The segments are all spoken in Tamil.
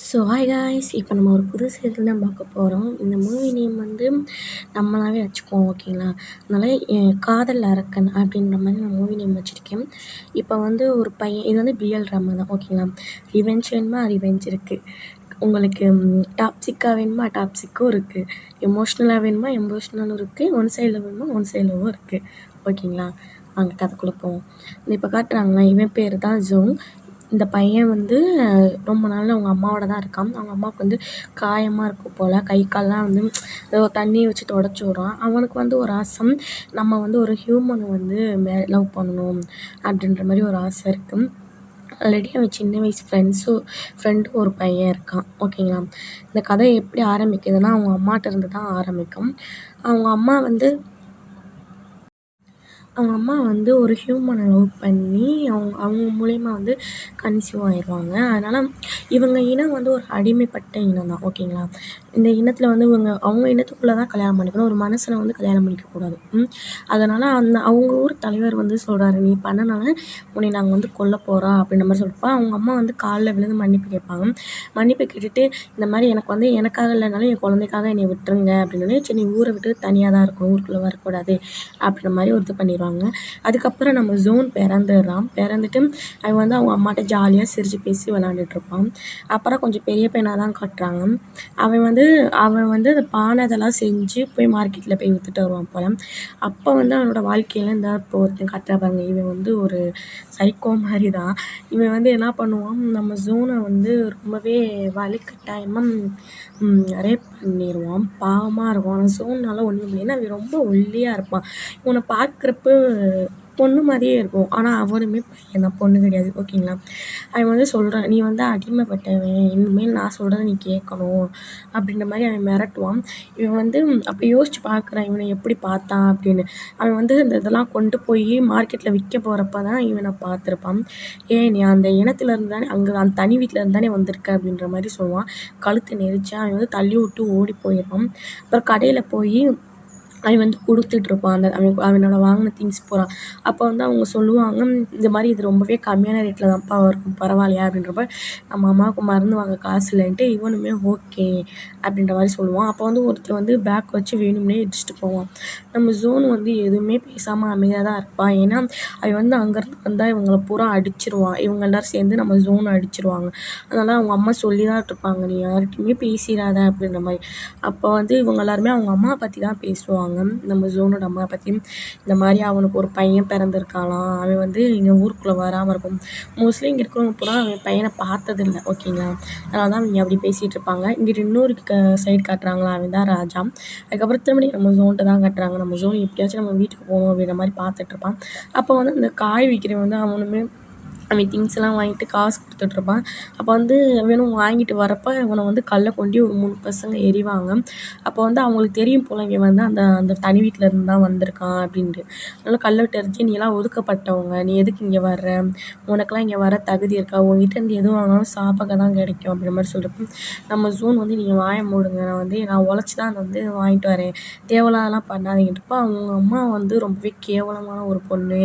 ஸோ ஹாய் காய்ஸ், இப்போ நம்ம ஒரு புது சீரியல் தான் பார்க்க போகிறோம். இந்த மூவி நேம் வந்து நம்மளாவே வச்சுக்குவோம், ஓகேங்களா? அதனால் காதல் அரக்கன் அப்படின்ற மாதிரி நான் மூவி நேம் வச்சுருக்கேன். இப்போ வந்து ஒரு பையன், இது வந்து பிஎல் ட்ராமா தான், ஓகேங்களா? ரிவெஞ்ச் வேணுமா ரிவெஞ்ச் இருக்குது, உங்களுக்கு டாப்ஸிக்காக வேணுமா டாப்ஸிக்கும் இருக்குது, எமோஷ்னலாக வேணுமா எமோஷ்னலும் இருக்குது, ஒன் சைடில் வேணுமா ஒன் சைடிலும் இருக்குது, ஓகேங்களா? வாங்க கதைக்குள்ளே போவோம். இப்போ காட்டுறாங்களா, இவன் பேர் தான் ஜோங். இந்த பையன் வந்து ரொம்ப நாள் அவங்க அம்மாவோட தான் இருக்கான். அவங்க அம்மாவுக்கு வந்து காயமாக இருக்கும் போல், கை கால்லாம் வந்து ஏதோ தண்ணியை வச்சு தொடச்சி விட்றான். அவனுக்கு வந்து ஒரு ஆசை, நம்ம வந்து ஒரு ஹியூமனை வந்து லவ் பண்ணணும் அப்படின்ற மாதிரி ஒரு ஆசை இருக்குது. ஆல்ரெடி அவன் சின்ன வயசு ஃப்ரெண்டு ஒரு பையன் இருக்கான், ஓகேங்களா? இந்த கதை எப்படி ஆரம்பிக்குதுன்னா, அவங்க அம்மாட்ட இருந்து தான் ஆரம்பிக்கும். அவங்க அம்மா வந்து ஒரு ஹியூமனை லவ் பண்ணி அவங்க மூலியமா வந்து கன்சீவ் ஆயிடுவாங்க. அதனால் இவங்க இனம் வந்து ஒரு அடிமைப்பட்ட இனம் தான், ஓகேங்களா? இந்த இனத்தில் வந்து அவங்க இனத்துக்குள்ளே தான் கல்யாணம் பண்ணிக்கணும், ஒரு மனுஷனை வந்து கல்யாணம் பண்ணிக்கக்கூடாது. அதனால் அவங்க ஊர் தலைவர் வந்து சொல்கிறாரு, நீ பண்ணனால உன்னை நாங்கள் வந்து கொல்ல போகிறோம் அப்படின்ற மாதிரி சொல்லிப்பா. அவங்க அம்மா வந்து காலில் விழுந்து மன்னிப்பு கேட்பாங்க. மன்னிப்பு கேட்டுட்டு, இந்த மாதிரி எனக்கு வந்து எனக்காக இல்லைனாலும் என் குழந்தைக்காக என்னை விட்டுருங்க அப்படின்னு, சரி நீ ஊரை விட்டு தனியாக தான் இருக்கணும், ஊருக்குள்ளே வரக்கூடாது அப்படின்ற மாதிரி ஒரு இது பண்ணிடுவாங்க. அதுக்கப்புறம் நம்ம ஜோன் பிறந்துடுறான். பிறந்துட்டு அவன் வந்து அவங்க அம்மாட்ட ஜாலியாக சிரித்து பேசி விளாண்டுட்ருப்பான். அப்புறம் கொஞ்சம் பெரிய பையனாக தான் காட்டுறாங்க. அவன் வந்து அந்த பானை இதெல்லாம் செஞ்சு போய் மார்க்கெட்டில் போய் விற்றுட்டு வருவான் போல். அப்போ வந்து அவனோட வாழ்க்கையில் இந்த இப்போ ஒருத்தன் காட்டுறா பாருங்க, இவன் வந்து ஒரு சைக்கோ மாதிரி தான். இவன் வந்து என்ன பண்ணுவான், நம்ம ஜோனை வந்து ரொம்பவே வலுக்கட்டாயமாக ரேப் பண்ணிடுவான். பாவமாக இருக்கும். ஆனால் ஜோனால் ஒன்றும் இல்லை, ஏன்னா அவன் ரொம்ப ஒல்லியாக இருப்பான். இவனை பார்க்குறப்ப பொண்ணு மாதிரியே இருக்கும், ஆனால் அவனுமே பையன் தான், பொண்ணு கிடையாது, ஓகேங்களா? அவன் வந்து சொல்கிறான், நீ வந்து அடிமைப்பட்டவன், இனிமேல் நான் சொல்கிறத நீ கேட்கணும் அப்படின்ற மாதிரி அவன் மிரட்டுவான். இவன் வந்து அப்போ யோசிச்சு பார்க்குறான், இவனை எப்படி பார்த்தான் அப்படின்னு. அவன் வந்து இந்த இதெல்லாம் கொண்டு போய் மார்க்கெட்டில் விற்க போகிறப்ப தான் இவனை பார்த்துருப்பான். நீ அந்த இனத்துலேருந்து தானே, அங்கே அந்த தனி வீட்டிலேருந்து தானே வந்திருக்க அப்படின்ற மாதிரி சொல்லுவான். கழுத்தை நெரிச்சு அவன் வந்து தள்ளி விட்டு ஓடி போயிடுவான். அப்புறம் கடையில் போய் அவன் வந்து கொடுத்துட்ருப்பான் அந்த அவனோட வாங்கின திங்ஸ் பூரா. அப்போ வந்து அவங்க சொல்லுவாங்க, இந்த மாதிரி இது ரொம்பவே கம்மியான ரேட்டில் தான்ப்பா இருக்கும், பரவாயில்லையா அப்படின்றப்ப, நம்ம அம்மாவுக்கு மருந்து வாங்க காசு இல்லைன்ட்டு இவனுமே ஓகே அப்படின்ற மாதிரி சொல்லுவான். அப்போ வந்து ஒருத்தர் வந்து பேக் வச்சு வேணும்னே இடிச்சிட்டு போவான். நம்ம ஜோன் வந்து எதுவுமே பேசாமல் அமைதியாக தான் இருப்பான். ஏன்னா அவன் வந்து அங்கேருந்து வந்தால் இவங்களை பூரா அடிச்சிருவான், இவங்க எல்லோரும் சேர்ந்து நம்ம ஜோனை அடிச்சிருவாங்க. அதனால் அவங்க அம்மா சொல்லி தான் இருப்பாங்க, நீ யார்கிட்டையுமே பேசிடாத அப்படின்ற மாதிரி. அப்போ வந்து இவங்க எல்லாருமே அவங்க அம்மா பற்றி தான் பேசுவாங்க, நம்ம ஜோனோட அம்மா பற்றி. இந்த மாதிரி அவனுக்கு ஒரு பையன் பிறந்திருக்காளாம், அவன் வந்து இங்கே ஊருக்குள்ளே வராமல் இருக்கும். மோஸ்ட்லி இங்கே இருக்கிறவங்க பூரா அவன் பையனை பார்த்ததில்லை, ஓகேங்களா? அதனால தான் அவங்க அப்படி பேசிகிட்டு இருப்பாங்க. இங்கிட்டு இன்னொரு சைடு காட்டுறாங்களா, அவன் தான் ராஜா. அதுக்கப்புறம் திரும்பி நம்ம ஜோன்கிட்ட தான் காட்டுறாங்க. நம்ம ஜோன் எப்படியாச்சும் நம்ம வீட்டுக்கு போகணும் அப்படின்ற மாதிரி பார்த்துட்ருப்பான். அப்போ வந்து அந்த காய் விற்கிறவன் வந்து அவனுமே அவன் திங்ஸ்லாம் வாங்கிட்டு காசு கொடுத்துட்ருப்பான். அப்போ வந்து அவனும் வாங்கிட்டு வரப்போ இவனை வந்து கல்லை கொண்டு ஒரு 3 பசங்க எறிவாங்க. அப்போ வந்து அவங்களுக்கு தெரியும் போல், இவன் வந்து அந்த அந்த தனி வீட்டிலேருந்து தான் வந்திருக்கான் அப்படின்ட்டு. அதனால் கல்லை விட்டு எறிஞ்சு, நீலாம் ஒதுக்கப்பட்டவங்க, நீ எதுக்கு இங்கே வர்ற, உனக்கெல்லாம் இங்கே வர தகுதி இருக்கா, உங்ககிட்டேருந்து எது வாங்கினாலும் சாபகம் தான் கிடைக்கும் அப்படின்ற மாதிரி சொல்கிறப்ப, நம்ம ஜோன் வந்து நீங்கள் வாயை மூடுங்க, நான் உழைச்சி தான் அதை வந்து வாங்கிட்டு வரேன், தேவையில்லாதெல்லாம் பண்ணாதீங்கன்றப்போ, அவங்க அம்மா வந்து ரொம்பவே கேவலமான ஒரு பொண்ணு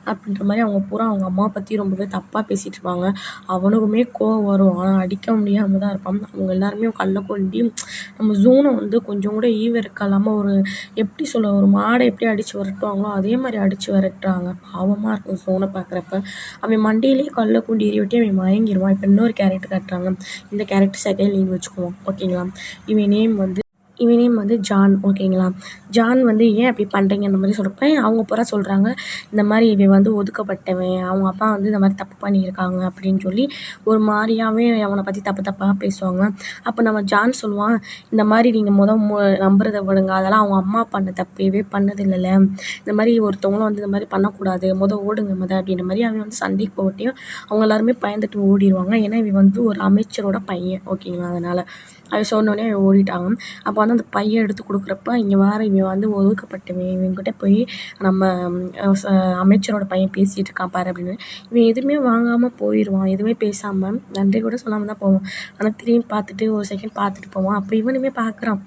அப்படின்ற மாதிரி அவங்க பூரா அவங்க அம்மா பற்றி ரொம்பவே தப்பாக பேசிகிட்டு இருப்பாங்க. அவனுக்குமே கோவம் வரும், ஆனால் அடிக்க முடியாமல் தான் இருப்பான். அவங்க எல்லாருமே கல்லை கொண்டு நம்ம ஜோனை வந்து கொஞ்சம் கூட ஈவிரக்கம் இல்லாமல், ஒரு எப்படி சொல்ல, ஒரு மாடை எப்படி அடித்து விரட்டுவாங்களோ அதே மாதிரி அடித்து விரட்டுறாங்க. பாவமாக இருக்கும் ஜோனை பார்க்குறப்ப. அவன் மண்டையிலேயே கல்லை கொண்டு எறி விட்டு அவன் மயங்கிடுவான். இப்போ இன்னொரு கேரக்டர் காட்டுறாங்க, இந்த கேரக்டர் செகண்ட் லீவ் வச்சுக்குவோம், ஓகேங்களா? இவன் நேம் வந்து ஜான், ஓகேங்களா? ஜான் வந்து ஏன் அப்படி பண்ணுறீங்கன்ற மாதிரி சொல்கிறப்ப அவங்க பூரா சொல்கிறாங்க, இந்த மாதிரி இவன் வந்து ஒதுக்கப்பட்டவன், அவங்க அப்பா வந்து இந்த மாதிரி தப்பு பண்ணியிருக்காங்க அப்படின்னு சொல்லி ஒரு மாதிரியாவே அவனை பற்றி தப்பாக பேசுவாங்க. அப்போ நம்ம ஜான் சொல்லுவான், இந்த மாதிரி நீங்கள் நம்புறதை விடுங்க, அதெல்லாம் அவங்க அம்மா பண்ண தப்பு, இவே பண்ணதில்லைல்ல, இந்த மாதிரி ஒருத்தவங்களும் வந்து இந்த மாதிரி பண்ணக்கூடாது, ஓடுங்க அப்படின்ற மாதிரி அவன் வந்து சண்டைக்கு போட்டியும் அவங்க எல்லாருமே பயந்துட்டு ஓடிடுவாங்க. ஏன்னா இவன் வந்து ஒரு அமைச்சரோட பையன், ஓகேங்களா? அதனால் அவன் சொன்னோடனே அவன் ஓடிட்டாங்க. அப்போ வந்து வந்து அந்த பைய எடுத்து குடுக்குறப்ப, "இங்க பாரு இவன் வந்து ஒதுக்கப்பட்டவன். இவன்கிட்ட போய் நம்ம அமைச்சரோட பையன் பேசிட்டு இருக்கான் பாரு" அப்படின்னு. இவன் எதுவுமே வாங்காம போயிருவான். எதுவுமே பேசாம, நன்றி கூட சொல்லாம தான் போவான். ஆனா திரும்பி பார்த்துட்டு ஒரு செகண்ட் பார்த்துட்டு போவான். அப்ப இவனுமே பார்க்குறான்.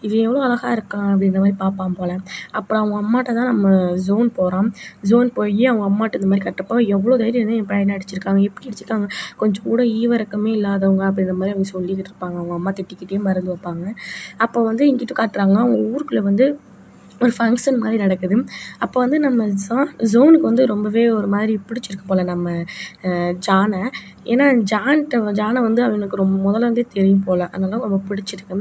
இவன் எவ்வளோ அழகா இருக்கான் அப்படின்ற மாரி பார்ப்பான் போல. அப்புறம் அவங்க அம்மாட்ட தான் நம்ம ஜோன் போறான். ஜோன் போயி அவங்க அம்மாட்ட இந்த மாரி கட்டுறப்போ, "எவ்வளோ தைரியம் இருந்தா என் பையன அடிச்சிருக்காங்க. எப்படி அடிச்சிருக்காங்க? கொஞ்சம் கூட ஈவிரக்கமே இல்லாதவங்க" அப்படின்ற மாரி அவங்க சொல்லிக்கிட்டு இருப்பாங்க. அவங்க அம்மா திட்டிக்கிட்டே மருந்து வைப்பாங்க. அப்போ வந்து இங்கிட்டு காட்டுறாங்க. அவங்க ஊருக்குள்ள வந்து ஒரு ஃபங்ஷன் மாரி நடக்குது. அப்போ வந்து நம்ம ஜோனுக்கு வந்து ரொம்பவே ஒரு மாரி பிடிச்சிருக்கு போல நம்ம ஜான. ஏன்னா ஜான வந்து அவனுக்கு ரொம்ப முதல்ல இருந்தே தெரியும் போல. அதனால ரொம்ப பிடிச்சிருக்கு.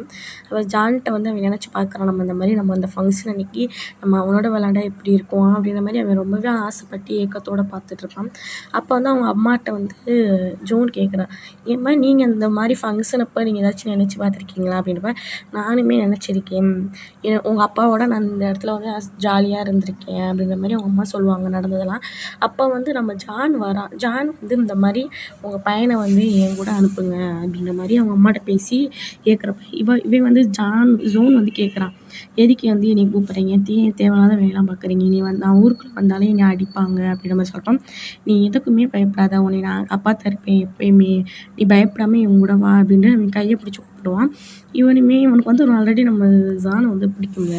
அப்ப ஜான்ட்ட வந்து அவன் நெனச்சு பார்க்குறான். நம்ம இந்த மாரி நம்ம அந்த ஃபங்ஷன் அன்னைக்கு நம்ம அவனோட விளையாண்டா எப்படி இருக்கும்? அப்படின்ற மாரி அவன் ரொம்பவே ஆசைப்பட்டு ஏக்கத்தோட பார்த்துட்ருப்பான். அப்போ வந்து அவங்க அம்மாட்ட வந்து ஜோன் கேட்குறான். "ஏம்மா நீங்க இந்த மாரி ஃபங்ஷன் அப்ப நீங்க ஏதாச்சும் நெனச்சு பார்த்துருக்கீங்களா?" அப்படின்றப்ப, "நானுமே நெனச்சிருக்கேன். உங்க அப்பாவோட நான் இந்த இடத்துல வந்து ஜாலியா இருந்திருக்கேன்" அப்படின்ற மாரி அவங்க அம்மா சொல்லுவாங்க நடந்ததெல்லாம். அப்போ வந்து நம்ம ஜான் வரான். ஜான் வந்து இந்த மாரி "உங்க பையன வந்து என் கூட அனுப்புங்க" அப்படின்ற மாரி அவங்க அம்மாட்ட பேசி கேட்குறப்ப, இவன் வந்து ஜோன் வந்து கேட்குறான். "எதுக்கு வந்து என்னைய கூப்பிடுறீங்க? தேவையில்லாத வேலைலாம் பார்க்குறீங்க. நீ வந்து நான் ஊருக்குள்ள வந்தாலே என்னைய அடிப்பாங்க" அப்படின்ற மாரி சொல்றப்ப, "நீ எதுக்குமே பயப்படாத. உன்னைய நான் காப்பாத்த இருப்பேன் எப்பயுமே. நீ பயப்படாம என் கூட வா" அப்படின்னு அவன் கைய பிடிச்சு கூப்பிடுவான். இவனுக்கு வந்து ஆல்ரெடி நம்ம ஜான வந்து பிடிக்கும்ல.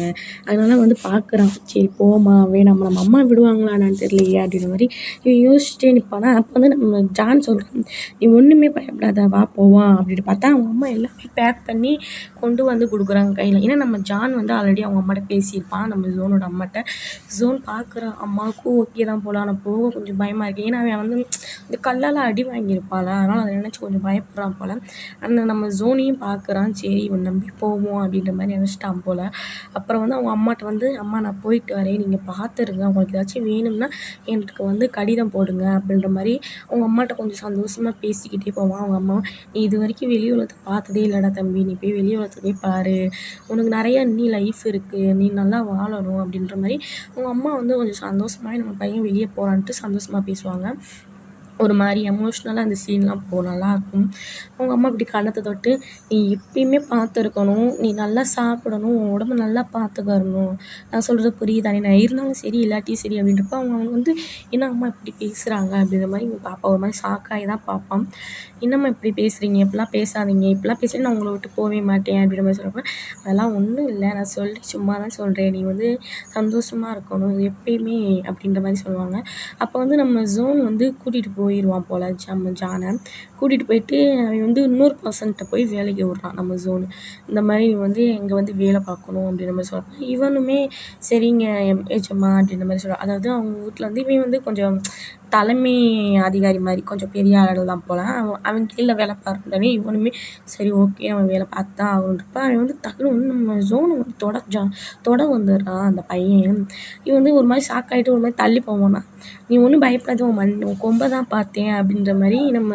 அதனால வந்து பார்க்குறான். "சரி போம்மா, வேணாம்மா, நம்ம அம்மா விடுவாங்களா என்னான்னு தெரியலையே" அப்படின்ற மாரி இவன் யோசிச்சுட்டே நிப்பானா. அப்போ வந்து நம்ம ஜான் சொல்றான், "நீ ஒண்ணுமே பயப்படாத, வா போலாம்" அப்படின்னு பார்த்தா அவங்க அம்மா எல்லாமே பேக் பண்ணி கொண்டு வந்து குடுக்குறாங்க கையில. ஏன்னா நம்ம ஜான் வந்து ஆல்ரெடி அவங்க அம்மாட்ட பேசியிருப்பான். நம்ம ஜோனோட அம்மாட்ட. ஜோன் பார்க்குறான். அம்மாவுக்கும் ஓகே தான் போல. ஆனா போக கொஞ்சம் பயமா இருக்கு. ஏன்னா அவன் வந்து இந்த கல்லால அடி வாங்கியிருப்பான்ல. அதனால அத நினைச்சு கொஞ்சம் பயப்படுறான் போல. அந்த நம்ம ஜோனையும் பார்க்குறான். சரி இவன் நம்பி போவோம் அப்படின்ற மாரி நினச்சிட்டான் போல. அப்புறம் வந்து அவங்க அம்மாட்ட வந்து, "அம்மா நான் போயிட்டு வரேன். நீங்க பார்த்துருங்க. உங்களுக்கு ஏதாச்சும் வேணும்னா எனக்கு வந்து கடிதம் போடுங்க" அப்படின்ற மாரி அவங்க அம்மாட்ட கொஞ்சம் சந்தோஷமா பேசிக்கிட்டே போவான். அவங்க அம்மா, "நீ இதுவரைக்கும் வெளி உலகத்த பார்த்ததே இல்லடா தம்பி. நீ போய் வெளி உலகத்த போய் பாரு. உனக்கு நெறைய இனி லைஃப் இருக்கு. நீ நல்லா வாழணும்" அப்படின்ற மாரி அவங்க அம்மா வந்து கொஞ்சம் சந்தோஷமாவே நம்ம பையன் வெளிய போறான்ட்டு சந்தோஷமா பேசுவாங்க. ஒரு மாரி எமோஷ்னலா அந்த சீன்லாம் போகும். நல்லாயிருக்கும். அவங்க அம்மா இப்படி கன்னத்த தொட்டு, "நீ எப்பயுமே பார்த்துருக்கணும். நீ நல்லா சாப்பிடணும். உன் உடம்ப நல்லா பார்த்துக்கறணும். நான் சொல்றது புரியுதா? நீ நான் இருந்தாலும் சரி, இல்லாட்டியும் சரி" அப்படின்றப்ப அவங்க வந்து, "என்ன அம்மா இப்படி பேசுறாங்க?" அப்படின்ற மாரி பாப்பா ஒரு மாரி ஷாக்காயி தான் பார்ப்பான். "என்னம்மா இப்படி பேசுறீங்க? இப்படிலாம் பேசாதீங்க. இப்படிலாம் பேசினா நான் உங்கள விட்டு போவே மாட்டேன்" அப்படின்ற மாரி சொல்றப்ப, "அதெல்லாம் ஒண்ணும் இல்ல. நான் சொல்லி சும்மா தான் சொல்றேன். நீ வந்து சந்தோஷமா இருக்கணும். எப்பயுமே" அப்படின்ற மாரி சொல்லுவாங்க. அப்போ வந்து நம்ம ஜோன் வந்து கூட்டிட்டு போயிருவான் போல நம்ம ஜான. கூட்டிட்டு போயிட்டு அவன் வந்து இன்னொரு பர்சன்ட்ட போய் வேலைக்கு விடுறான் நம்ம ஜோனு. இந்த மாரி "நீ வந்து இங்க வந்து வேலை பார்க்கணும்" அப்படின்ற மாரி சொல்றப்ப, இவனுமே "சரிங்க எஜமா" அப்படின்ற மாரி சொல்றான். அதாவது அவங்க வீட்ல வந்து இவன் வந்து கொஞ்சம் தலைமை அதிகாரி மாரி கொஞ்சம் பெரிய ஆளு தான் போல. அவன் கீழ வேலை பார்க்குறோனே இவனுமே சரி ஓகே அவன் வேலை பார்த்து தான் ஆகணுன்றப்ப, அவன் வந்து டக்குனு வந்து நம்ம ஜோன வந்து தொட வந்துடுறான் அந்த பையன். இவன் வந்து ஒரு மாரி ஷாக் ஆயிட்டு ஒரு மாரி தள்ளி போவானா. "நீ ஒண்ணும் பயப்படாத உன் கொம்ப தான் பார்த்தேன்" அப்படின்ற மாரி நம்ம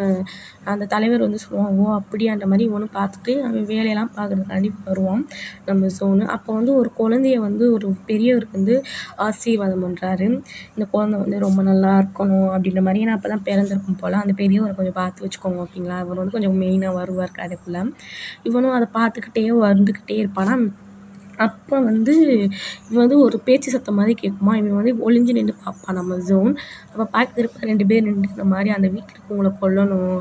அந்த தலைவர் வந்து சொல்லுவான். "ஓ! அப்படியான்ற" மாரி இவனும் பார்த்துட்டு அவன் வேலையெல்லாம் பார்க்குறதுக்காண்டி வருவான் நம்ம ஜோனு. அப்போ வந்து ஒரு குழந்தைய வந்து ஒரு பெரியவருக்கு வந்து ஆசீர்வாதம் பண்றாரு. இந்த குழந்தை வந்து ரொம்ப நல்லா இருக்கணும் அப்படின்ற மாரி. ஏன்னா அப்ப தான் பிறந்திருக்கும் போல. அந்த பெரியவர கொஞ்சம் பார்த்து வச்சுக்கோங்க ஓகேங்களா. அவர் வந்து கொஞ்சம் மெயினா வருவார் கதைக்குள்ள. இவனும் அத பார்த்துக்கிட்டே வந்துகிட்டே இருப்பானா. அப்ப வந்து இவன் வந்து ஒரு பேச்சு சத்தம் மாரி கேட்குமா, இவன் வந்து ஒளிஞ்சு நின்னு பார்ப்பான் நம்ம ஜோன். அப்ப பார்க்கிறப்ப 2 பேர் நின்னுட்டு இந்த மாரி அந்த வீட்ல இருக்கவங்கள கொல்லணும்.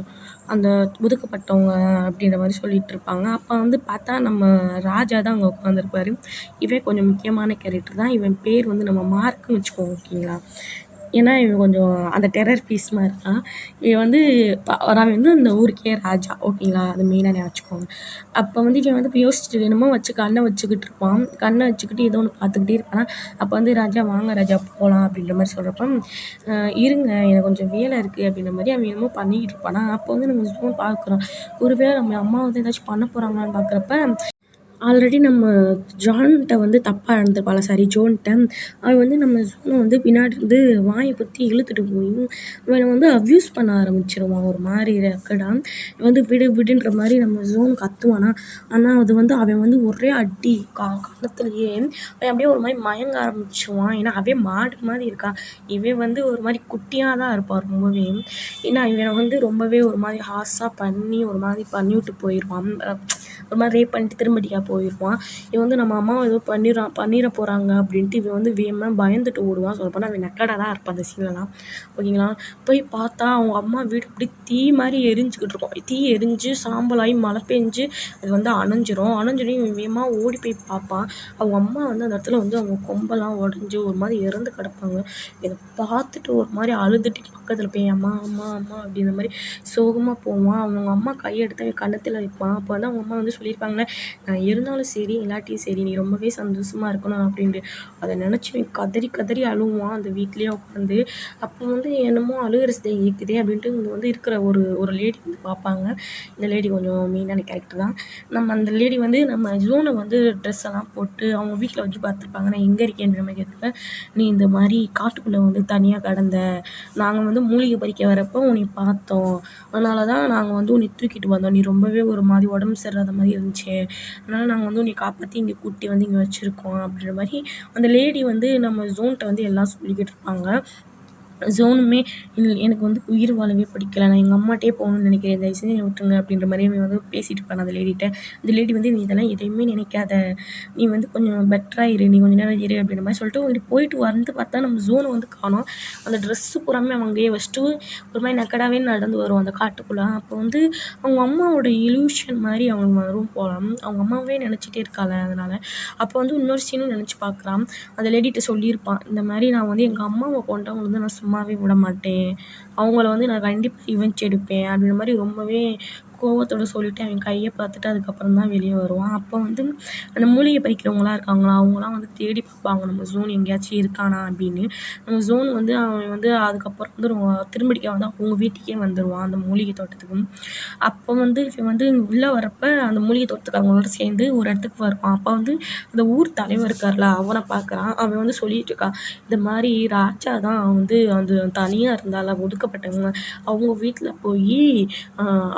அந்த ஒதுக்கப்பட்டவங்க அப்படின்ற மாரி சொல்லிட்டுருப்பாங்க. அப்ப வந்து பார்த்தா நம்ம ராஜா தான் அங்க உட்காந்துருப்பாரு. இவன் கொஞ்சம் முக்கியமான கேரக்டர் தான். இவன் பேர் வந்து நம்ம மார்க்ன்னு வச்சுக்கோங்க ஓகேங்களா. ஏன்னா இவன் கொஞ்சம் அந்த டெரர் பீஸ் மாரி தான். இவன் வந்து அவன் வந்து அந்த ஊருக்கே ராஜா ஓகேங்களா. அது மெயினா ஞாபகம் வச்சுக்கோங்க. அப்ப வந்து இவன் வந்து இப்ப யோசிச்சுட்டு என்னமோ வச்சு கண்ண வச்சுக்கிட்டு இருப்பான். கண்ண வச்சுக்கிட்டு ஏதோ ஒண்ணு பார்த்துக்கிட்டே இருப்பானா. அப்ப வந்து ராஜா "வாங்க ராஜா போலாம்" அப்படின்ற மாரி சொல்றப்ப, இருங்க எனக்கு கொஞ்சம் வேலை இருக்கு" அப்படின்ற மாரி அவன் என்னமோ பண்ணிக்கிட்டு இருப்பானா. அப்போ வந்து நம்ம ஜூன் பார்க்குறோம். ஒருவேளை நம்ம அம்மா வந்து ஏதாச்சும் பண்ண போறாங்களான்னு பார்க்குறப்ப ஆல்ரெடி நம்ம ஜான்ட்ட வந்து தப்பா நடந்துப்பான்ல சாரி ஜோன்ட்ட. அவன் வந்து நம்ம ஜோன வந்து பின்னாடி இருந்து வாய பொத்தி இழுத்துட்டு போய், இவன வந்து அப்யூஸ் பண்ண ஆரம்பிச்சுருவான். ஒரு மாரி ரக்கடா. வந்து விடு விடுன்ற மாரி நம்ம ஜோன் கத்துவானா, ஆனா அது வந்து அவன் வந்து ஒரே அடி கன்னத்துலயே அவன் அப்படியே ஒரு மாரி மயங்க ஆரம்பிச்சுருவான். ஏன்னா அவன் மாடு மாரி இருக்கான். இவன் வந்து ஒரு மாரி குட்டியா தான் இருப்பான் ரொம்பவே. ஏன்னா இவன வந்து ரொம்பவே ஒரு மாரி ஹார்ஸா பண்ணி ஒரு மாரி பண்ணிவிட்டு போயிருவான். ஒரு மாதிரி ரேப் பண்ணிட்டு திரும்படியாக போயிடுவான். இவன் வந்து நம்ம அம்மாவை ஏதோ பண்ணிட போகிறாங்க அப்படின்ட்டு இவன் வந்து பயந்துட்டு ஓடுவான். சொல்லப்போனால் அவன் நக்கடாக தான் இருப்பான் அந்த சீன்லலாம். ஓகேங்களா. போய் பார்த்தா அவங்க அம்மா வீடு அப்படி தீ மாதிரி எரிஞ்சுக்கிட்டு இருக்கும். தீ எரிஞ்சு சாம்பலாகி மழை பெஞ்சு அது வந்து அணைஞ்சிரும். இவன் வேகமாக ஓடி போய் பார்ப்பான். அவங்க அம்மா வந்து அந்த இடத்துல வந்து அவங்க கொம்பெல்லாம் உடஞ்சி ஒரு மாதிரி இறந்து கிடப்பாங்க. இதை பார்த்துட்டு ஒரு மாதிரி அழுதுட்டு பக்கத்தில் போய் அம்மா அம்மா அம்மா அப்படின்ற மாதிரி சோகமாக போவான். அவங்க அம்மா கையெடுத்து அவன் கன்னத்தில் வைப்பான். அப்போ வந்து அவங்க அம்மா வந்து சொல்லியிருப்பாங்களே, நான் இருந்தாலும் சரி இல்லாட்டியும் சரி நீ ரொம்பவே சந்தோஷமாக இருக்கணும் அப்படின்ட்டு. அதை நினச்சி கதறி கதறி அழுவான் அந்த வீட்லேயே உட்காந்து. அப்போ வந்து என்னமோ அழுகிற ஸ்டேஜ் இருக்குதே அப்படின்ட்டு இங்கே வந்து இருக்கிற ஒரு லேடி வந்து பார்ப்பாங்க. இந்த லேடி கொஞ்சம் மெயினான கேரக்டர் தான். நம்ம அந்த லேடி வந்து நம்ம ஜோனை வந்து ட்ரெஸ் எல்லாம் போட்டு அவங்க வீட்டில் வச்சு பார்த்துருப்பாங்க. நான் எங்கே இருக்கேன்ற மாதிரி கேட்குறேன். நீ இந்த மாதிரி காட்டுக்குள்ளே வந்து தனியாக கடந்த, நாங்கள் வந்து மூலிகை பறிக்க வரப்போ உன்னை பார்த்தோம், அதனால தான் நாங்கள் வந்து உன்னை தூக்கிட்டு வந்தோம். நீ ரொம்பவே ஒரு மாதிரி உடம்பு சரியில்லாத மாதிரி இருந்துச்சு, அதனால் நாங்கள் வந்து உன்னை காப்பாற்றி இங்கே கூட்டி வந்து இங்கே வச்சுருக்கோம் அப்படின்ற மாதிரி அந்த லேடி வந்து நம்ம ஜோன்கிட்ட வந்து எல்லாம் சொல்லிக்கிட்டு இருப்பாங்க. ஜோனுமே எனக்கு வந்து உயிர் வாழவே பிடிக்கல, நான் எங்கள் அம்மாட்டே போகணும்னு நினைக்கிறேன், தயவு செஞ்சு என்னை விட்டுருங்க அப்படின்ற மாதிரி அவன் வந்து பேசிகிட்டு இருப்பான் அந்த லேடிகிட்ட. அந்த லேடி வந்து நீ இதெல்லாம் எதையுமே நினைக்காத, நீ வந்து கொஞ்சம் பெட்டராக இரு, நீ கொஞ்சம் நேரம் இரு அப்படின்ற மாதிரி சொல்லிட்டு அவங்க போயிட்டு வந்து பார்த்தா நம்ம ஜோனை வந்து காணோம். அந்த ட்ரெஸ்ஸு பூராமே அவங்க அங்கேயே வச்சுட்டு ஒரு மாதிரி நக்கடாகவே நடந்து வரும் அந்த காட்டுக்குள்ளே. அப்போ வந்து அவங்க அம்மாவோட இல்யூஷன் மாதிரி அவங்க வரும் போகலாம். அவங்க அம்மாவே நினச்சிட்டே இருக்காள் அதனால். அப்போ வந்து இன்னொரு சீனும் நினச்சி பார்க்குறான். அந்த லேடிகிட்ட சொல்லியிருப்பான், இந்த மாதிரி நான் வந்து எங்கள் அம்மாவை கொண்டவங்க வந்து நான் சும்மாவே விட மாட்டேன், அவங்கள வந்து நான் கண்டிப்பாக ரிவெஞ்ச் எடுப்பேன் அப்படின்ற மாதிரி ரொம்பவே கோவத்தோடு சொல்லிவிட்டு அவன் கையை பார்த்துட்டு அதுக்கப்புறம் தான் வெளியே வருவான். அப்போ வந்து அந்த மூலிகை பறிக்கிறவங்களாம் இருக்காங்களா, அவங்களாம் வந்து தேடி பார்ப்பாங்க நம்ம ஜோன் எங்கேயாச்சும் இருக்கானா அப்படின்னு. நம்ம ஜோன் வந்து அவன் வந்து அதுக்கப்புறம் வந்து திரும்படிக்க வந்து அவங்க வீட்டுக்கே வந்துடுவான் அந்த மூலிகை தோட்டத்துக்கு. அப்போ வந்து இவன் வந்து உள்ளே வரப்போ அந்த மூலிகை தோட்டத்துக்காரங்களோட சேர்ந்து ஒரு இடத்துக்கு வருவான். அப்போ வந்து அந்த ஊர் தலைவர் இருக்கார்ல அவனை பார்க்குறான். அவன் வந்து சொல்லிட்டு இருக்கான், இந்த மாதிரி ராஜா தான் வந்து அந்த தனியாக இருந்தால ஒதுக்கப்பட்டவங்க, அவங்க வீட்டில் போய்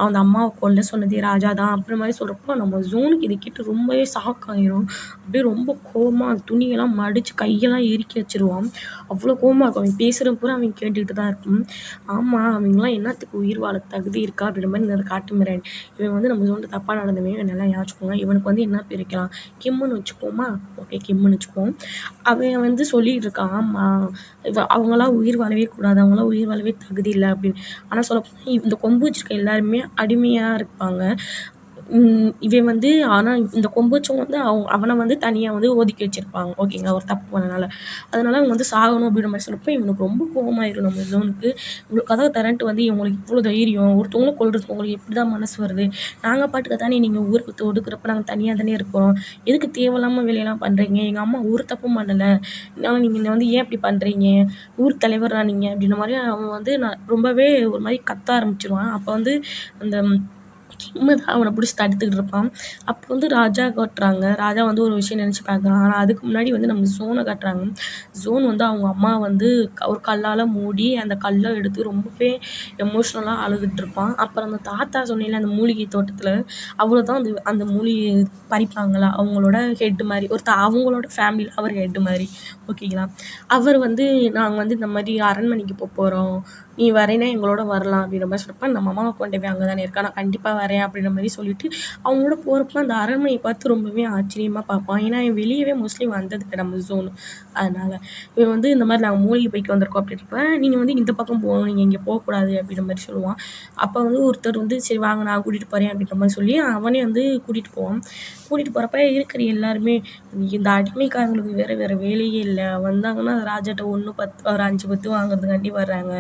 அந்த அம்மாவை கொல்ல சொன்னதே ராஜா தான் அப்படின்ற மாதிரி சொல்கிறப்போ நம்ம ஜோனுக்கு இதை கேட்டு ரொம்பவே ஷாக் ஆயிரும். அப்படியே ரொம்ப கோவமாக துணியெல்லாம் மடித்து கையெல்லாம் இறுக்கி வச்சிருவான். அவ்வளோ கோவமாக இருக்கும். அவன் பேசுகிற பூரா அவன் கேட்டுக்கிட்டு தான் இருக்கும். ஆமாம், அவங்களாம் என்னத்துக்கு உயிர் வாழ தகுதி இருக்கா அப்படின்ற மாதிரி இந்த காட்டு மிரான். இவன் வந்து நம்ம ஜோனில் தப்பாக நடந்தவன் நல்லா யோசிச்சுக்கோங்க. இவனுக்கு வந்து என்ன பேர் வைக்கலாம், கிம்முன்னு வச்சுப்போமா, ஓகே கிம்முன்னு வச்சுப்போம். அவன் வந்து சொல்லிகிட்டு இருக்கான், ஆமாம் அவங்களாம் உயிர் வாழவே கூடாது, அவங்களாம் உயிர் வாழவே தகுதி இல்லை அப்படின்னு. ஆனால் சொல்லப்போனால் இந்த கொம்பு வச்சுருக்க எல்லாருமே அடிமையாக இருப்பாங்க. இவன் வந்து ஆனால் இந்த கொம்பு வச்சவங்க வந்து அவனை வந்து தனியாக வந்து ஒதுக்கி வச்சுருப்பாங்க. ஓகேங்களா, ஒரு தப்பு பண்ணனால. அதனால அவங்க வந்து சாகணும் அப்படின்ற மாதிரி சொன்னப்போ இவனுக்கு ரொம்ப கோவமாயிரும் நம்ம ஜோனுக்கு. இவ்வளோ கதவை திறன்ட்டு வந்து இவங்களுக்கு இவ்வளோ தைரியம், ஒருத்தவங்கள கொல்றதுக்கு உங்களுக்கு எப்படி தான் மனசு வருது, நாங்கள் பாட்டுக்கு தானே நீங்கள் ஊரை விட்டு ஒடுக்குறப்ப நாங்கள் தனியாக தானே இருக்கிறோம், எதுக்கு தேவையில்லாமல் வேலையெல்லாம் பண்ணுறீங்க, எங்கள் அம்மா ஒரு தப்பும் பண்ணலை, ஆனால் நீங்கள் வந்து ஏன் இப்படி பண்ணுறீங்க, ஊர் தலைவரா நீங்கள் அப்படின்ற மாதிரி அவன் வந்து ரொம்பவே ஒரு மாதிரி கத்த ஆரம்பிச்சிருவான். அப்போ வந்து அந்த கிம்மு தான் அவனை பிடிச்சி தடுத்துக்கிட்டு இருப்பான். அப்போ வந்து ராஜா காட்டுறாங்க. ராஜா வந்து ஒரு விஷயம் நினச்சி பார்க்குறான். ஆனால் அதுக்கு முன்னாடி வந்து நம்ம ஜோனை காட்டுறாங்க. ஜோன் வந்து அவங்க அம்மா வந்து ஒரு கல்லால் மூடி அந்த கல்லை எடுத்து ரொம்பவே எமோஷ்னலாக அழுதுட்டு இருப்பான். அப்புறம் அந்த தாத்தா சொன்னேன்ல அந்த மூலிகை தோட்டத்தில், அவ்வளோதான் அந்த மூலிகை பறிப்பாங்களா அவங்களோட ஹெட் மாதிரி அவங்களோட ஃபேமிலியில் அவர் ஹெட் மாதிரி. ஓகேங்களா. அவர் வந்து நாங்கள் வந்து இந்த மாதிரி அரண்மனைக்கு போகிறோம், நீ வரேன்னா எங்களோட வரலாம் அப்படின்ற மாதிரி சொல்கிறப்ப நம்ம அம்மாவை கொண்டு போய் அங்கே தானே இருக்கா, நான் கண்டிப்பாக வரேன் அப்படின்ற மாதிரி சொல்லிட்டு அவங்களோட போகிறப்ப அந்த அரண்மனையை பார்த்து ரொம்பவே ஆச்சரியமாக பார்ப்பான். ஏன்னா வெளியவே மோஸ்ட்லி வந்ததில்லை நம்ம ஜோனு. அதனால் இவன் வந்து இந்த மாதிரி நாங்கள் மூலிகை போய்ட்டு வந்திருக்கோம் அப்படின்றப்ப நீங்கள் வந்து இந்த பக்கம் போகணும், நீங்கள் இங்கே போகக்கூடாது அப்படின்ற மாதிரி சொல்லுவான். அப்போ வந்து ஒருத்தர் வந்து சரி வாங்க நான் கூட்டிகிட்டு போகிறேன் அப்படின்ற மாதிரி சொல்லி அவனே வந்து கூட்டிகிட்டு போவான். கூட்டிகிட்டு போகிறப்ப இருக்கிற எல்லாருமே இந்த அடிமைக்காரங்களுக்கு வேறு வேலையே இல்லை, வந்தாங்கன்னா ராஜாட்ட 1 10 ஒரு 5 10 வாங்குறதுக்காண்டி வர்றாங்க,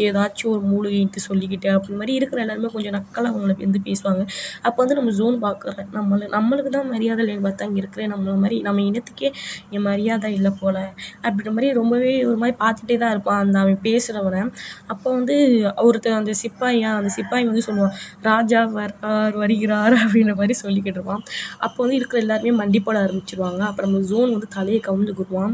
ஏதாச்சும் ஒரு மூலிகைன்ட்டு சொல்லிக்கிட்டு அப்படி மாதிரி இருக்கிற எல்லாருமே கொஞ்சம் நக்கலாக அவங்கள வந்து பேசுவாங்க. அப்போ வந்து நம்ம ஜோன் பார்க்குறேன், நம்மளுக்கு தான் மரியாதை இல்லைன்னு பார்த்தா இங்கே இருக்கிற நம்மள மாதிரி நம்ம இனத்துக்கே இங்கே மரியாதை இல்லை போல் அப்படின்ற மாதிரி ரொம்பவே ஒரு மாதிரி பார்த்துட்டே தான் இருப்பான் அந்த அவன் பேசுகிறவனை. அப்போ வந்து ஒருத்தர் அந்த சிப்பாய் வந்து சொல்லுவான், ராஜா வருகிறார் அப்படின்ற மாதிரி சொல்லிக்கிட்டு இருப்பான். அப்போ வந்து இருக்கிற எல்லாருமே மண்டி போட ஆரம்பிச்சிருவாங்க. அப்புறம் நம்ம ஜோன் வந்து தலையை கவுந்துக்குருவான்.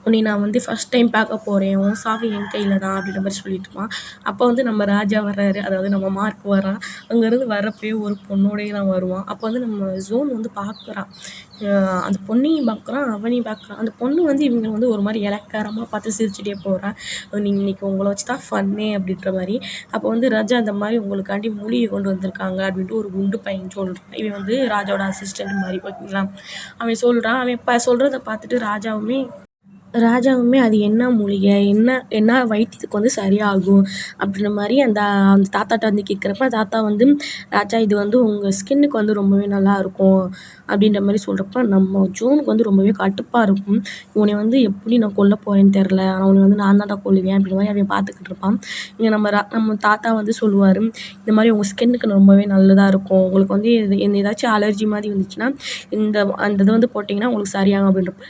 உன்னை நான் வந்து ஃபர்ஸ்ட் டைம் பார்க்க போறேன். உன் சாவு என் கையில தான் அப்படின்ற மாரி சொல்லிட்டுருப்பான். அப்போ வந்து நம்ம ராஜா வர்றாரு. அதாவது நம்ம மார்க் வர்றான். அங்கேருந்து வரப்பயே ஒரு பொண்ணோடயே தான் வருவான். அப்போ வந்து நம்ம ஜோன் வந்து பார்க்குறான். அந்த பொண்ணையும் பார்க்குறான், அவனையும் பார்க்குறான். அந்த பொண்ணு வந்து இவங்கள வந்து ஒரு மாரி இளக்காரமா பார்த்து சிரிச்சுட்டே போறா. நீங்க இன்னைக்கு உங்கள வச்சு தான் ஃபன்னே அப்படின்ற மாரி. அப்போ வந்து ராஜா அந்த மாரி உங்களுக்காண்டி மூலிகை கொண்டு வந்திருக்காங்க அப்படின்ட்டு ஒரு குண்டு பையன் சொல்றான். இவன் வந்து ராஜாவோட அசிஸ்டன்ட் மாரி ஓகேங்களா. அவன் சொல்றான். அவன் சொல்றத பார்த்துட்டு ராஜாவுமே அது என்ன மூலிகை? என்ன வைத்தியத்துக்கு வந்து சரியாகும்? அப்படின்ற மாரி அந்த அந்த தாத்தாட்ட வந்து கேட்குறப்ப, தாத்தா வந்து, "ராஜா இது வந்து உங்க ஸ்கின்னுக்கு வந்து ரொம்பவே நல்லாயிருக்கும்." அப்படின்ற மாரி சொல்றப்ப, நம்ம ஜோனுக்கு வந்து ரொம்பவே கடுப்பா இருக்கும். இவனை வந்து எப்படி நான் கொல்ல போறேன்னு தெரில. ஆனா உன்னை வந்து நான் தான்டா கொல்லுவேன் அப்படின்ற மாரி அவன் பார்த்துக்கிட்டு இருப்பான். இங்க நம்ம தாத்தா வந்து சொல்லுவாரு, "இந்த மாரி உங்க ஸ்கின்னுக்கு ரொம்பவே நல்லதா இருக்கும். உங்களுக்கு வந்து ஏதாச்சும் அலர்ஜி மாரி வந்துச்சுன்னா, அந்த இது வந்து போட்டிங்கன்னா உங்களுக்கு சரியாகும்." அப்படின்றப்ப,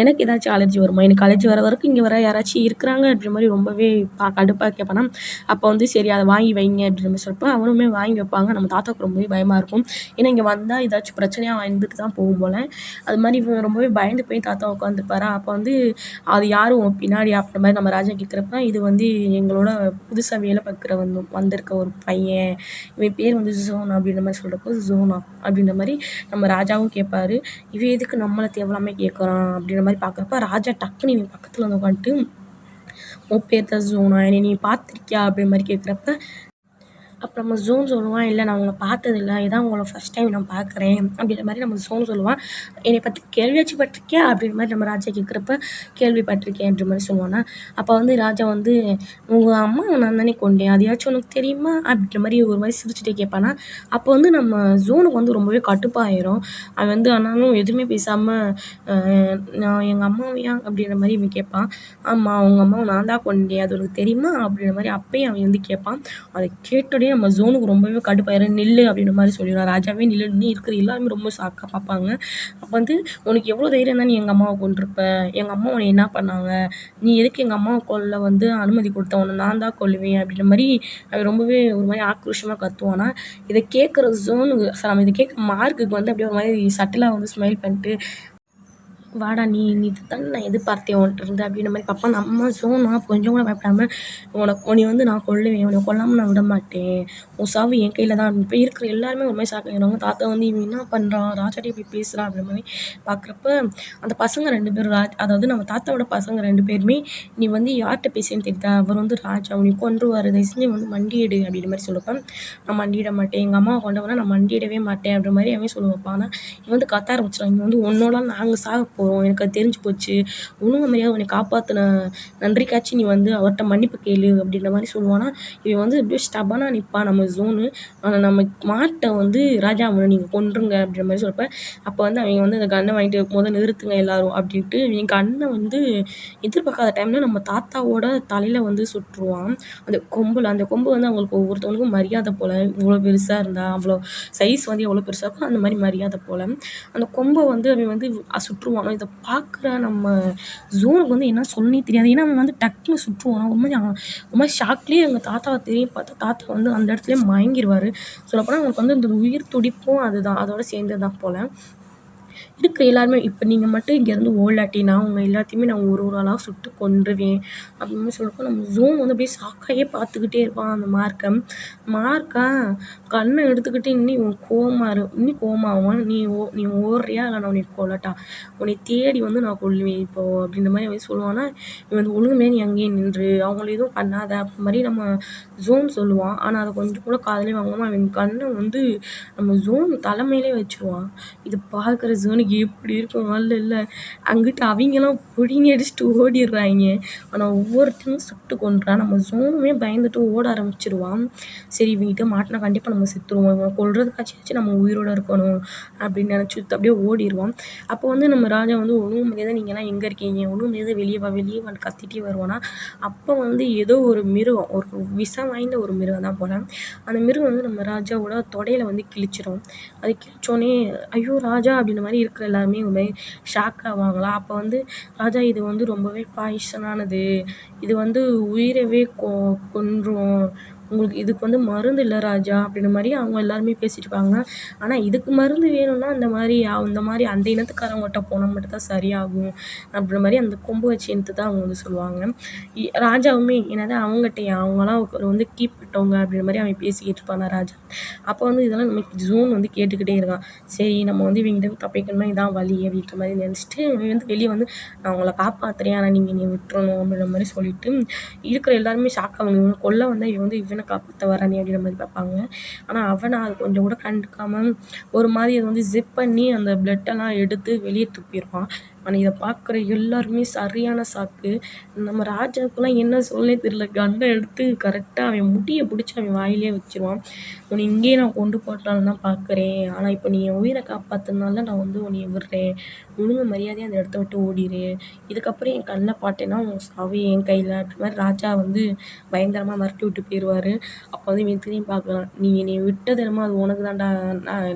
எனக்கு ஏதாச்சும் அலர்ஜி வருமா? எனக்கு அலர்ஜி வர வரைக்கும் இங்கே வர யாராச்சும் இருக்கிறாங்க அப்படின்ற மாதிரி ரொம்பவே கடுப்பாக கேட்பேனா. அப்போ வந்து சரி அதை வாங்கி வைங்க அப்படின்ற மாதிரி சொல்லிட்டு அவனுமே வாங்கி வைப்பாங்க. நம்ம தாத்தாவுக்கு ரொம்பவே பயமாக இருக்கும். ஏன்னா இங்கே வந்தால் ஏதாச்சும் பிரச்சனையாக வந்துட்டு தான் போகும் போல். அது மாதிரி இவன் ரொம்பவே பயந்து போய் தாத்தா உட்காந்துப்பாரா. அப்போ வந்து அது யாரும் பின்னாடி அப்படின்ற மாதிரி நம்ம ராஜா கேட்குறப்ப, இது வந்து எங்களோட புதுசாக வேலை பார்க்குற வந்திருக்க ஒரு பையன், இவன் பேர் வந்து ஜோன் அப்படின்ற மாதிரி சொல்கிறப்போ, ஜோனா அப்படின்ற மாதிரி நம்ம ராஜாவும் கேட்பாரு. இவன் எதுக்கு நம்மளை தேவையில்லாம கேட்குறான் அப்படின்ற மாதிரி பார்க்குறப்ப, ராஜா டக்குன்னு இவன் பக்கத்தில் வந்து உட்காந்துட்டு, உன் பேர் தான் ஜோனா, என்னை நீ பார்த்துருக்கியா அப்படின்ற மாதிரி கேட்குறப்ப, அப்போ நம்ம ஜோன் சொல்லுவான், இல்லை நான் உங்களை பார்த்ததில்ல, இதான் உங்களை ஃபஸ்ட் டைம் நான் பார்க்குறேன் அப்படின்ற மாதிரி நம்ம ஜோன் சொல்லுவான். என்னை பற்றி கேள்வியாச்சும் பட்டிருக்கியா அப்படின்ற மாதிரி நம்ம ராஜா கேட்குறப்ப, கேள்விப்பட்டிருக்கேன் அப்படின்ற மாதிரி சொல்லுவானா. அப்போ வந்து ராஜா வந்து, உங்கள் அம்மாவை நான் தானே கொண்டேன், அதையாச்சும் உனக்கு தெரியுமா அப்படின்ற மாதிரி ஒரு மாதிரி சிரிச்சுட்டே கேட்பானா. அப்போ வந்து நம்ம ஜோனுக்கு வந்து ரொம்பவே கடுப்பாயிரும். அவன் வந்து ஆனாலும் எதுவுமே பேசாமல், நான் எங்கள் அம்மாவையா அப்படின்ற மாதிரி இவன் கேட்பான். ஆமாம் உங்கள் அம்மாவை நான் தான் கொண்டேன், அது உனக்கு தெரியுமா அப்படின்ற மாதிரி அப்பயும் அவன் வந்து கேட்பான். அதை கேட்டோடனே நம்ம ஜோனுக்கு ரொம்பவே கடுப்பாயிரும். நில்லு அப்படின்ற மாதிரி சொல்லிடுவான். ராஜாவே நில்லுன்னு இருக்கிற எல்லாருமே ரொம்ப ஷாக்காக பார்ப்பாங்க. அப்போ வந்து உனக்கு எவ்வளோ தைரியம் தான் நீ எங்கள் அம்மாவை கொண்டிருப்ப, எங்கள் அம்மா உன்னை என்ன பண்ணாங்க, நீ எதுக்கு எங்கள் அம்மாவை கொல்ல வந்து அனுமதி கொடுத்த, உன்னை நான் தான் கொல்லுவேன் அப்படின்ற மாதிரி அவன் ரொம்பவே ஒரு மாதிரி ஆக்ரோஷமாக கத்துவானா. இதை கேட்குற ஜோனுக்கு நம்ம இதை கேட்குற மார்க்குக்கு வந்து அப்படியே ஒரு மாதிரி சட்டிலாக வந்து ஸ்மைல் பண்ணிட்டு, வாடா நீ இது தானே நான் எதிர்பார்த்தேன் உன்கிட்ட இருந்து அப்படின்ற மாதிரி பார்ப்பான். நம்ம ஜோனா கொஞ்சம் கூட பயப்படாமல், உன்னை வந்து நான் கொல்லுவேன், உன்னை கொல்லாமல் நான் விட மாட்டேன், உன் சாவு என் கையில் தான். இப்போ இருக்கிற எல்லாருமே ஒரு மாதிரி ஷாக் ஆகிடுவாங்க. தாத்தா வந்து இவன் என்ன பண்ணுறான், ராஜாட்டே போய் பேசுகிறான் அப்படின்ற மாதிரி பார்க்குறப்ப, அந்த பசங்க 2 பேரும் அதாவது நம்ம தாத்தாவோட பசங்க 2 பேருமே, நீ வந்து யார்கிட்ட பேசுன்னு தெரியுதா, அவர் வந்து ராஜா, நீ கொன்றுவார், தயவு செஞ்சு வந்து மண்டியிடு அப்படின்ற மாதிரி சொல்லப்போ, நான் மண்டியிட மாட்டேன், எங்கள் அம்மாவை கொண்டவனா நான் மண்டியிடவே மாட்டேன் அப்படின்ற மாதிரி அவன் சொல்லுவான். ஆனால் இவன் வந்து கத்த ஆரம்பிச்சிடான். இவன் வந்து உன்னோட நாங்கள் சாக போகிறோம், எனக்கு அது தெரிஞ்சு போச்சு, ஒழுங்கு மரியாதை உன்னை காப்பாற்றின நன்றிக்காச்சும் நீ வந்து அவர்கிட்ட மன்னிப்பு கேளு அப்படின்ற மாதிரி சொல்லுவானா. இவன் வந்து அப்படியே ஸ்டபனாக நிற்பான் நம்ம ஜோனு. ஆனால் நம்ம மாட்டை வந்து ராஜா அவனை நீங்கள் கொன்றுங்க அப்படின்ற மாதிரி சொல்கிறப்ப, அப்போ வந்து அவங்க வந்து அந்த கன்னை வாங்கிட்டு நிறுத்துங்க எல்லாரும் அப்படின்ட்டு இவன் கன்னை வந்து எதிர்பார்க்காத டைமில் நம்ம தாத்தாவோட தலையில் வந்து சுட்டுருவான். அந்த கொம்பு வந்து அவங்களுக்கு ஒவ்வொருத்தவங்களுக்கும் மரியாதை போல், இவ்வளோ பெருசாக இருந்தால் அவ்வளோ சைஸ் வந்து எவ்வளோ பெருசாக இருக்கும் அந்த மாதிரி மரியாதை போல் அந்த கொம்பை வந்து அவன் வந்து சுட்டுருவான். இதை பார்க்குற நம்ம ஜோனுக்கு வந்து என்ன சொல்லனே தெரியாது. ஏன்னா அவன் வந்து டக்குன்னு சுட்டுருவான். ஒரு மாதிரி ஷாக்லேயே எங்கள் தாத்தாவை திரும்பி பார்த்தா தாத்தா வந்து அந்த இடத்துலயே மயங்கிடுவார். சொல்லப்போனால் அவனுக்கு வந்து அந்த உயிர் துடிப்பும் அதுதான், அதோட சேர்ந்தது தான் போல். இருக்கிற எல்லாருமே இப்போ நீங்கள் மட்டும் இங்கேருந்து ஓடலாட்டினா உங்கள் எல்லாத்தையுமே நான் ஒரு ஒரு ஆளாக சுட்டு கொன்றுவேன் அப்படின்னு சொல்கிறப்போ, நம்ம ஜோன் வந்து அப்படியே ஷாக்காயே பார்த்துக்கிட்டே இருப்பான் அந்த மார்க்கா கண்ணை எடுத்துக்கிட்டு இன்னும் கோவமாகும். நீ ஓடுறியா இல்லை நான் உன்னை கொல்லட்டா, உன்னை தேடி வந்து நான் கொல்லுவேன் இப்போ அப்படின்ற மாதிரி அவன் சொல்லுவான்னா. இவன் வந்து ஒழுங்குமே நீ அங்கேயே நின்று அவங்கள எதுவும் பண்ணாத அப்படி மாதிரி நம்ம ஜோன் சொல்லுவான். ஆனால் அதை கொஞ்சம் கூட காதலே வாங்காமல் அவன் கண்ணை வந்து நம்ம ஜோன் தலைமையிலே வச்சுருவான். இது பார்க்குற ஜோனுக்கு எப்படி இருக்கும் இல்ல அங்கிட்டு அவங்கெல்லாம் பிடிங்கி அடிச்சுட்டு ஓடிடுறாங்க. ஆனால் ஒவ்வொருத்தரும் சுட்டு கொன்றான். நம்ம ஜோனுமே பயந்துட்டு ஓட ஆரம்பிச்சிருவான். சரி இவங்கிட்ட மாட்டினா கண்டிப்பாக நம்ம செத்துருவோம், இவனை கொல்றதுக்காச்சும் நம்ம உயிரோட இருக்கணும் அப்படின்னு நினச்சிட்டு அப்படியே ஓடிடுவான். அப்போ வந்து நம்ம ராஜா வந்து ஒழுங்கு மரியாதை நீங்கள்லாம் எங்கே இருக்கீங்க, ஒழுங்கு மரியாதை வெளியே வான்னு கத்திட்டே வருவானா. அப்போ வந்து ஏதோ ஒரு மிருகம், ஒரு விஷம் வாய்ந்த ஒரு மிருகம் தான் போல, அந்த மிருகம் வந்து நம்ம ராஜாவோட தொடையில வந்து கிழிச்சிடும். அது கிழிச்சோடனே ஐயோ ராஜா அப்படின்ற மாதிரி இருக்கிற எல்லாருமே ஒரு மாதிரி ஷாக் ஆவாங்களா. அப்போ வந்து ராஜா இது வந்து ரொம்பவே பாய்சனானது, இது வந்து உயிரவே கொன்றும், உங்களுக்கு இதுக்கு வந்து மருந்து இல்ல ராஜா அப்படின்ற மாரி அவங்க எல்லாருமே பேசிட்டு இருப்பாங்க. ஆனா இதுக்கு மருந்து வேணும்னா அந்த மாரி அந்த இனத்துக்காரவங்கட்ட போனா மட்டும் தான் சரியாகும். அப்படின்ற மாரி அந்த கொம்பு வச்ச இனத்த தான் அவங்க வந்து சொல்லுவாங்க. ராஜாவுமே என்னது அவங்கட்டயா? அவங்கலாம் வந்து கீழ்ப்பட்டவங்க அப்படின்ற மாரி அவன் பேசிக்கிட்டு இருப்பானா ராஜா. அப்போ வந்து இதெல்லாம் நம்ம ஜூன் வந்து கேட்டுக்கிட்டே இருக்கான். சரி நம்ம வந்து இவங்கிட்ட தப்பிக்கணும்னா இதான் வழி அப்படின்ற மாரி நெனச்சுட்டு இவன் வந்து வெளிய வந்து நான் உங்கள காப்பாத்துறேன். ஆனா நீங்க என்னைய விட்டுறணும் அப்படின்ற மாரி சொல்லிட்டு இருக்கிற எல்லாருமே ஷாக் ஆவாங்க. இவன கொல்ல வந்தா இவன் வந்து இவன காப்பாத்த வரானே அப்படின்ற மாரி பார்ப்பாங்க. ஆனா அவன அது கொஞ்சம் கூட கண்டுக்காம ஒரு மாரி அத வந்து ஜிப் பண்ணி அந்த பிளட்டெல்லாம் எடுத்து வெளிய துப்பிருவான். ஆனா இத பார்க்குற எல்லாருமே சரியான ஷாக்கு. நம்ம ராஜாவுக்குலாம் என்ன சொல்லன்னே தெரியல. கன்ன எடுத்து கரெக்ட்டா அவன் முடிய புடிச்சு அவன் வாயிலேயே வச்சுருவான். உன்னை இங்கேயே நான் கொண்டு போடலான்னு தான் பார்க்குறேன். ஆனா இப்ப நீ என் உயிர காப்பாத்துனனால நான் வந்து உன்னைய விடுறேன். ஒழுங்கு மரியாதையா அந்த இடத்த விட்டு ஓடிரு. இதுக்கப்புறம் என் கண்ல பாத்தேன்னா உன் சாவு என் கையில அப்படின்ற மாரி ராஜா வந்து பயங்கரமா மிரட்டி விட்டு போயிருவாரு. அப்ப வந்து இவன் திரும்பி பார்க்குறான். நீ என்னைய விட்டது என்னமோ அது உனக்கு தான்டா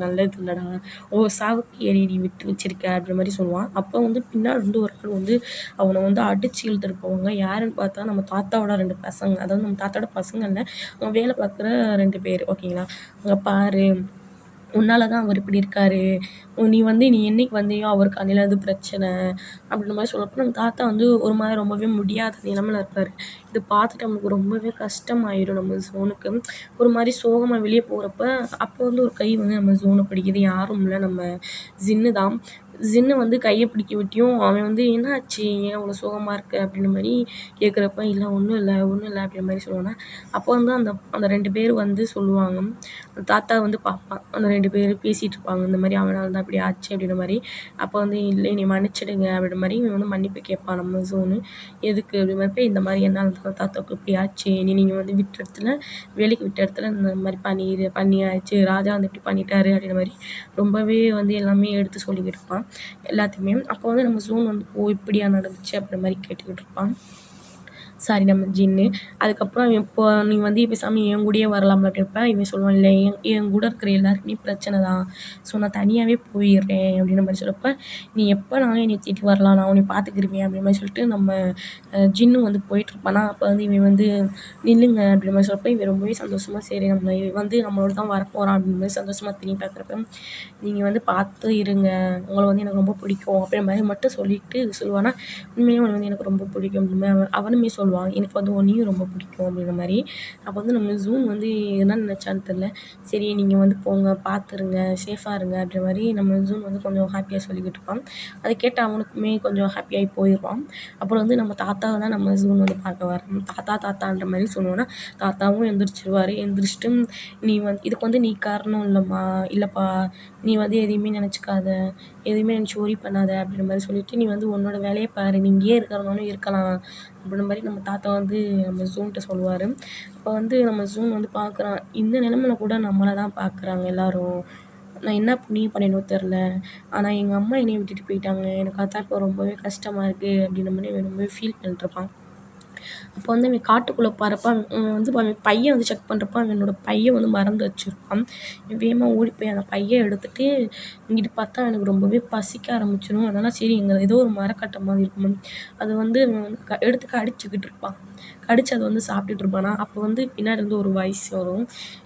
நல்லது இல்லடா. உன் சாவுக்கு என்னைய நீ விட்டு வச்சிருக்க அப்படின்ற மாரி சொல்லுவான். அப்ப வந்து பின்னாடி இருந்து ஒரு ஆள் வந்து அவன வந்து அடிச்சு இழுத்துட்டு போவாங்க. யாருன்னு பார்த்தா நம்ம தாத்தாவோட 2 பசங்க. அதாவது நம்ம தாத்தாவோட பசங்க இல்ல. அவன் வேலை பார்க்குற 2 பேரு. ஓகேங்களா? அங்க பாரு உன்னால தான் அவர் இப்படி இருக்காரு. நீ என்னைக்கு வந்தியோ அவருக்கு அன்னையிலேருந்து பிரச்சனை. அப்படின்ற மாரி சொல்லப்போ நம்ம தாத்தா வந்து ஒரு மாரி ரொம்பவே முடியாத நிலைமையில இருப்பாரு. இது பார்த்துட்டு நமக்கு ரொம்பவே கஷ்டமாயிரும் நம்ம ஜோனுக்கு. ஒரு மாரி சோகமா வெளிய போறப்ப, அப்போ வந்து ஒரு கை வந்து நம்ம ஜோன பிடிக்குது. யாரும் இல்ல நம்ம ஜின்னு தான். ஜின்னு வந்து கைய பிடிக்க விட்டியும் அவன் வந்து "என்ன ஆச்சு? ஏன் அவ்வளோ சோகமா இருக்க?" அப்படின்ற மாரி கேட்குறப்ப, "இல்ல ஒண்ணும் இல்ல, ஒண்ணும் இல்ல" அப்படின்ற மாரி சொல்லுவானா. அப்போ வந்து அந்த அந்த 2 பேர் வந்து சொல்லுவாங்க. தாத்தா வந்து பார்ப்பான். அந்த 2 பேரும் பேசிட்டு இருப்பாங்க. இந்த மாரி அவனால தான் இப்படி ஆச்சு அப்படின்ற மாரி. அப்போ வந்து "இல்ல என்னைய மன்னிச்சிடுங்க" அப்படின்ற மாரி இவன் வந்து மன்னிப்பு கேட்பான் நம்ம ஜோனு. எதுக்கு அப்படின்ற மாரி இந்த மாரி என்னால தான் தாத்தாவுக்கு இப்படி ஆச்சு. நீங்க வந்து விட்ட இடத்துல வேலைக்கு விட்ட இடத்துல இந்த மாரி பண்ணியாச்சு. ராஜா வந்து இப்படி பண்ணிட்டாரு அப்படின்ற மாரி ரொம்பவே வந்து எல்லாமே எடுத்து சொல்லிக்கிட்டு இருப்பான். எல்லாத்தையுமே. அப்போ வந்து நம்ம ஜோன் வந்து "ஓ! இப்படியா நடந்துச்சு" அப்படின்ற மாரி கேட்டுக்கிட்டு இருப்பான். சாரி நம்ம ஜின்னு. அதுக்கப்புறம் அவன் இப்போ "நீ வந்து பேசாம என் கூடயே வரலாம்ல" அப்படின்றப்ப இவன் சொல்லுவான், "இல்ல என் என் கூட இருக்கிற எல்லாருக்குமே பிரச்சனை தான். ஸோ நான் தனியாவே போயிடுறேன்" அப்படின்ற மாரி சொல்றப்ப, "நீ எப்பனாலும் என்னைய தேடி வரலாம். நான் உன்னைய பார்த்துக்கிருவேன்" அப்படின்ற மாரி சொல்லிட்டு நம்ம ஜின்னும் வந்து போயிட்டுருப்பானா, அப்போ வந்து இவன் வந்து "நில்லுங்க" அப்படின்ற மாரி சொல்றப்ப இவன் ரொம்பவே சந்தோஷமா சரி இவன் வந்து நம்மளோட தான் வரப்போறான் அப்படின்ற மாரி சந்தோஷமா திரும்பி பார்க்குறப்ப, "நீங்க வந்து பார்த்து இருங்க. உங்கள வந்து எனக்கு ரொம்ப பிடிக்கும்" அப்படின்ற மாரி மட்டும் சொல்லிட்டு சொல்லுவானா, உண்மையிலேயே உன்ன வந்து எனக்கு ரொம்ப பிடிக்கும் அப்படின்ற மாரி அவனுமே சொல்லுவான். "எனக்கு வந்து உன்னையும் ரொம்ப பிடிக்கும்" அப்படின்ற மாரி. அப்போ வந்து நம்ம ஜூன் வந்து என்ன நினச்சான்னு தெரியல. "சரி நீங்க வந்து போங்க, பார்த்துருங்க, சேஃபா இருங்க" அப்படின்ற மாரி நம்ம ஜூன் வந்து கொஞ்சம் ஹாப்பியா சொல்லிக்கிட்டு இருப்பான். அத கேட்டு அவனுக்குமே கொஞ்சம் ஹாப்பியாகி போயிருவான். அப்புறம் வந்து நம்ம தாத்தாவ தான் நம்ம ஜூன் வந்து பார்க்க வரான். தாத்தா தாத்தான்ற மாரி சொன்னோனே, தாத்தாவும் எந்திரிச்சுருவாரு. எந்திரிச்சுட்டு, இதுக்கு வந்து நீ காரணம் இல்லப்பா. நீ வந்து எதையுமே நெனச்சுக்காத. எதையுமே நெனச்சு வொரி பண்ணாத" அப்படின்ற மாரி சொல்லிட்டு, "நீ வந்து உன்னோட வேலைய பாரு. நீ இங்கேயே இருக்கிறதுனாலும் இருக்கலாம்" அப்படின்ற மாரி நம்ம தாத்தா வந்து நம்ம ஜூன்ட்ட சொல்லுவாரு. அப்ப வந்து நம்ம ஜூன் வந்து பார்க்குறான். இந்த நிலைமையில கூட நம்மள தான் பார்க்குறாங்க எல்லாரும். நான் என்ன புண்ணியம் பண்ணேனோ தெர்ல. ஆனா எங்க அம்மா என்னைய விட்டுட்டு போயிட்டாங்க. எனக்கு அதான் இப்போ ரொம்பவே கஷ்டமா இருக்கு அப்படின்ற மாரி அவன் ரொம்பவே ஃபீல் பண்ணிட்டுருப்பான். அப்போ வந்து அவன் காட்டுக்குள்ள போறப்ப அவன் வந்து அவன் பைய வந்து செக் பண்றப்ப அவனோட பைய வந்து மறந்து வச்சிருப்பான். வேகமா ஓடி போய் அந்த பைய எடுத்துட்டு இங்கிட்டு பார்த்தா எனக்கு ரொம்பவே பசிக்க ஆரம்பிச்சிரும். அதனால சரி இங்க ஏதோ ஒரு மரக்கட்ட மாதிரி இருக்கும். அத வந்து அவன் வந்து எடுத்து கடிச்சுக்கிட்டு இருப்பான். கடிச்சு அத வந்து சாப்பிட்டுட்டு இருப்பானா, அப்போ வந்து பின்னாடி இருந்து ஒரு வாய்ஸ் வரும்.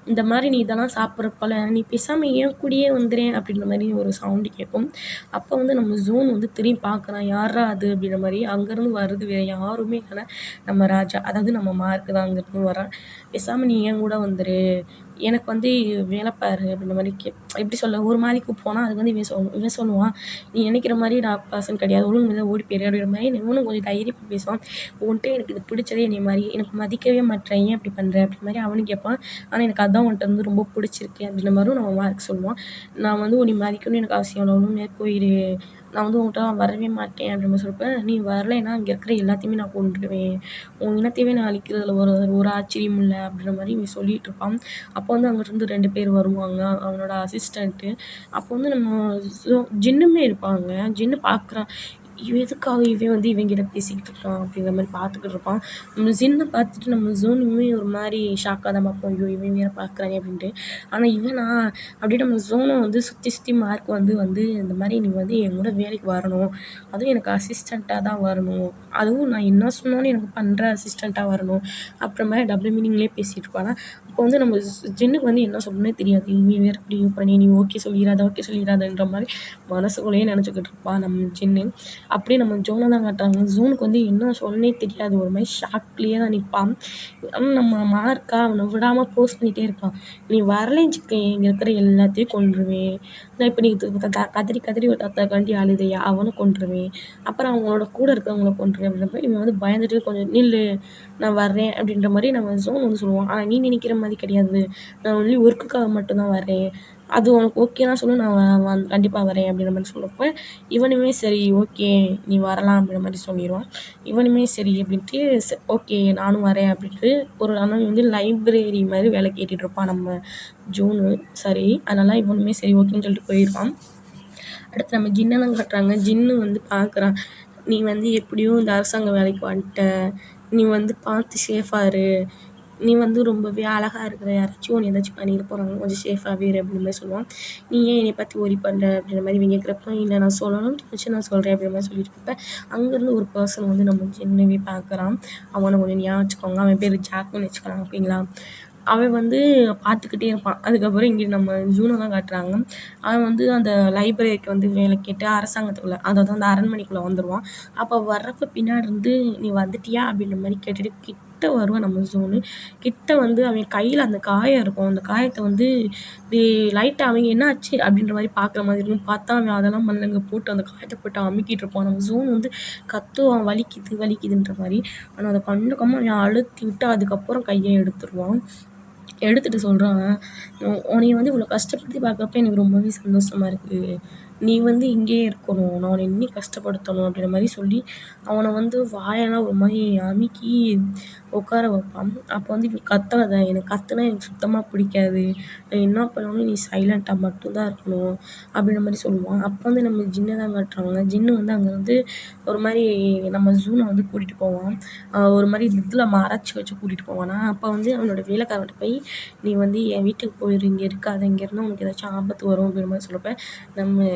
இந்த மாரி நீ இதெல்லாம் சாப்பிட்றப்பல நீ பேசாம என் கூடயே வந்துறேன் அப்படின்ற மாரி ஒரு சவுண்ட் கேட்கும். அப்போ வந்து நம்ம ஜூன் வந்து திரும்பி பார்க்குறான். யார்ரா அது அப்படின்ற மாரி. அங்கேருந்து வருது வேற யாருமே இல்ல. நம்ம ராஜா. அதாவது நம்ம மார்க் தான் அங்கருந்து வரான். "பேசாம நீ என் கூட வந்துரு. எனக்கு வந்து வேல பாரு" அப்படின்ற மாரி எப்படி சொல்ல? ஒரு மாரி கூப்பிடுவானா, அதுக்கு வந்து இவன் சொல்லுவான், "நீ நெனைக்கிற மாரி நான் பர்சன் கிடையாது. ஒழுங்கு மரியாதையா ஓடி போயிரு" அப்படின்ற மாரி இவனும் கொஞ்சம் தைரியமா பேசுவான். "உன்ட்ட எனக்கு இது பிடிச்சதே என்னைய மாரி எனக்கு மதிக்கவே மாட்ற. ஏன் இப்படி பண்ற?" அப்படின்ற மாரி அவனும் கேட்பான். "ஆனா எனக்கு அதான் உன்ட்ட வந்து ரொம்ப பிடிச்சிருக்கு" அப்படின்ற மாரியும் நம்ம மார்க் சொல்லுவான். "நான் வந்து உன்னைய மதிக்கணும்னு எனக்கு அவசியம் இல்ல. ஒழுங்கு மரியாதையா போயிரு. நான் வந்து உன்கிட்ட வரவே மாட்டேன்" அப்படின்ற மாரி சொல்றப்ப, "நீ வரலைன்னா இங்க இருக்கிற எல்லாத்தையுமே நான் கொன்றுவேன். உன் இனத்தையவே நான் அழிக்கிறதுல ஒரு ஒரு ஆச்சரியமும் இல்ல" அப்படின்ற மாரி இவன் சொல்லிட்டு இருப்பான். அப்போ வந்து அங்கிருந்து 2 பேர் வருவாங்க. அவனோட அசிஸ்டன்ட்டு. அப்போ வந்து நம்ம ஜின்னுமே இருப்பாங்க. ஜின்னு பார்க்குறான். இவன் எதுக்காக இவன் வந்து இவன்கிட்ட பேசிக்கிட்டு இருக்கான் அப்படிங்கிற மாதிரி பார்த்துக்கிட்டு இருப்பான். நம்ம ஜின்னை பார்த்துட்டு நம்ம ஜோனுமே ஒரு மாதிரி ஷாக்காக தான் பார்ப்போம். ஐயோ இவன் வேற பார்க்குறானே அப்படின்ட்டு. ஆனால் இவனா அப்படியே நம்ம ஜோனை வந்து சுற்றி சுற்றி மார்க் வந்து வந்து இந்த மாதிரி நீ வந்து என் கூட வேலைக்கு வரணும், அதுவும் எனக்கு அசிஸ்டண்ட்டாக தான் வரணும், அதுவும் நான் என்ன சொன்னாலும் எனக்கு பண்ணுற அசிஸ்டண்ட்டாக வரணும் அப்புறமா டபுள் மீனிங்லேயே பேசிகிட்டு இருப்பானா. அப்போ வந்து நம்ம ஜின்னுக்கு வந்து என்ன சொல்லணும்னே தெரியாது. இவன் வேறு இப்படி பண்ணி நீ ஓகே சொல்லிடாதன்ற மாதிரி மனசுக்குள்ளேயே நினச்சிக்கிட்டு இருப்பான் நம்ம ஜின்னு. அப்படியே நம்ம ஜோனை தான் காட்டுறாங்க. ஜோனுக்கு வந்து என்ன சொல்லனே தெரியாது. ஒரு மாதிரி ஷாக்லேயே தான் நிற்பான். ஆனால் நம்ம மார்க்கா அவனை விடாமல் போஸ்ட் பண்ணிகிட்டே இருப்பான். நீ வரலைன்னு வச்சுக்கோயேன் இங்கே இருக்கிற எல்லாத்தையும் கொன்றுவேன். நான் இப்போ நீ கதறி கதறி ஒரு தாத்தாக்காண்டி அழுதையா அவனை கொன்றுவேன். அப்புறம் அவங்களோட கூட இருக்கிறவங்கள கொன்றுவேன் அப்படின்றப்ப இவன் வந்து பயந்துட்டு கொஞ்சம் நில்லு நான் வர்றேன் அப்படின்ற மாதிரி நம்ம ஜோன் வந்து சொல்லுவான். ஆனால் நீ நினைக்கிற மாதிரி கிடையாது, நான் ஒன்லி ஒர்க்குக்காக மட்டும்தான் வரேன், அது உனக்கு ஓகேனா சொல்லு நான் கண்டிப்பாக வரேன் அப்படின்ற மாதிரி சொல்கிறப்ப இவனுமே சரி ஓகே நீ வரலாம் அப்படின்ற மாதிரி சொல்லிடுவான். இவனுமே சரி அப்படின்ட்டு ஓகே நானும் வரேன் அப்படின்ட்டு ஒரு ஆனால் வந்து லைப்ரரி மாதிரி வேலை கேட்டுட்டு இருப்பான் நம்ம ஜூனு. சரி அதனால் இவனுமே சரி ஓகேன்னு சொல்லிட்டு போயிடுவான். அடுத்து நம்ம ஜின்னை தான் காட்டுறாங்க. ஜின்னு வந்து பார்க்குறான். நீ வந்து எப்படியும் இந்த அரசாங்க வேலைக்கு வந்துட்ட, நீ வந்து பார்த்து சேஃபாக இரு, நீ வந்து ரொம்பவே அழகாக இருக்கிற, யாராச்சும் ஒன்று ஏதாச்சும் பண்ணிட்டு போகிறாங்க, கொஞ்சம் சேஃபாகவே இரு அப்படின்ற மாதிரி சொல்லுவான். நீ ஏன் என்னை பற்றி ஒரி பண்ணுற அப்படின்ற மாதிரி இவங்க கேட்குறப்ப இல்லை நான் சொல்லணும்னு நினச்சி நான் சொல்கிறேன் அப்படின்ற மாதிரி சொல்லிட்டு இருப்பேன். அங்கேருந்து ஒரு பர்சன் வந்து நம்ம ஜின்னவே பார்க்குறான். அவனை கொஞ்சம் ஞாபகம் வச்சுக்கோங்க, அவன் பேர் ஜாக்குன்னு வச்சுக்கலாம் ஓகேங்களா. அவன் வந்து பார்த்துக்கிட்டே இருப்பான். அதுக்கப்புறம் இங்கே நம்ம ஜூனை தான் காட்டுறாங்க. அவன் வந்து அந்த லைப்ரரிக்கு வந்து வேலை கேட்டு அரசாங்கத்துக்குள்ளே அதாவது அந்த அரண்மனைக்குள்ளே வந்துடுவான். அப்போ வர்றப்ப பின்னாடி இருந்து நீ வந்துட்டியா அப்படின்ற மாதிரி கேட்டுட்டு கிட்ட வருவான் நம்ம ஜோனு. கிட்ட வந்து அவன் கையில் அந்த காயம் இருக்கும். அந்த காயத்தை வந்து இப்படி லைட்டாக அவங்க என்ன ஆச்சு அப்படின்ற மாதிரி பார்க்குற மாதிரி இருக்கும். பார்த்தா அவன் அதெல்லாம் மண்ணுங்க போட்டு அந்த காயத்தை போட்டு அமுக்கிட்டு இருப்பான். நம்ம ஜோன் வந்து கத்துவான் வலிக்குது வலிக்குதுன்ற மாதிரி. ஆனால் அதை கண்டுக்காம அவன் அழுத்தி விட்டு அதுக்கப்புறம் கையை எடுத்துருவான். எடுத்துட்டு சொல்கிறான், உன்னைய வந்து இவ்வளோ கஷ்டப்படுத்தி பார்க்குறப்ப எனக்கு ரொம்பவே சந்தோஷமா இருக்குது, நீ வந்து இங்கேயே இருக்கணும், நான் உன்னை இன்னும் கஷ்டப்படுத்தணும் அப்படின்ற மாதிரி சொல்லி அவனை வந்து வாயெல்லாம் ஒரு மாதிரி அமுக்கி உட்கார வைப்பான். அப்போ வந்து இவன் கத்தாத, எனக்கு கத்துனா எனக்கு சுத்தமாக பிடிக்காது, நான் என்ன பண்ணாலும் நீ சைலண்ட்டாக மட்டும்தான் இருக்கணும் அப்படின்ற மாதிரி சொல்லுவான். அப்போ வந்து நம்ம ஜின்னை தான் காட்டுறாங்க. ஜின்னு வந்து அங்கே வந்து ஒரு மாதிரி நம்ம ஜூனை வந்து கூட்டிகிட்டு போவான். ஒரு மாதிரி இதில் மறைச்சி வச்சு கூட்டிகிட்டு போவானா. அப்போ வந்து அவனோட வேலைக்காரன்ட்ட போய் நீ வந்து என் வீட்டுக்கு போயிரு, இங்கே இருக்காத, இங்கே இருந்தால் உனக்கு ஏதாச்சும் ஆபத்து வரும் அப்படின்ற மாதிரி சொல்கிறப்ப நம்ம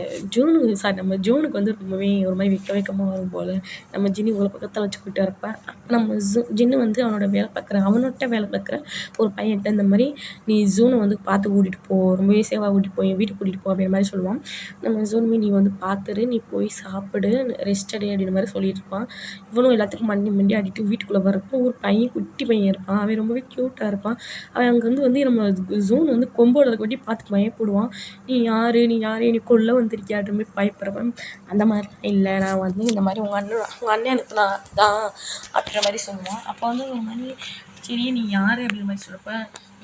ஜோனுக்கு வந்து ரொம்பவே ஒரு மாதிரி வெக்கமாக வரும் போல். நம்ம ஜின்னு இவ்வளோ பக்கத்தில் வச்சு கூப்பிட்டு வரப்ப நம்ம ஜின்னு வந்து அவனோட அவனோட வேலை பார்க்குற ஒரு பையன்கிட்ட இந்த மாதிரி நீ ஜூனை வந்து பார்த்து கூட்டிகிட்டு போ, ரொம்பவே சேவாக கூட்டிகிட்டு போ, என் வீட்டுக்கு கூட்டிகிட்டு போ அப்படின்ற மாதிரி சொல்லுவான். நம்ம ஜூனுமே நீ வந்து பார்த்துரு, நீ போய் சாப்பிடு, ரெஸ்ட் எடு அப்படின்ற மாதிரி சொல்லிட்டு இருப்பான். இவனும் எல்லாத்துக்கும் மண்டி ஆடிட்டு வீட்டுக்குள்ளே வரப்போ ஒரு பையன் குட்டி பையன் இருப்பான். அவன் ரொம்பவே க்யூட்டாக இருப்பான். அவன் அங்கேருந்து வந்து நம்ம ஜூன் வந்து கொம்போட கொட்டி பார்த்து பயப்படுவான். நீ யார் என்னை கொல்ல வந்திருக்கியான்ற மாதிரி பயப்படுறப்ப அந்த மாதிரிலாம் இல்லை, நான் வந்து இந்த மாதிரி உங்கள் அண்ணன் அனுப்புனா தான் அப்படின்ற மாதிரி சொல்லுவான். அப்போ வந்து ஒரு மாதிரி சரி நீ யார் அப்படின்ற மாதிரி சொல்கிறப்ப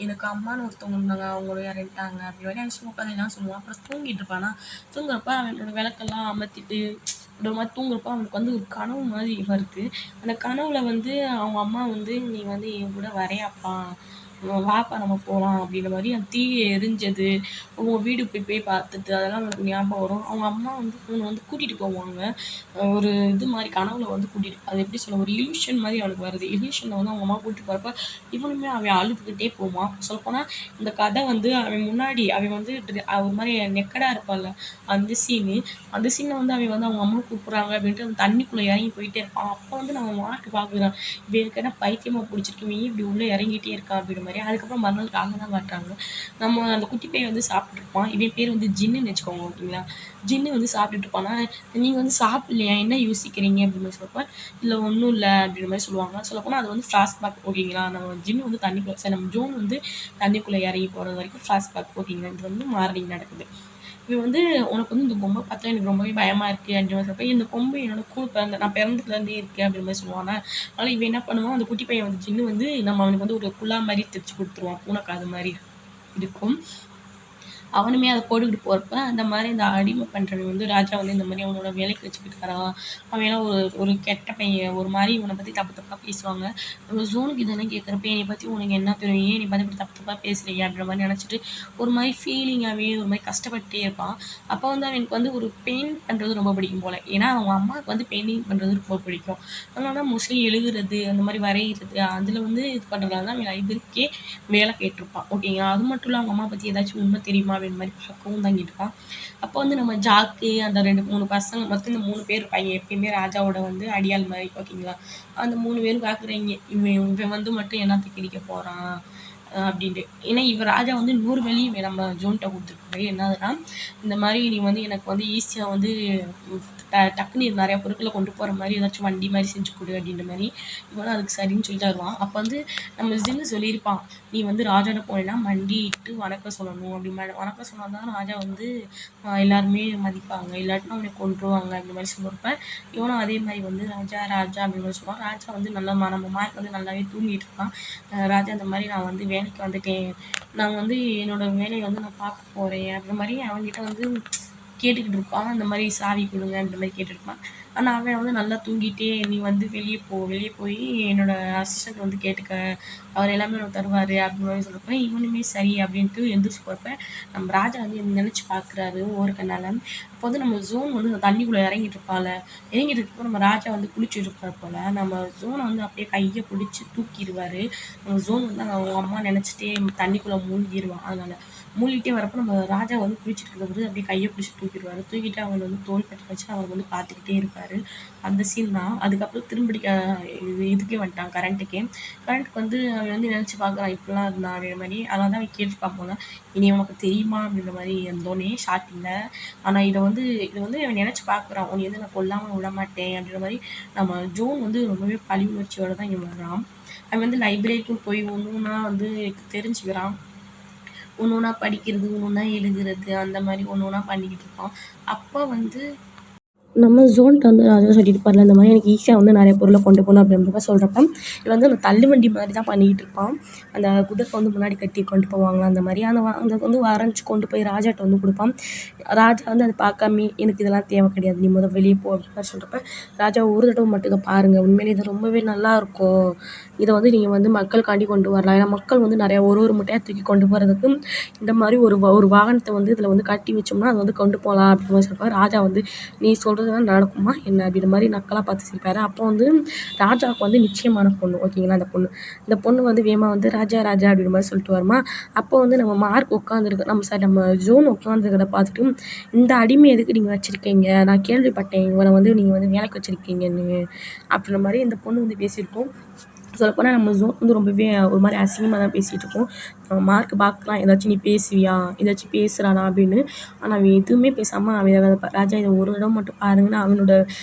எனக்கு அம்மான்னு ஒருத்தவங்க இருந்தாங்க, அவங்களோட இறந்துட்டாங்க அப்படி மாதிரி அவன் உட்காந்துலாம் சொல்லுவான். அப்புறம் தூங்கிட்டு இருப்பானா. தூங்குறப்ப அவனோட விளக்கெல்லாம் அமர்த்திட்டு ஒரு மாதிரி தூங்குறப்ப அவனுக்கு வந்து ஒரு கனவு மாதிரி வருது. அந்த கனவுல வந்து அவங்க அம்மா வந்து நீ வந்து என் கூட வரையாப்பா, வாப்பா நம்ம போகலாம் அப்படின்ற மாதிரி அந்த தீயை எரிஞ்சது, அவங்க வீடு போய் பார்த்துட்டு அதெல்லாம் அவனுக்கு ஞாபகம் வரும். அவங்க அம்மா வந்து இவனை வந்து கூட்டிகிட்டு போவாங்க. ஒரு இது மாதிரி கனவுல வந்து கூட்டிகிட்டு அது எப்படி சொல்ல ஒரு இல்யூஷன் மாதிரி அவனுக்கு வருது. இல்யூஷனில் வந்து அவங்க அம்மா கூட்டிகிட்டு போகிறப்ப இவனுமே அவன் அழுதுகிட்டே போவான். சொல்லப்போனால் இந்த கதை வந்து அவன் முன்னாடி அவன் வந்து ஒரு மாதிரி நெக்கடாக இருப்பான்ல அந்த சீனை வந்து அவன் வந்து அவங்க அம்மா கூப்பிட்றாங்க அப்படின்ட்டு அந்த தண்ணிக்குள்ளே இறங்கி போயிட்டே இருப்பான். அப்போ வந்து நம்ம மார்க் பார்க்குறான், இவனுக்கு என்ன பைத்தியமாக பிடிச்சிருக்கு, இவன் இப்படி உள்ளே இறங்கிட்டே இருக்கான் அப்படின்ற மாதிரி. அதுக்கப்புறம் மறுநாள் காலைல தான் காட்டுறாங்க. நம்ம அந்த குட்டி பையன் வந்து சாப்பிட்டுருப்பான். இவன் பேர் வந்து ஜின்னுன்னு வச்சுக்கோங்க ஓகேங்களா. ஜின்னு வந்து சாப்பிட்டுட்டு இருப்பானா. நீங்கள் வந்து சாப்பிட்லையா, என்ன யோசிக்கிறீங்க அப்படின்னு சொல்கிறப்ப இல்லை ஒன்றும் இல்லை அப்படின்ற மாதிரி சொல்லுவாங்க. சொல்லப்போனால் அது வந்து ஃப்ளாஷ்பேக் ஓகேங்களா. நம்ம ஜின்னு வந்து தண்ணிக்குள்ளே சரி நம்ம ஜோன் வந்து தண்ணிக்குள்ளே இறங்கி போகிறது வரைக்கும் ஃப்ளாஷ்பேக் ஓகேங்களா. இது வந்து மார்னிங் நடக்குது. இவன் வந்து உனக்கு வந்து இந்த கொம்பை பார்த்தா எனக்கு ரொம்பவே பயமாக இருக்குது அப்படின்ற மாதிரி சொல்கிறப்ப இந்த கொம்பு என்னோட நான் பிறந்ததுலேருந்தே இருக்கேன் அப்படின்ற மாதிரி சொல்லுவானா. அதனால் இவன் என்ன பண்ணுவான், அந்த குட்டி பையன் வந்து ஜின்னு வந்து நம்ம அவனுக்கு வந்து ஒரு குல்லா மாதிரி தைச்சு கொடுத்துருவான், பூனைக்காது மாதிரி இருக்கும். அவனுமே அதை போட்டுக்கிட்டு போகிறப்ப அந்த மாதிரி இந்த அடிமை பண்ணுறவன் வந்து ராஜா வந்து இந்த மாதிரி அவனோட வேலைக்கு வச்சுக்கிட்டாரா, அவன் எல்லாம் ஒரு ஒரு கெட்ட பையன், ஒரு மாதிரி இவனை பற்றி தப்பு தப்பாக பேசுவாங்க. நம்ம ஜோனுக்கு இதெல்லாம் கேட்குறப்ப என்னை பற்றி உனக்கு என்ன தெரியும், ஏன் என்னை பற்றி இப்படி தப்பு தப்பாக பேசுறீங்க அப்படின்ற மாதிரி நினச்சிட்டு ஒரு மாதிரி ஃபீலிங்காகவே ஒரு மாதிரி கஷ்டப்பட்டுட்டே இருப்பான். அப்போ வந்து அவனுக்கு வந்து ஒரு பெயிண்ட் பண்ணுறது ரொம்ப பிடிக்கும் போல், ஏன்னா அவங்க அம்மாவுக்கு வந்து பெயிண்டிங் பண்ணுறது ரொம்ப பிடிக்கும். அதனால மோஸ்ட்லி எழுதுறது அந்த மாதிரி வரைகிறது அதில் வந்து இது பண்ணுறதுனால தான் அவன் லைப்ரரிக்கே வேலை கேட்டிருப்பான். ஓகேங்களா. அது மட்டும் இல்லை அவங்க அம்மா பற்றி ஏதாச்சும் உண்மை தெரியுமா அப்படின்ற மாதிரி பார்க்கவும் தான் கேட்டிருப்பான். அப்போ வந்து நம்ம ஜாக்கு அந்த 2 3 பசங்க மொத்தம் இந்த 3 பேர் இருப்பாங்க எப்பயுமே ராஜாவோட வந்து அடியாள் மாதிரி. ஓகேங்களா. அந்த 3 பேரும் பார்க்குறீங்க, இவன் இவன் வந்து மட்டும் என்னத்துக்கு இடிக்க போகிறான் அப்படின்ட்டு. ஏன்னா இவர் ராஜா வந்து 100 வேலையும் நம்ம ஜோன்கிட்ட கொடுத்துருக்காரு. என்னதுன்னா, இந்த மாதிரி நீ வந்து எனக்கு வந்து ஈஸியாக வந்து டக்குன்னு நிறையா பொருட்களை கொண்டு போகிற மாதிரி ஏதாச்சும் வண்டி மாதிரி செஞ்சு கொடு அப்படின்ற மாதிரி. இவனும் அதுக்கு சரின்னு சொல்லி தருவான். அப்போ வந்து நம்ம ஜின்னு சொல்லியிருப்பான், நீ வந்து ராஜாவோட போனேன்னா மண்டிட்டு வணக்கம் சொல்லணும் அப்படி வணக்கம் சொன்னால் தான் ராஜா வந்து எல்லாருமே மதிப்பாங்க, இல்லாட்டினா அவனை கொன்றுவாங்க அந்த மாதிரி சொல்லியிருப்பேன். இவனும் அதே மாதிரி வந்து ராஜா ராஜா அப்படின்னு மாதிரி சொல்லுவான். ராஜா வந்து நல்லா நம்ம மார்க் வந்து நல்லாவே தூங்கிட்டு இருப்பான். ராஜா இந்த மாதிரி நான் வந்து வேலைக்கு வந்துட்டேன், நான் வந்து என்னோட வேலையை வந்து நான் பார்க்க போகிறேன் அப்படின்ற மாதிரி அவன்கிட்ட வந்து கேட்டுக்கிட்டு இருப்பான். இந்த மாதிரி சாவி கொடுங்க அந்த மாதிரி கேட்டுருப்பான். ஆனால் அவன் வந்து நல்லா தூங்கிட்டே, நீ வந்து வெளியே போய் என்னோட அசிஸ்டண்ட் வந்து கேட்டுக்க, அவர் எல்லாமே உனக்கு தருவார் அப்படின்னு மாதிரி சொல்கிறப்ப இவனுமே சரி அப்படின்ட்டு எந்திரிச்சு போகிறப்ப நம்ம ராஜா வந்து நினச்சி பார்க்குறாரு ஒவ்வொரு கண்ணால். அப்போ வந்து நம்ம ஜோன் வந்து அந்த தண்ணிக்குள்ளே இறங்கிட்டு இருப்பாள். இறங்கிட்டு இருக்கப்போ நம்ம ராஜா வந்து குளிச்சுட்டு இருப்பார் போல். நம்ம ஜோனை வந்து அப்படியே கையை பிடிச்சி தூக்கிடுவார். நம்ம ஜோன் வந்து அவங்க அம்மா நினச்சிட்டே தண்ணிக்குள்ளே மூழ்கிடுவான். அதனால் மூழ்கிட்டே வரப்போ நம்ம ராஜா வந்து குளிச்சுட்டு இருக்கிறது அப்படியே கையை பிடிச்சி தூக்கிடுவார். தூக்கிட்டு அவங்க வந்து தோள்பட்டை வச்சு அவர் வந்து பார்த்துக்கிட்டே இருப்பார். அந்த சீன் தான். அதுக்கப்புறம் திரும்படி இதுக்கே வந்துட்டான் கரண்ட்டுக்கு வந்து அவன் வந்து நினச்சி பார்க்குறான் இப்படிலாம் இருந்தான் அப்படின்ற மாதிரி. அதனால தான் அவன் கேட்டுருப்பான் போல, இனி உனக்கு தெரியுமா அப்படின்ற மாதிரி இருந்தோன்னே ஸ்டார்டிங்கில். ஆனால் இதை வந்து அவன் நினச்சி பார்க்குறான், உன்னை வந்து நான் கொல்லாமல் விட மாட்டேன் அப்படின்ற மாதிரி. நம்ம ஜோன் வந்து ரொம்பவே பழி உணர்ச்சியோடு தான் இங்கே வர்றான். அவன் வந்து லைப்ரரிக்கும் போய் ஒன்று ஒன்றா வந்து தெரிஞ்சுக்கிறான். ஒன்று ஒன்றா படிக்கிறது, ஒன்று ஒன்றா எழுதுறது அந்த மாதிரி ஒன்று ஒன்றா பண்ணிக்கிட்டு இருப்பான். அப்போ வந்து நம்ம ஜோன்கிட்ட வந்து ராஜா சொல்லிட்டு இருப்பார்ல, இந்த மாதிரி எனக்கு ஈஸியாக வந்து நிறைய பொருளை கொண்டு போகணும் அப்படின்றப்ப சொல்கிறப்ப இவன் வந்து அந்த தள்ளுவண்டி மாதிரி தான் பண்ணிக்கிட்டு இருப்பான். அந்த குதிரை வந்து முன்னாடி கட்டி கொண்டு போவாங்க அந்த மாதிரி. அந்த வந்து வரைஞ்சி கொண்டு போய் ராஜாட்ட வந்து கொடுப்பான். ராஜா வந்து அதை பார்க்காம எனக்கு இதெல்லாம் தேவை கிடையாது, நீ வெளியே போ அப்படின்னு மாதிரி சொல்கிறப்ப ராஜா ஒரு தடவை மட்டும் இதை பாருங்கள், உண்மையிலே இது ரொம்பவே நல்லாயிருக்கும், இதை வந்து நீங்கள் வந்து மக்களுக்காண்டி கொண்டு வரலாம். ஏன்னா மக்கள் வந்து நிறையா ஒரு முட்டையாக தூக்கி கொண்டு போகிறதுக்கு இந்த மாதிரி ஒரு வாகனத்தை வந்து இதில் வந்து கட்டி வச்சோம்னா அதை வந்து கொண்டு போகலாம் அப்படின்னு மாதிரி சொல்லுவார். ராஜா வந்து நீ சொல்கிறதுலாம் நடக்குமா என்ன அப்படின்ற மாதிரி நக்கலாக பார்த்து சிரிப்பார். அப்போ வந்து ராஜாவுக்கு வந்து நிச்சயமான பொண்ணு. ஓகேங்களா. இந்த பொண்ணு வந்து வேகமாக வந்து ராஜா ராஜா அப்படின்ற மாதிரி சொல்லிட்டு வருமா. அப்போ வந்து நம்ம மார்க் உட்காந்துருக்கு நம்ம ஜோன் உட்காந்துருக்கிறத பார்த்துட்டு, இந்த அடிமை எதுக்கு நீங்கள் வச்சுருக்கீங்க, நான் கேள்விப்பட்டேன் இவனை வந்து நீங்கள் வந்து வேலைக்கு வச்சுருக்கீங்கன்னு அப்படின்ற மாதிரி இந்த பொண்ணு வந்து பேசியிருக்கோம். சொல்லப்போனால் நம்ம ஜோன் வந்து ரொம்பவே ஒரு மாதிரி அசிங்கமாக தான் பேசிகிட்டு இருக்கோம். நம்ம மார்க் பார்க்கலாம், ஏதாச்சும் நீ பேசுவியா, ஏதாச்சும் பேசுகிறானா அப்படின்னு. ஆனால் அவன் எதுவுமே பேசாமல் அவன் ராஜா இதை ஒரு தடவை மட்டும் பாருங்கன்னா அவனோட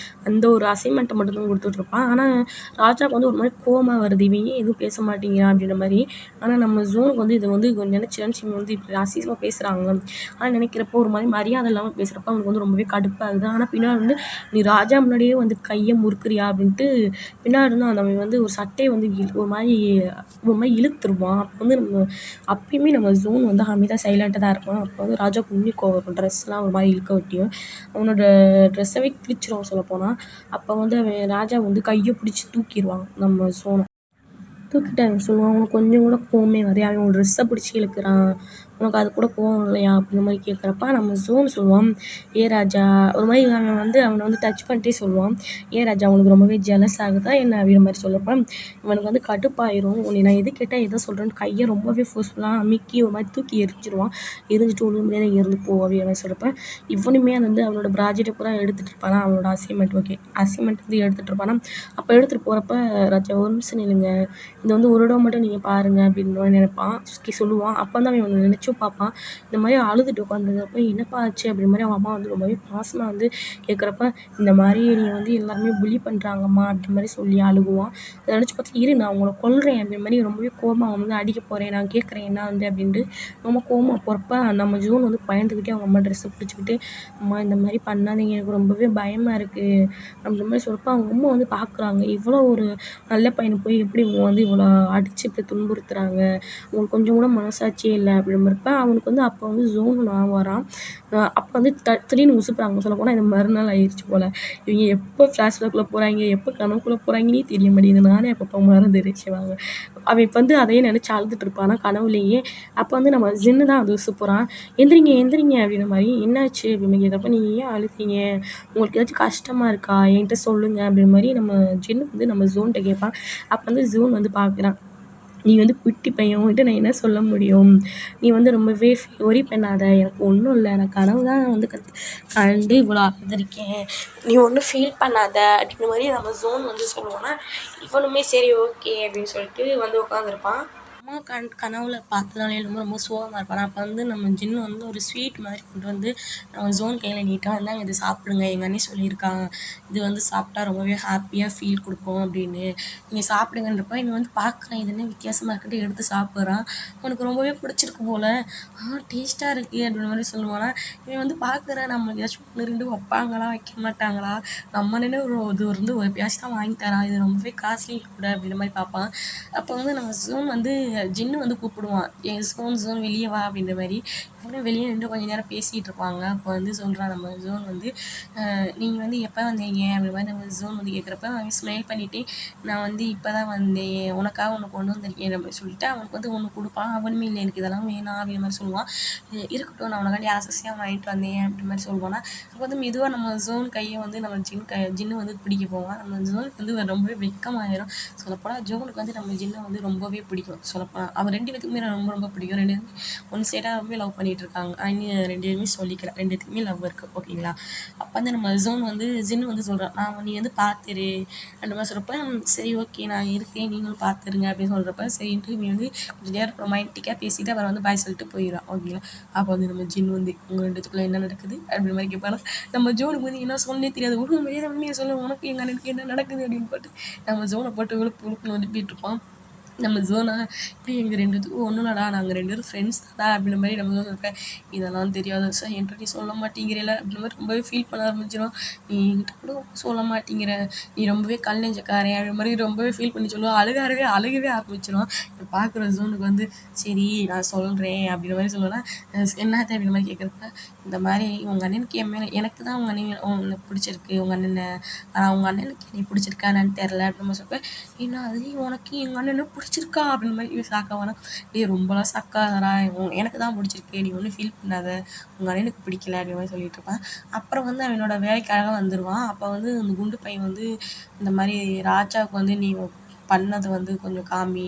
அந்த ஒரு அசைன்மெண்ட்டை மட்டும் தான் கொடுத்துட்ருப்பான். ஆனால் ராஜாவுக்கு வந்து ஒரு மாதிரி கோவமாக வருது, இவன் ஏன் எதுவும் பேச மாட்டேங்கிறான் அப்படின்ற மாதிரி. ஆனால் நம்ம ஜோனுக்கு வந்து இதை வந்து நினச்சி இவன் வந்து இப்படி அசிங்கமாக பேசுகிறாங்க ஆனால் நினைக்கிறப்போ ஒரு மாதிரி மரியாதை இல்லாமல் பேசுகிறப்ப அவனுக்கு வந்து ரொம்பவே கடுப்பாகுது. ஆனால் பின்னாடி வந்து நீ ராஜா முன்னாடியே வந்து கையை முறுக்குறியா அப்படின்ட்டு பின்னாடி இருந்து அந்த அவன் வந்து ஒரு சட்டையை வந்து ஒரு மாதிரி இழுத்துருவான். அப்போ வந்து அப்பயுமே நம்ம ஜோன் வந்து அமைதியாக சைலண்ட்டாக தான் இருப்பான். அப்போ வந்து ராஜாவுக்கு இன்னும் கோவம் வரும். ட்ரெஸ்லாம் ஒரு மாதிரி இழுக்க விட்டியும் அவனோட ட்ரெஸ்ஸவே கிழிச்சிருவான் சொல்லப்போனால். அப்போ வந்து அவன் ராஜா வந்து கையை பிடிச்சி தூக்கிடுவான் நம்ம ஜோனை. தூக்கிட்டு அவன் சொல்லுவான், உனக்கு கொஞ்சம் கூட கோவமே வரையா, அவன் ட்ரெஸ்ஸை பிடிச்சி இழுக்கிறான், உனக்கு அது கூட கோவம் இல்லையா அப்படின்ற மாதிரி கேட்குறப்ப நம்ம ஜோன் சொல்லுவான், ஏ ராஜா ஒரு மாதிரி அவனை வந்து டச் பண்ணிட்டே சொல்லுவான், ஏ ராஜா உனக்கு ரொம்பவே ஜெலஸ் ஆகுதா என்ன அப்படின்ற மாதிரி சொல்லப்போ இவனுக்கு வந்து கடுப்பாயிரும். உன்னை நான் எது கேட்டால் எதை சொல்கிறேன்னு கையை ரொம்பவே ஃபோர்ஸ்ஃபுல்லாக அமுக்கி ஒரு மாதிரி தூக்கி எரிஞ்சிருவான். எரிஞ்சிட்டு ஒழுங்குமே தான் இருந்து போ அப்படின்ற மாதிரி சொல்கிறப்ப இவனுமே வந்து அவனோட ப்ராஜெக்டை பூரா எடுத்துகிட்டு இருப்பானா, அவனோட அசைன்மெண்ட் வந்து எடுத்துகிட்டு இருப்பானா. அப்போ எடுத்துகிட்டு போகிறப்ப ராஜா ஒரு நிமிஷம் நில்லுங்க, இதை வந்து ஒரு இடம் மட்டும் நீங்கள் பாருங்கள் அப்படின்னு நினைப்பான் சொல்லுவான். அப்போ வந்து அவன் அவனை நினச்சும் பார்ப்பான். இந்த மாதிரி அழுதுட்டு உட்காந்துருக்கப்ப என்னப்பா ஆச்சு அப்படின்ற மாதிரி அவன் அம்மா வந்து ரொம்பவே பாசமாக வந்து கேட்குறப்ப இந்த மாதிரி நீ வந்து எல்லாருமே புலி பண்ணுறாங்கம்மா அப்படின்ற மாதிரி சொல்லி அழுகுவான். அதை நினச்சி பார்த்து இரு நான் உங்களை கொல்றேன் அப்படின்ற மாதிரி ரொம்பவே கோவமாக அவன் வந்து அடிக்க போகிறேன், நான் கேட்குறேன் என்ன வந்து அப்படின்ட்டு ரொம்ப கோவமாக போகிறப்ப நம்ம ஜூன் வந்து பயந்துக்கிட்டே அவங்க அம்மா ட்ரெஸ்ஸை பிடிச்சிக்கிட்டு, அம்மா இந்த மாதிரி பண்ணாதீங்க எனக்கு ரொம்பவே பயமாக இருக்குது அப்படின்ற மாதிரி சொல்கிறப்ப அவங்க அம்மா வந்து பார்க்குறாங்க, இவ்வளோ ஒரு நல்ல பையனை போய் எப்படி இவங்க வந்து இவ்வளோ அடிச்சு இப்படி துன்புறுத்துறாங்க, உங்களுக்கு கொஞ்சம் கூட மனசாட்சியே இல்லை அப்படின்ற மாதிரி இருக்கிறப்ப அவனுக்கு வந்து அப்போ வந்து ஜோன் நான் வரான். அப்போ வந்து திடீர்னு உசுப்புறாங்க. சொல்லப்போனால் இந்த மறுநாள் ஆயிடுச்சு போல். இவங்க எப்போ ஃப்ளாஷ்பேக்குள்ளே போகிறாங்க, எப்போ கனவுக்குள்ளே போகிறாங்கன்னே தெரிய மாட்டேங்குது. நானே அப்பப்போ மறந்துடுச்சுவாங்க. அவன் இப்போ வந்து அதையே நினச்சி அழுதுட்டு இருப்பானா கனவுலேயே. அப்போ வந்து நம்ம ஜின்னு தான் வந்து உசுப்புறான். எந்திரிங்க எந்திரிங்க அப்படின்ற மாதிரி. என்னாச்சு அப்படின்னு கேட்குறப்ப, நீங்கள் ஏன் அழுதீங்க, உங்களுக்கு ஏதாச்சும் கஷ்டமாக இருக்கா, என்கிட்ட சொல்லுங்க அப்படின்ற மாதிரி நம்ம ஜின்னு வந்து நம்ம ஜோன்கிட்ட கேட்பான். அப்போ வந்து ஜோன் வந்து பார்க்குறான். நீ வந்து குட்டி பையன், உன்கிட்ட நான் என்ன சொல்ல முடியும், நீ வந்து ரொம்பவே ஒரி பண்ணாத, எனக்கு ஒன்றும் இல்லை, நான் கனவு தான் வந்து கண்டு இவ்வளோ அழுதுருக்கேன், நீ ஒன்றும் ஃபீல் பண்ணாத அப்படின்ற மாதிரி நம்ம ஜோன் வந்து சொல்லுவோன்னா, இவனுமே சரி ஓகே அப்படின்னு சொல்லிட்டு வந்து உட்காந்துருப்பான். அம்மா கனவுல பார்த்ததாலே ரொம்ப ரொம்ப சோகமாக இருப்பான். அப்போ வந்து நம்ம ஜின்னு வந்து ஒரு ஸ்வீட் மாதிரி கொண்டு வந்து நம்ம ஜோன் கையில் நீட்டாக இருந்தாங்க, இது சாப்பிடுங்க, எங்கள் அண்ணி சொல்லியிருக்காங்க, இது வந்து சாப்பிட்டா ரொம்பவே ஹாப்பியாக ஃபீல் கொடுக்கும் அப்படின்னு, நீங்கள் சாப்பிடுங்கன்றப்ப இவன் வந்து பார்க்குறான், இது என்ன வித்தியாசமாக இருக்குன்ட்டு எடுத்து சாப்பிட்றான். அவனுக்கு ரொம்பவே பிடிச்சிருக்கு போல். டேஸ்ட்டாக இருக்குது அப்படின்ற மாதிரி சொல்லுவானா. இவன் வந்து பார்க்குறான், நம்மளுக்கு ஏதாச்சும் 1 2 வைப்பாங்களா வைக்க மாட்டாங்களா, நம்ம நின்று இது வந்து ஒரு எப்பயாச்சும் தான் வாங்கி தரான், இது ரொம்பவே காஸ்ட்லி கூட அப்படின்ற மாதிரி பார்ப்பான். அப்போ வந்து நம்ம ஜோன் வந்து ஜின்னு வந்து கூப்பிடுவான், என் ஜோன் வெளியே வா அப்படின்ற மாதிரி. இவனும் வெளியே நின்று கொஞ்சம் நேரம் பேசிகிட்டு இருப்பாங்க. அப்போ வந்து சொல்கிறான் நம்ம ஜோன் வந்து, நீங்கள் வந்து எப்போ வந்தீங்க அப்படின்ற மாதிரி நம்ம ஜோன் வந்து கேட்குறப்ப அவன் ஸ்மைல் பண்ணிவிட்டு, நான் வந்து இப்போ தான் வந்தேன், உனக்காக ஒன்று கொண்டு வந்திருக்கேன் அப்படின்னு சொல்லிட்டு அவனுக்கு வந்து ஒன்று கொடுப்பான். அவனுமே இல்லை எனக்கு இதெல்லாம் வேணாம் அப்படின்ற மாதிரி சொல்லுவான். இருக்கட்டும், நான் உனக்காண்டி ஆசையாக வாங்கிட்டு வந்தேன் அப்படின்ற மாதிரி சொல்லுவானா. அப்போ வந்து மெதுவாக நம்ம ஜோன் கையை வந்து நம்ம ஜின்னு வந்து பிடிக்க போவான். நம்ம ஜோனுக்கு வந்து ரொம்பவே வெக்கமாயிரும். சொல்லப்போனால் ஜோனுக்கு வந்து நம்ம ஜின்னை வந்து ரொம்பவே பிடிக்கும். சொல்லப்போனால் அவன் 2 பேத்துக்குமே ரொம்ப ரொம்ப பிடிக்கும். 2 பேருமே ஒன் சைடாகவே லவ் பண்ணிகிட்டு இருக்காங்க. 2 பேருமே சொல்லிக்கிறேன், 2 பேத்துக்குமே லவ் இருக்குது ஓகேங்களா. அப்போ வந்து நம்ம ஜோன் வந்து ஜின்னு வந்து சொல்கிறான், நீ வந்து பார்த்துரு அந்த மாதிரி சொல்கிறப்ப, சரி ஓகே நான் இருக்கேன், நீங்களும் பார்த்துருங்க அப்படின்னு சொல்கிறப்ப சரின்ட்டு நீ வந்து கொஞ்சம் நேரம் ரொமான்டிக்காக பேசிவிட்டு அப்புறம் வந்து பாய் சொல்லிட்டு போயிடுறான் ஓகேங்களா. அப்போ வந்து நம்ம ஜின் வந்து உங்கள் 2 பேத்துக்குள்ளே என்ன நடக்குது அப்படின்ற மாதிரி கேட்பானா. நம்ம ஜோனுக்கு வந்து என்ன சொல்லனே தெரியாது. உண்மையை சொல்ல, உனக்கு எங்கள் அண்ணனுக்கு என்ன நடக்குது அப்படின்னு போட்டு நம்ம ஜோனை போட்டு உழுப்புன்னு வந்து இருப்பான். நம்ம ஜோனா, இப்படி எங்கள் 2 பேத்துக்கும் ஒன்றும் இல்லடா, நாங்கள் 2 பேரும் ஃப்ரெண்ட்ஸ் தான்டா அப்படின்ற மாதிரி நம்ம ஜோன் இருப்பேன். இதெல்லாம் தெரியாத விஷயம் என்கிட்ட நீ சொல்ல மாட்டேங்கிறல அப்படின்ற மாதிரி ரொம்பவே ஃபீல் பண்ண ஆரம்பிச்சிடும். நீ என்கிட்ட கூட சொல்ல மாட்டேங்கிற, நீ ரொம்பவே கல் நெஞ்சக்காரன் அப்படின்ற மாதிரி ரொம்பவே ஃபீல் பண்ணி சொல்லுவோம். அழுகவே ஆரம்பிச்சிடும். பார்க்குற ஜோனுக்கு வந்து சரி நான் சொல்கிறேன் அப்படின்ற மாதிரி சொல்லுவேன்னா, என்னது அப்படின்ற மாதிரி கேட்குறப்ப, இந்த மாதிரி உங்கள் அண்ணனுக்கு என் மேலே, எனக்கு தான் உங்கள் அண்ணன் உன்னை பிடிச்சிருக்கு உங்கள் அண்ணனை, ஆனால் உங்கள் அண்ணனுக்கு என்னை பிடிச்சிருக்கா என்னன்னு தெரில அப்படின்னு மாதிரி சொல்லிட்டு, ஏன்னா அது உனக்கு எங்கள் அண்ணனை பிடிச்சிருக்கா அப்படின்னு மாதிரி சாக்காவானா. ரொம்பலாம் சாக்காதடா, எனக்கு தான் பிடிச்சிருக்கு, நீ ஒன்றும் ஃபீல் பண்ணாத, உங்கள் அண்ணனுக்கு பிடிக்கல அப்படின்ற மாதிரி சொல்லிட்டு இருப்பான். அப்புறம் வந்து அவனோட வேலைக்காக வந்துடுவான். அப்போ வந்து அந்த குண்டு பையன் வந்து இந்த மாதிரி ராஜாவுக்கு வந்து நீ பண்ணது வந்து கொஞ்சம் காமி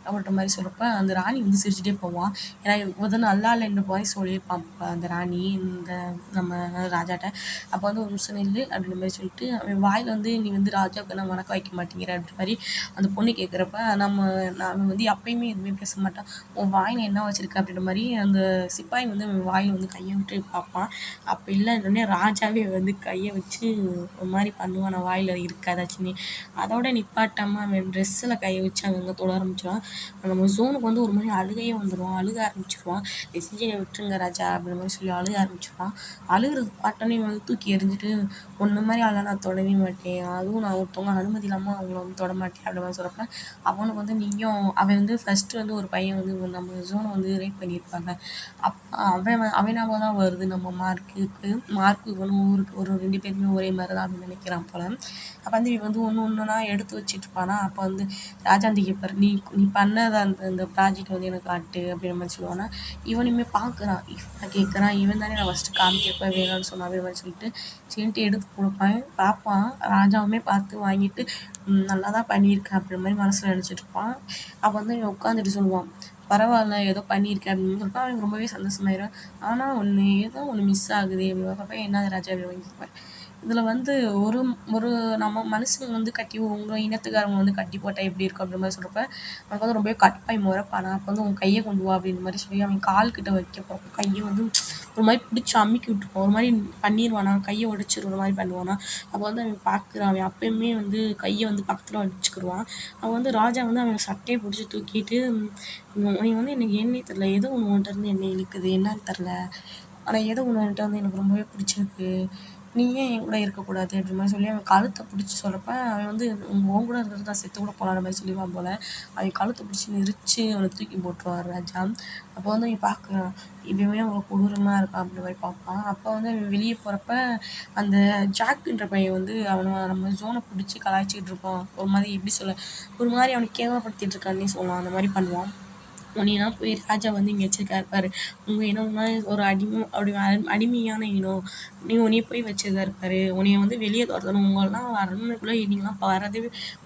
அப்படின்ற மாதிரி சொல்கிறப்ப அந்த ராணி வந்து சிரிச்சுட்டே போவான். ஏன்னா வந்து நல்லா இல்லைன்ற மாதிரி சொல்லியிருப்பான் அந்த ராணி இந்த நம்ம ராஜாட்ட. அப்போ வந்து ஒரு நிமிஷம் நில்லு அப்படின்ற மாதிரி சொல்லிட்டு அவன் வாயில் வந்து நீ வந்து ராஜாவுக்கு நான் வணக்கம் வைக்க மாட்டேங்கிற அப்படின்ற மாதிரி அந்த பொண்ணு கேட்குறப்ப நான் வந்து அப்பயுமே எதுவுமே பேச மாட்டான். உன் வாயில் என்ன வச்சுருக்க அப்படின்ற மாதிரி அந்த சிப்பாய் வந்து அவன் வாயில் வந்து கையை விட்டு பார்ப்பான். அப்போ இல்லைன்னொடனே ராஜாவே வந்து கையை வச்சு ஒரு மாதிரி பண்ணுவான், நான் வாயில் இருக்க ஏதாச்சும் அதோட நிப்பாட்டாமல் அவன் ட்ரெஸ்ஸில் கையை வச்சு அங்கங்கே தொட ஆரம்பிச்சிடுவான். நம்ம ஜோனுக்கு வந்து ஒரு மாதிரி அழுகையே வந்துடும், அழுக ஆரம்பிச்சிடுவான். செஞ்சு விட்டுருங்க ராஜா அப்படின்ற மாதிரி சொல்லி அழுக ஆரம்பிச்சிடுவான். அழுகிறது பார்த்தோன்னே வந்து தூக்கி எறிஞ்சிட்டு, ஒன்று மாதிரி ஆளை நான் தொடவே மாட்டேன், அதுவும் நான் ஒருத்தவங்க அனுமதி இல்லாமல் அவங்கள வந்து தொட மாட்டேன் அப்படின்ற மாதிரி சொல்கிறப்ப, அவனுக்கு வந்து அவன் வந்து ஃபஸ்ட்டு வந்து ஒரு பையன் வந்து நம்ம ஜோனை வந்து ரேப் பண்ணியிருப்பாங்க. அவனாக தான் வருது நம்ம மார்க்கு இவனும் ஒரு 2 பேருமே ஒரே மாதிரி தான் அப்படின்னு நினைக்கிறான் போல். அப்போ வந்து இவன் வந்து ஒன்றா எடுத்து வச்சுட்டு இருப்பானா. அப்போ வந்து ராஜாந்தி கேட்பார், நீ பண்ணதை அந்த ப்ராஜெக்ட் வந்து எனக்கு காட்டு அப்படின்ற மாதிரி சொல்லுவானா. இவனுமே பார்க்குறான், இவன் கேட்குறான், இவன் தானே நான் ஃபஸ்ட்டு காமிக்கிறப்ப வேணான்னு சொன்னான் அப்படின்ற மாதிரி சொல்லிட்டு சரின்ட்டு எடுத்து கொடுப்பான். பார்ப்பான், ராஜாவுமே பார்த்து வாங்கிட்டு நல்லா தான் பண்ணியிருக்கேன் அப்படின்ற மாதிரி மனசில் நினச்சிட்டு இருப்பான். அப்போ வந்து இவன் உட்காந்துட்டு சொல்லுவான், பரவாயில்ல ஏதோ பண்ணியிருக்கேன் அப்படின்னு சொல்லிட்டு அவனுக்கு ரொம்பவே சந்தோஷமாயிடும். ஆனால் ஏதோ ஒன்று மிஸ் ஆகுது அப்படின்னு பார்ப்பேன். என்னது ராஜா அப்படின்னு கேட்பேன். இதில் வந்து ஒரு ஒரு நம்ம மனுஷங்க வந்து உங்கள் இனத்துக்காரங்க வந்து கட்டி போட்டால் எப்படி இருக்கும் அப்படின்ற மாதிரி சொல்கிறப்ப அவனுக்கு வந்து ரொம்பவே கட்பாய் முறைப்பானா. அப்போ வந்து உன் கையை கொண்டு வா அப்படின்ற மாதிரி சொல்லி அவன் கால்கிட்ட வைக்க போகிறப்ப கையை வந்து ஒரு மாதிரி பிடிச்சி அமுக்கி விட்டுருப்பான், ஒரு மாதிரி பண்ணிடுவானா, கையை உடச்சிடுற மாதிரி பண்ணுவானா. அப்போ வந்து அவன் பார்க்குறான், அவன் அப்பயுமே வந்து கையை வந்து பக்கத்தில் வச்சுக்கிடுவான். அவன் வந்து ராஜா வந்து அவன் சட்டையை பிடிச்சி தூக்கிட்டு, நீ வந்து எனக்கு என்னன்னே தெரில, ஏதோ ஒன்று உன்கிட்ட இருந்து என்னை இழுக்குது என்னன்னு தெரில, ஆனால் ஏதோ ஒன்று என்கிட்ட வந்து எனக்கு ரொம்பவே பிடிச்சிருக்கு, நீ ஏன் என் கூட இருக்கக்கூடாது அப்படின்ற மாதிரி சொல்லி அவன் கழுத்தை பிடிச்சி சொல்கிறப்ப அவன் வந்து உன் கூட இருக்கிறது நான் செத்து கூட போகலான்ற மாதிரி சொல்லிடுவான் போல். அவன் கழுத்தை பிடிச்சி நெரிச்சு அவனை தூக்கி போட்டுருவான் ராஜா. அப்போ வந்து அவன் பார்க்குறான் இவன் அவ்வளோ கொடூரமாக இருக்கான் அப்படின்ற மாதிரி பார்ப்பான். அப்போ வந்து அவன் வெளியே போகிறப்ப அந்த ஜாக்குன்ற பையன் வந்து அவனை நம்ம ஜோனை பிடிச்சி கலாய்ச்சிக்கிட்டு இருப்பான். ஒரு மாதிரி எப்படி சொல்ல, ஒரு மாதிரி அவனை கேவலப்படுத்திட்டு இருக்கான்னே சொல்லலாம். அந்த மாதிரி பண்ணுவான். உன்னையெல்லாம் போய் ராஜா வந்து இங்கே வச்சிருக்காரு பாரு, உங்கள் இனம்னா ஒரு அப்படி அடிமையான இனம், நீ உன்னைய போய் வச்சிருக்காரு பாரு, உன்னைய வந்து வெளியே துரத்தணும், உங்களெல்லாம் அரண்மனைக்குள்ளே நீங்களாம் வரதே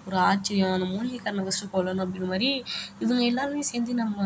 ஒரு ஆச்சரியம், அந்த மூலிகைக்காரனை ஃபஸ்ட்டு கொல்லணும் அப்படின்ற மாதிரி இவங்க எல்லாருமே சேர்ந்து நம்ம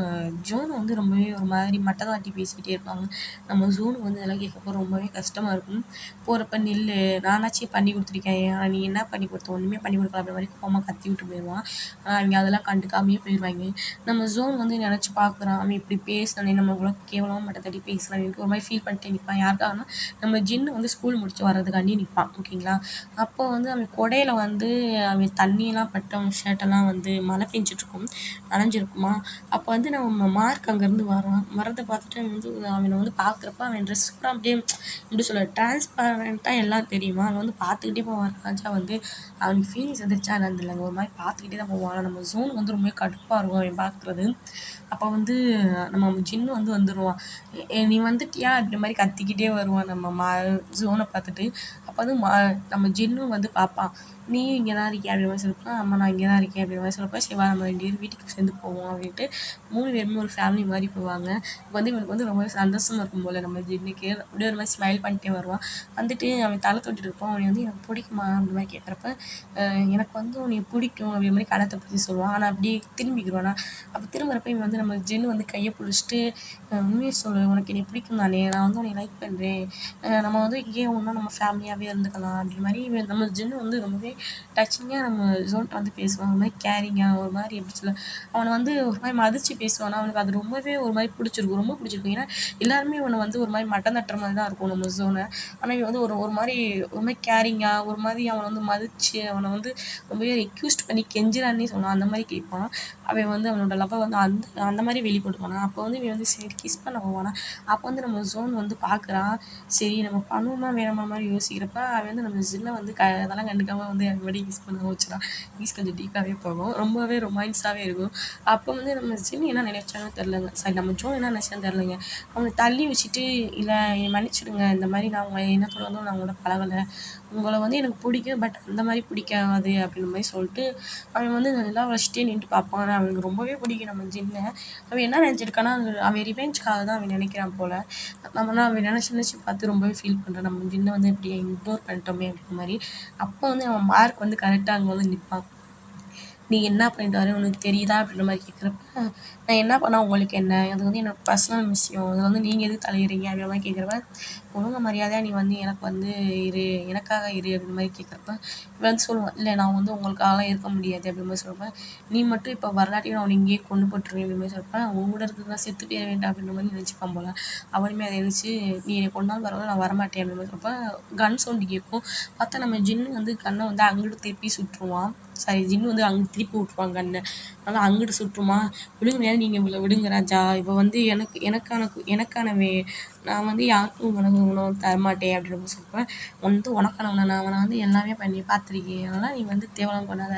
ஜோனை வந்து ரொம்பவே ஒரு மாதிரி மட்டதாட்டி பேசிக்கிட்டே இருப்பாங்க. நம்ம ஜோனுக்கு வந்து இதெல்லாம் கேட்கப்போ ரொம்பவே கஷ்டமாக இருக்கும். போகிறப்ப நில்லு, நானாச்சும் பண்ணி கொடுத்துருக்கேன், ஆனால் நீ என்ன பண்ணி கொடுத்த, ஒன்றுமே பண்ணி கொடுக்கல அப்படின்ற மாதிரி கோவமாக கத்தி விட்டு போயிடுவான். ஆனால் அவங்க அதெல்லாம் கண்டுக்காமையே போயிடுவாங்க. நம்ம ஜோன் வந்து நினச்சி பார்க்குறான், அவன் இப்படி பேசினானே, நம்ம இவ்வளோ கேவலமாக மட்டத்தட்டி பேசுகிறான், ஒரு மாதிரி ஃபீல் பண்ணிட்டே நிற்பான். யாருக்காகனா நம்ம ஜின்னு வந்து ஸ்கூல் முடிச்சு வர்றதுக்காண்டி நிற்பான். ஓகேங்களா? அப்போ வந்து அவன் கொடையில் வந்து அவன் தண்ணியெல்லாம் பட்டு அவன் ஷர்ட்டெல்லாம் வந்து மழை பெஞ்சிட்ருக்கும், நனைஞ்சிருக்குமா. அப்போ வந்து நம்ம மார்க் அங்கேருந்து வரான். வரதை பார்த்துட்டு அவன் வந்து அவனை வந்து பார்க்குறப்ப அவன் ட்ரெஸ் கூட அப்படியே எப்படி சொல்ல டிரான்ஸ்பரண்ட்டாக எல்லாம் தெரியுமா. அவன் வந்து பார்த்துக்கிட்டே போவான். ராஜா வந்து அவனுக்கு ஃபீலிங்ஸ் வந்துருச்சா என்னன்னு தெரியல, ஒரு மாதிரி பார்த்துக்கிட்டே தான் போவான். நம்ம ஜோன் வந்து ரொம்ப கடுப்பாக இருக்கும் அவன் பார்க்குறது. அப்போ வந்து நம்ம ஜின்னு வந்து வந்துடுவான். நீ வந்துட்டியா அப்படின்ற மாதிரி கத்திக்கிட்டே வருவான் நம்ம ஜோனை பார்த்துட்டு. அப்போ வந்து நம்ம ஜின்னும் வந்து பார்ப்பான், நீ இங்கே தான் இருக்கியா அப்படின்ற மாதிரி சொல்லப்போ, ஆமாம் நான் இங்கே தான் இருக்கேன் அப்படின்ற மாதிரி சொல்லப்போ, சரி வா நம்ம 2 பேரும் வீட்டுக்கு சேர்ந்து போவோம் அப்படின்ட்டு 3 பேருமே ஒரு ஃபேமிலி மாதிரி போவாங்க. இப்போ வந்து இவனுக்கு வந்து ரொம்ப சந்தோஷமாக இருக்கும் போல் நம்ம ஜின்னுக்கு. அப்படியே ஒரு மாதிரி ஸ்மைல் பண்ணிட்டே வருவான். வந்துட்டு அவன் தலை தொட்டிட்டு இருப்பான். அவனை வந்து எனக்கு பிடிக்குமா அப்படின்ற மாதிரி கேட்குறப்ப, எனக்கு வந்து உன்னை பிடிக்கும் அப்படின்ற மாதிரி கணத்தை பற்றி சொல்லுவான். ஆனால் அப்படியே திரும்பிக்கிடுவானா. அப்போ திரும்புறப்ப இவன் வந்து நம்ம ஜின்னு வந்து கையை பிடிச்சிட்டு, உண்மையை சொல்லு, உனக்கு என்னை பிடிக்கும் தானே, நான் வந்து உன்னை லைக் பண்ணுறேன், நம்ம வந்து இங்கேயே ஒன்றா நம்ம ஃபேமிலியாகவே இருந்துக்கலாம் அப்படின்ற மாதிரி நம்ம ஜின்னு வந்து ரொம்பவே டச்சிங்காக நம்ம ஜோன்ட்ட வந்து பேசுவான். ஒரு மாதிரி கேரிங்காக, ஒரு மாதிரி எப்படி சொல்ல, அவனை வந்து ஒரு மாதிரி மதித்து பேசுவானா. அவனுக்கு அது ரொம்பவே ஒரு மாதிரி பிடிச்சிருக்கும், ரொம்ப பிடிச்சிருக்கும். ஏன்னா எல்லாருமே இவனை வந்து ஒரு மாதிரி மட்டம் தட்டுற மாதிரி தான் இருக்கும் நம்ம ஜோனை. ஆனால் இவன் வந்து ஒரு மாதிரி கேரிங்காக, ஒரு மாதிரி அவனை வந்து மதித்து அவனை வந்து ரொம்பவே ரெக்யூஸ்ட் பண்ணி கெஞ்சிறான்னே சொல்லலாம். அந்த மாதிரி கேட்பான். அவன் வந்து அவனோட லவ்வை வந்து அந்த அந்த மாதிரி வெளிப்படுத்துவானா. அப்போ வந்து இவன் வந்து சரி கிஸ் பண்ண போவானா. அப்போ வந்து நம்ம ஜோன் வந்து பார்க்குறான். சரி நம்ம பண்ணுவோமா வேணாமா மாதிரி யோசிக்கிறப்ப அவன் வந்து நம்ம ஜின்னை வந்து அதெல்லாம் கண்டுக்காமல் வந்து மறுபடியும் கிஸ் பண்ண வச்சுறான். கிஸ் கொஞ்சம் டீப்பாகவே போகும், ரொம்பவே ரொமான்ஸாகவே இருக்கும். அப்போ வந்து நம்ம ஜின் என்ன நினைச்சாலும் தெரிலங்க, சரி நம்ம ஜோன் என்ன நினைச்சாலும் தெரிலங்க. அவனை தள்ளி வச்சுட்டு, இல்லை மன்னிச்சிடுங்க, இந்த மாதிரி நான் உங்களை இனத்தோட வந்து நான் உங்களோட பழகலை, உங்களை வந்து எனக்கு பிடிக்கும், பட் அந்த மாதிரி பிடிக்காது அப்படின்ற மாதிரி சொல்லிட்டு அவன் வந்து நல்லா வச்சுட்டே நின்று பார்ப்பான். ஆனால் அவனுக்கு ரொம்பவே பிடிக்கும் நம்ம ஜின்னை. அவன் என்ன நினச்சிருக்கான்னா, அவன் ரிவெஞ்சுக்காக தான் அவன் நினைக்கிறான் போல். நம்மனா அவன் நினச்சி பார்த்து ரொம்பவே ஃபீல் பண்ணுறான், நம்ம ஜின்னை வந்து இப்படி இக்னோர் பண்ணிட்டோமே அப்படின்ற மாதிரி. அப்போ வந்து அவன் மார்க் வந்து கரெக்டாக அங்கே வந்து நிற்பான். நீ என்ன பண்ணிட்டு வர உனக்கு தெரியுதா அப்படின்ற மாதிரி கேட்குறப்ப, நான் என்ன பண்ணால் உங்களுக்கு என்ன, அது வந்து என்னோடய பர்சனல் விஷயம், அது வந்து நீங்கள் எதுக்கு தலையிடுறீங்க அப்படின்ற மாதிரி கேட்குறப்ப, ஒழுங்கு மரியாதையாக நீ வந்து எனக்கு வந்து இரு, எனக்காக இரு அப்படின்ற மாதிரி கேட்குறப்ப இவன் வந்து சொல்லுவான், இல்லை நான் வந்து உங்களுக்காகலாம் இருக்க முடியாது அப்படின்ற மாதிரி சொல்கிறப்ப, நீ மட்டும் இப்போ வரலாட்டி நான் அவனை இங்கேயே கொண்டு போட்டுருவேன் அப்படின்ற மாதிரி சொல்கிறப்ப, உன் கூட இருக்கிறது செத்து போயிட வேண்டாம் அப்படின்ற மாதிரி நினச்சிப்பான் போல். அவனுமே அதை நினச்சி நீ என்னை கொண்டாலும் பரவாயில்ல நான் வரமாட்டேன் அப்படின்ற மாதிரி சொல்கிறப்ப கன் சவுண்டு கேட்கும். பார்த்தா நம்ம ஜின்னு வந்து கண்ணை வந்து அங்கிட்டு திருப்பி சுட்டுருவான். சாரி, ஜின்னு வந்து அங்கே திருப்பி விட்ருவாங்க கண்ணை. அதனால் அங்கிட்டு சுட்டுருமா. விடுங்க முடியாது, நீங்கள் இவ்வளோ விடுங்க ராஜா, இப்போ வந்து எனக்கானவே, நான் வந்து யாருக்கும் உணவு தரமாட்டேன் அப்படின்ற மாதிரி சொல்லுவேன். வந்து உனக்கானவனை நான் அவனை வந்து எல்லாமே பண்ணி பார்த்துருக்கேன், அதனால் நீ வந்து தேவலாம் பண்ணாத,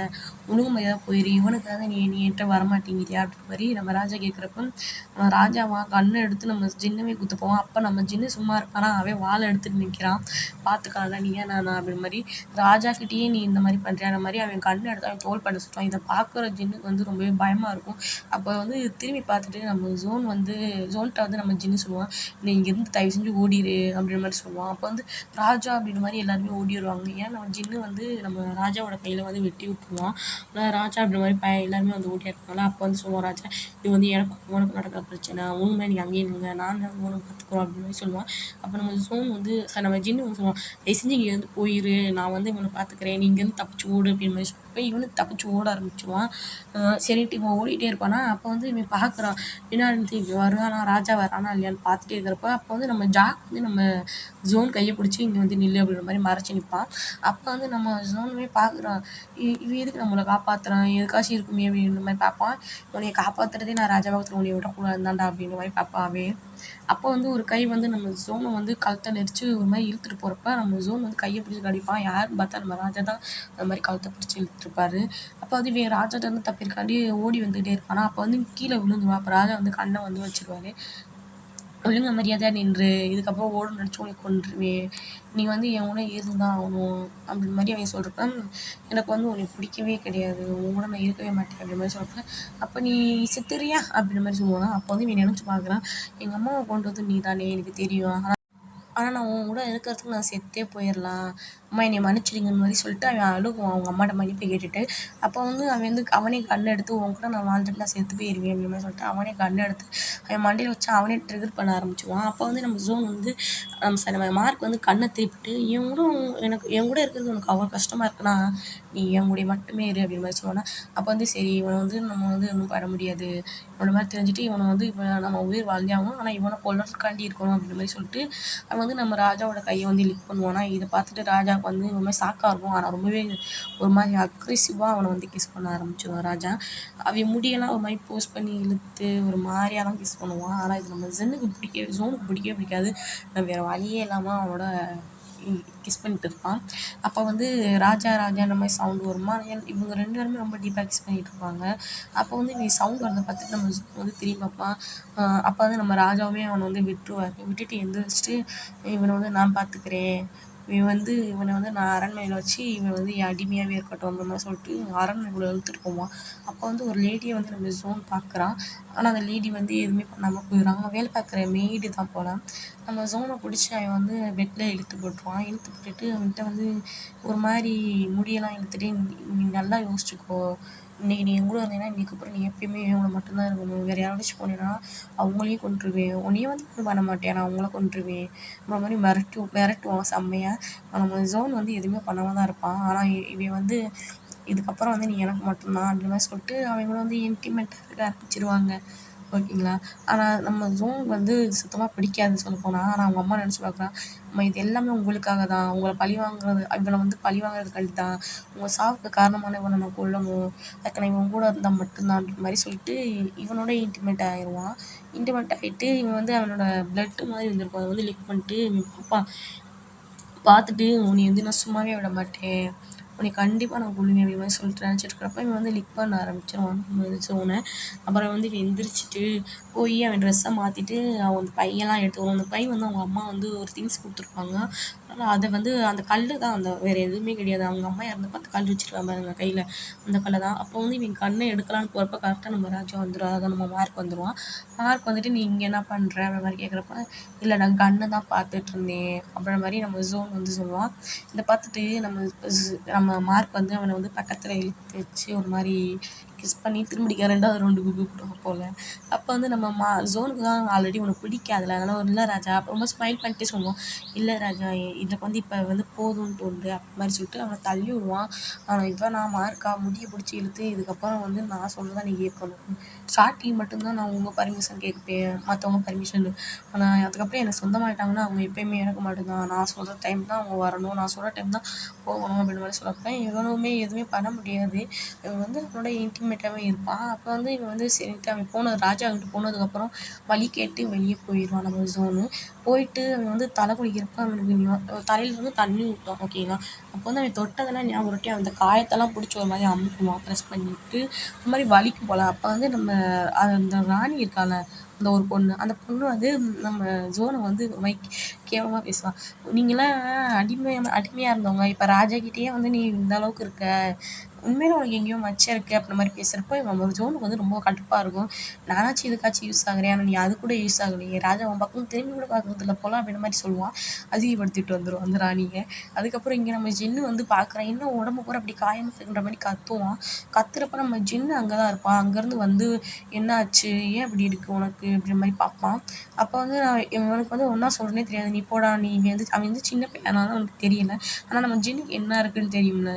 ஒழுங்கு மரியாதை போயிரு, இவனுக்காக நீ என்கிட்ட வரமாட்டேங்கிறியா அப்படின்ற மாதிரி நம்ம ராஜா கேட்குறப்ப, நம்ம ராஜாவா கண்ணை எடுத்து நம்ம ஜின்னவே குத்த போவான். அப்போ நம்ம ஜின்னு சும்மா இருப்பானா, அவன் வாழை எடுத்துகிட்டு நிற்கிறான். பார்த்துக்கலாம் நீ ஏன் நானா அப்படின்ற மாதிரி, ராஜாக்கிட்டேயே நீ இந்த மாதிரி பண்ணுறியான மாதிரி அவன் கண்ணை எடுத்து அவன் தோல் பண்ண சுற்றுவான். இதை பார்க்குற ஜின்னுக்கு வந்து ரொம்பவே பயமாக இருக்கும். அப்போ வந்து திரும்பி பார்த்துட்டு நம்ம ஜோன்கிட்ட வந்து நம்ம ஜின்னு சொல்லுவான், நீ இங்கேருந்து தயவு செஞ்சு ஓடிடு அப்படின்ற மாதிரி சொல்லுவான். அப்போ வந்து ராஜா அப்படின்ற மாதிரி எல்லாருமே ஓடிடுவாங்க. ஏன்னா நம்ம ஜின்னு வந்து நம்ம ராஜாவோட கையில் வந்து வெட்டி விட்டுருவான். ஆனால் ராஜா அப்படின்ற மாதிரி எல்லாருமே வந்து ஓடியாருக்காங்களா. அப்போ வந்து சொல்லுவான் ராஜா, இது வந்து எனக்கு உனக்கு நடக்கிற பிரச்சனை, உண்மை நீ அங்கேயே இருங்க, நான் உனக்கு பார்த்துக்குறோம் அப்படின்னு மாதிரி சொல்லுவான். அப்போ நம்ம ஜோன் வந்து நம்ம ஜின்னு வந்து சொல்லுவான், தயவு செஞ்சு இங்கேருந்து போயிரு, நான் வந்து இவனை பார்த்துக்கிறேன், நீ இங்கேருந்து தப்பிச்சு ஓடு அப்படின்னு மாதிரி சொல்லுவேன். கேட்குறப்ப இவனும் தப்பிச்சு ஓட ஆரம்பிச்சுருவான். சரின்ட்டு இவன் ஓடிட்டே இருப்பானா, அப்போ வந்து இவன் பார்க்குறான். பின்னாடி இருந்து இவன் வரானா, ராஜா வரானா இல்லையான்னு பார்த்துட்டே இருக்கிறப்ப, அப்போ வந்து நம்ம ஜாக் வந்து நம்ம ஜோன் கையை பிடிச்சி இங்கே வந்து நில்லு அப்படின்ற மாதிரி மறைச்சி நிற்பான். அப்போ வந்து நம்ம ஜோனுமே பார்க்குறான். இவன் எதுக்கு நம்மளை காப்பாற்றுறான், எதுக்காச்சும் இருக்குமே அப்படின்ற மாதிரி பார்ப்பான். உன்னைய காப்பாற்றுறதே நான் ராஜா பக்கத்தில் உன்னை விடக்கூடாதுதான்டா அப்படின்ற மாதிரி பார்ப்பாவே. அப்போ வந்து ஒரு கை வந்து நம்ம ஜோனை வந்து கழுத்தை நெரிச்சு ஒரு மாதிரி இழுத்துட்டு போகிறப்ப நம்ம ஜோன் வந்து கையை பிடிச்சி கடிப்பான். யாருன்னு பார்த்தா நம்ம ராஜா தான் அந்த மாதிரி கழுத்தை பிடிச்சி இழுத்துருப்பாரு. அப்போ வந்து இவன் ராஜாட்ட இருந்து தப்பிருக்காண்டி ஓடி வந்துகிட்டே இருப்பானா, அப்போ வந்து கீழே விழுந்துருவான். அப்போ ராஜா வந்து கண்ணை வந்து வச்சிருவாரு. ஒழுங்கா மரியாதையாக நின்று, இதுக்கப்புறம் ஓட நினச்சி உன்னை கொன்றுவேன், நீ வந்து என் கூட இருந்தான் ஆகணும் அப்படின்ற மாதிரி அவன் சொல்கிறப்ப, எனக்கு வந்து உன்னை பிடிக்கவே கிடையாது, உன் கூட நான் இருக்கவே மாட்டேன் அப்படின்ற மாதிரி சொல்கிறப்ப, அப்போ நீ செத்துறியா அப்படின்ற மாதிரி சொல்லுவாங்க. அப்போ வந்து இவன் நினச்சி பார்க்குறான், எங்கள் அம்மாவை கொண்டது நீ தானே, எனக்கு தெரியும். ஆனால் நான் உன் கூட இருக்கிறதுக்கு நான் செத்தே போயிடலாம், அம்மா என்னை மன்னிச்சிடுங்கன்னு மாதிரி சொல்லிட்டு அவன் அழுகுவான் அவங்க அம்மாட்ட மன்னிப்பு கேட்டுட்டு. அப்போ வந்து அவன் வந்து அவனே கண்ணை எடுத்து உன் கூட நான் வாழ்ந்துட்டு நான் செத்து போயிடுவேன் அப்படின்ற மாதிரி சொல்லிட்டு அவனே கண்ணை எடுத்து அவன் மண்டையில் வச்சு அவனே ட்ரிகர் பண்ண ஆரம்பிச்சுவான். அப்போ வந்து நம்ம ஜோன் வந்து நம்ம மார்க் வந்து கண்ணை திருப்பிட்டு, என் கூட இருக்கிறது உனக்கு அவ்வளோ கஷ்டமாக இருக்குன்னா நீ என் கூட மட்டுமே இரு அப்படின்ற மாதிரி சொல்லுவானா. அப்போ வந்து சரி இவனை வந்து நம்ம வந்து ஒன்றும் பண்ண முடியாது, இவனை மாதிரி தெரிஞ்சுட்டு இவனை வந்து இப்போ நம்ம உயிர் வாழ்ந்தே ஆகணும், ஆனால் இவனை கொல்றதுக்காண்டி இருக்கணும் அப்படின்ற மாதிரி சொல்லிட்டு அவன் வந்து நம்ம ராஜாவோட கையை வந்து லிக் பண்ணுவானா. இதை பார்த்துட்டு ராஜாவுக்கு வந்து ரொம்ப ஷாக்காக இருக்கும். ஆனால் ரொம்பவே ஒரு மாதிரி அக்ரெசிவாக அவனை வந்து கிஸ் பண்ண ஆரம்பிச்சிடுவான் ராஜா. அவன் முடியெல்லாம் ஒரு மாதிரி போஸ்ட் பண்ணி இழுத்து ஒரு மாதிரியாக தான் கிஸ் பண்ணுவான். ஆனால் இது நம்ம ஜோனுக்கு பிடிக்கவே பிடிக்காது. வேறு வழியே இல்லாமல் அவனோட கிஸ் பண்ணிட்டு இருப்பான். அப்போ வந்து ராஜான்ற மாதிரி சவுண்டு வருமா, இவங்க 2 பேருமே ரொம்ப டீப்பாக கிஸ் பண்ணிகிட்டு இருப்பாங்க. அப்போ வந்து நீ சவுண்ட் வரதை பார்த்துட்டு நம்ம வந்து திரும்பி பார்ப்பான். அப்போ வந்து நம்ம ராஜாவுமே அவனை வந்து விட்டுட்டு எந்திரிச்சிட்டு, இவனை வந்து நான் பார்த்துக்கிறேன், இவனை வந்து நான் அரண்மனையில் வச்சு இவன் வந்து என் அடிமையாகவே இருக்கட்டும் அந்த மாதிரி சொல்லிட்டு அரண்மனைக்குள்ளே இழுத்துட்டு போவான். அப்போ வந்து ஒரு லேடியை வந்து நம்ம ஜோன் பார்க்குறான். ஆனால் அந்த லேடி வந்து எதுவுமே பண்ணாமல் போயிடுறாங்க. வேலை பார்க்குற மெய்டு தான் போல. நம்ம ஜோனை பிடிச்சி அவன் வந்து பெட்டில் இழுத்து போட்டுருவான். இழுத்து போட்டுட்டு அவன்கிட்ட வந்து ஒரு மாதிரி முடியெல்லாம் இழுத்துட்டு, நீ நல்லா யோசிச்சுக்கோ, இன்றைக்கி நீ என் கூட இருந்தீங்கன்னா இதுக்கப்புறம் நீ எப்பயுமே என் கூட மட்டும்தான் இருக்கணும், வேறு யாராச்சும் போனேன்னா அவங்களையும் கொன்றுவேன், உன்னையும் வந்து ஒன்றும் பண்ண மாட்டேன், நான் அவங்கள கொன்றுவேன் அப்புறம் மாதிரி மிரட்டுவான் செம்மையாக. நம்ம ஜோன் வந்து எதுவுமே பண்ணாமல் தான் இருப்பான். ஆனால் இவன் வந்து இதுக்கப்புறம் வந்து நீ எனக்கு மட்டும்தான் அந்த மாதிரி சொல்லிட்டு அவங்க வந்து இன்டிமேட்டாக இருக்க ஆரம்பிச்சிருவாங்க. ஓகேங்களா. ஆனால் நம்ம ஜோன் வந்து சுத்தமாக பிடிக்காது சொல்லப்போனால். ஆனால் அவங்க அம்மா நினச்சி பார்க்குறான், அம்மா இது எல்லாமே உங்களுக்காக தான், உங்களை இவனை வந்து பழி வாங்குறதுக்காண்டி தான், உங்கள் சாவுக்கு காரணமான இவனை நான் கொல்லணும், அதுக்கு நான் இவன் கூட இருந்தால் மட்டும்தான்ற மாதிரி சொல்லிட்டு இவனோட இன்டிமேட் ஆயிடுவான். இன்டிமேட் ஆகிட்டு இவன் வந்து அவனோட பிளட்டு மாதிரி இருந்திருக்கும், அதை வந்து லிக் பண்ணிட்டு பார்ப்பான். பார்த்துட்டு உன்னை வந்து நான் சும்மாவே விட மாட்டேன், உன்னை கண்டிப்பாக நான் கொள்ளுவேன் அப்படி மாதிரி சொல்லிட்டு நினச்சிட்டு இருக்கிறப்ப இவன் வந்து லிக் பண்ண ஆரம்பிச்சிருவான் ஜோனை. அப்புறம் வந்து இவன் எந்திரிச்சிட்டு போய் அவன் ட்ரெஸ்ஸை மாற்றிட்டு அவன் அந்த பையெல்லாம் எடுத்து வரும். அந்த பை வந்து அவங்க அம்மா வந்து ஒரு திங்ஸ் கொடுத்துருப்பாங்க. அதனால் அதை வந்து அந்த கல் தான், அந்த வேறு எதுவுமே கிடையாது. அவங்க அம்மா இறந்தப்ப அந்த கல் வச்சுருக்காங்க பாருங்க கையில், அந்த கல்லை தான். அப்போ வந்து இவன் கண்ணை எடுக்கலான்னு போகிறப்ப கரெக்டாக நம்ம ராஜா வந்துடும், அதாவது நம்ம மார்க் வந்துடுவான். மார்க் வந்துட்டு நீ இங்கே என்ன பண்ணுற அப்படின்ற மாதிரி கேட்குறப்ப, இல்லை நான் கண்ணை தான் பார்த்துட்டு இருந்தேன் அப்படின்ற மாதிரி நம்ம ஜோன் வந்து சொல்லுவான். இதை பார்த்துட்டு நம்ம மார்க் வந்து அவனை வந்து பக்கத்தில் இழுத்து வச்சு ஒரு மாதிரி கிஸ் பண்ணி திரும்பிடிக்க 2வது ரவுண்டுக்கு கூப்பிடுவாங்க போல். அப்போ வந்து நம்ம ஜோனுக்கு தான் ஆல்ரெடி உனக்கு பிடிக்காதுல, அதனால் ஒரு இல்லை ராஜா ரொம்ப ஸ்மைல் பண்ணிட்டே சொல்லுவான், இல்லை ராஜா இதுக்கு வந்து இப்போ வந்து போதும்னு தோணுது அப்படி மாதிரி சொல்லிட்டு அவனை தள்ளி விடுவான். ஆனால் இவன் நான் மார்க்கா முடியை பிடிச்சி இழுத்து, இதுக்கப்புறம் வந்து நான் சொல்கிறதா நீ கேட்கணும், ஸ்டார்டிங் மட்டும்தான் நான் உங்கள் பர்மிஷன் கேட்பேன், மற்றவங்க பர்மிஷன், ஆனால் அதுக்கப்புறம் எனக்கு சொந்தமாயிட்டாங்கன்னா அவங்க எப்போயுமே எனக்கு மட்டும்தான், நான் சொல்கிற டைம் தான் அவங்க வரணும், நான் சொல்கிற டைம் தான் போகணும் அப்படின்ற மாதிரி சொல்லப்போ இவனுமே எதுவுமே பண்ண முடியாது. இவன் வந்து அவனோட இன்டிமேட்டாகவே இருப்பான். அப்போ வந்து இவன் வந்து சரின்ட்டு அவன் ராஜா அங்கிட்டு போனதுக்கப்புறம் வழி கேட்டு வெளியே போயிடுவான் நம்ம ஜோனு. போயிட்டு அவன் வந்து தலை குளிக்கிறப்ப அவனுக்கு தலையில் வந்து தண்ணி ஊற்றுவான். ஓகேங்களா. அப்போ வந்து அவன் தொட்டதெல்லாம் ஞாபகம் விட்டு அந்த காயத்தெல்லாம் பிடிச்சி ஒரு மாதிரி அமுக்குவான், ப்ரெஸ் பண்ணிவிட்டு இந்த மாதிரி வலிக்கும் போல். அப்போ வந்து நம்ம அந்த ராணி இருக்கால, அந்த ஒரு பொண்ணு, அந்த பொண்ணு வந்து நம்ம ஜோனை வந்து ஒரு மாதிரி கேவலமாக பேசுவான். நீங்களாம் அடிமையாக இருந்தவங்க, இப்போ ராஜாக்கிட்டேயே வந்து நீ இந்த அளவுக்கு இருக்க, உண்மையில உனக்கு எங்கேயோ மச்சம் இருக்குது அப்படின்ற மாதிரி பேசுகிறப்போ நம்ம ஜோனுக்கு வந்து ரொம்ப கடுப்பாக இருக்கும். நானாச்சும் இதுக்காச்சும் யூஸ் ஆகுறேன், ஆனால் நீ அது கூட யூஸ் ஆகலையே, ராஜா உன் பக்கம் திரும்பி கூட பார்க்குறதில்ல போல அப்படின்ற மாதிரி சொல்லுவான். அதிகப்படுத்திட்டு வந்துடும் அந்த ராணியை. அதுக்கப்புறம் இங்கே நம்ம ஜின்னு வந்து பார்க்குறேன், இன்னும் உடம்பு பூரா அப்படி காயமாக இருக்குன்ற மாதிரி கத்துவான். கத்துறப்ப நம்ம ஜின்னு அங்கே தான் இருப்பான். அங்கேருந்து வந்து என்ன ஆச்சு, ஏன் இப்படி இருக்குது உனக்கு அப்படின்ற மாதிரி பார்ப்பான். அப்போ வந்து இவனுக்கு வந்து ஒன்றா சொல்கிறேனே தெரியாது, நீ நீ போடா நீ இவன் வந்து அவன் வந்து சின்ன பையன் அதனால அவனுக்கு தெரியல. ஆனா நம்ம ஜின்னுக்கு என்ன இருக்குன்னு தெரியும்ல.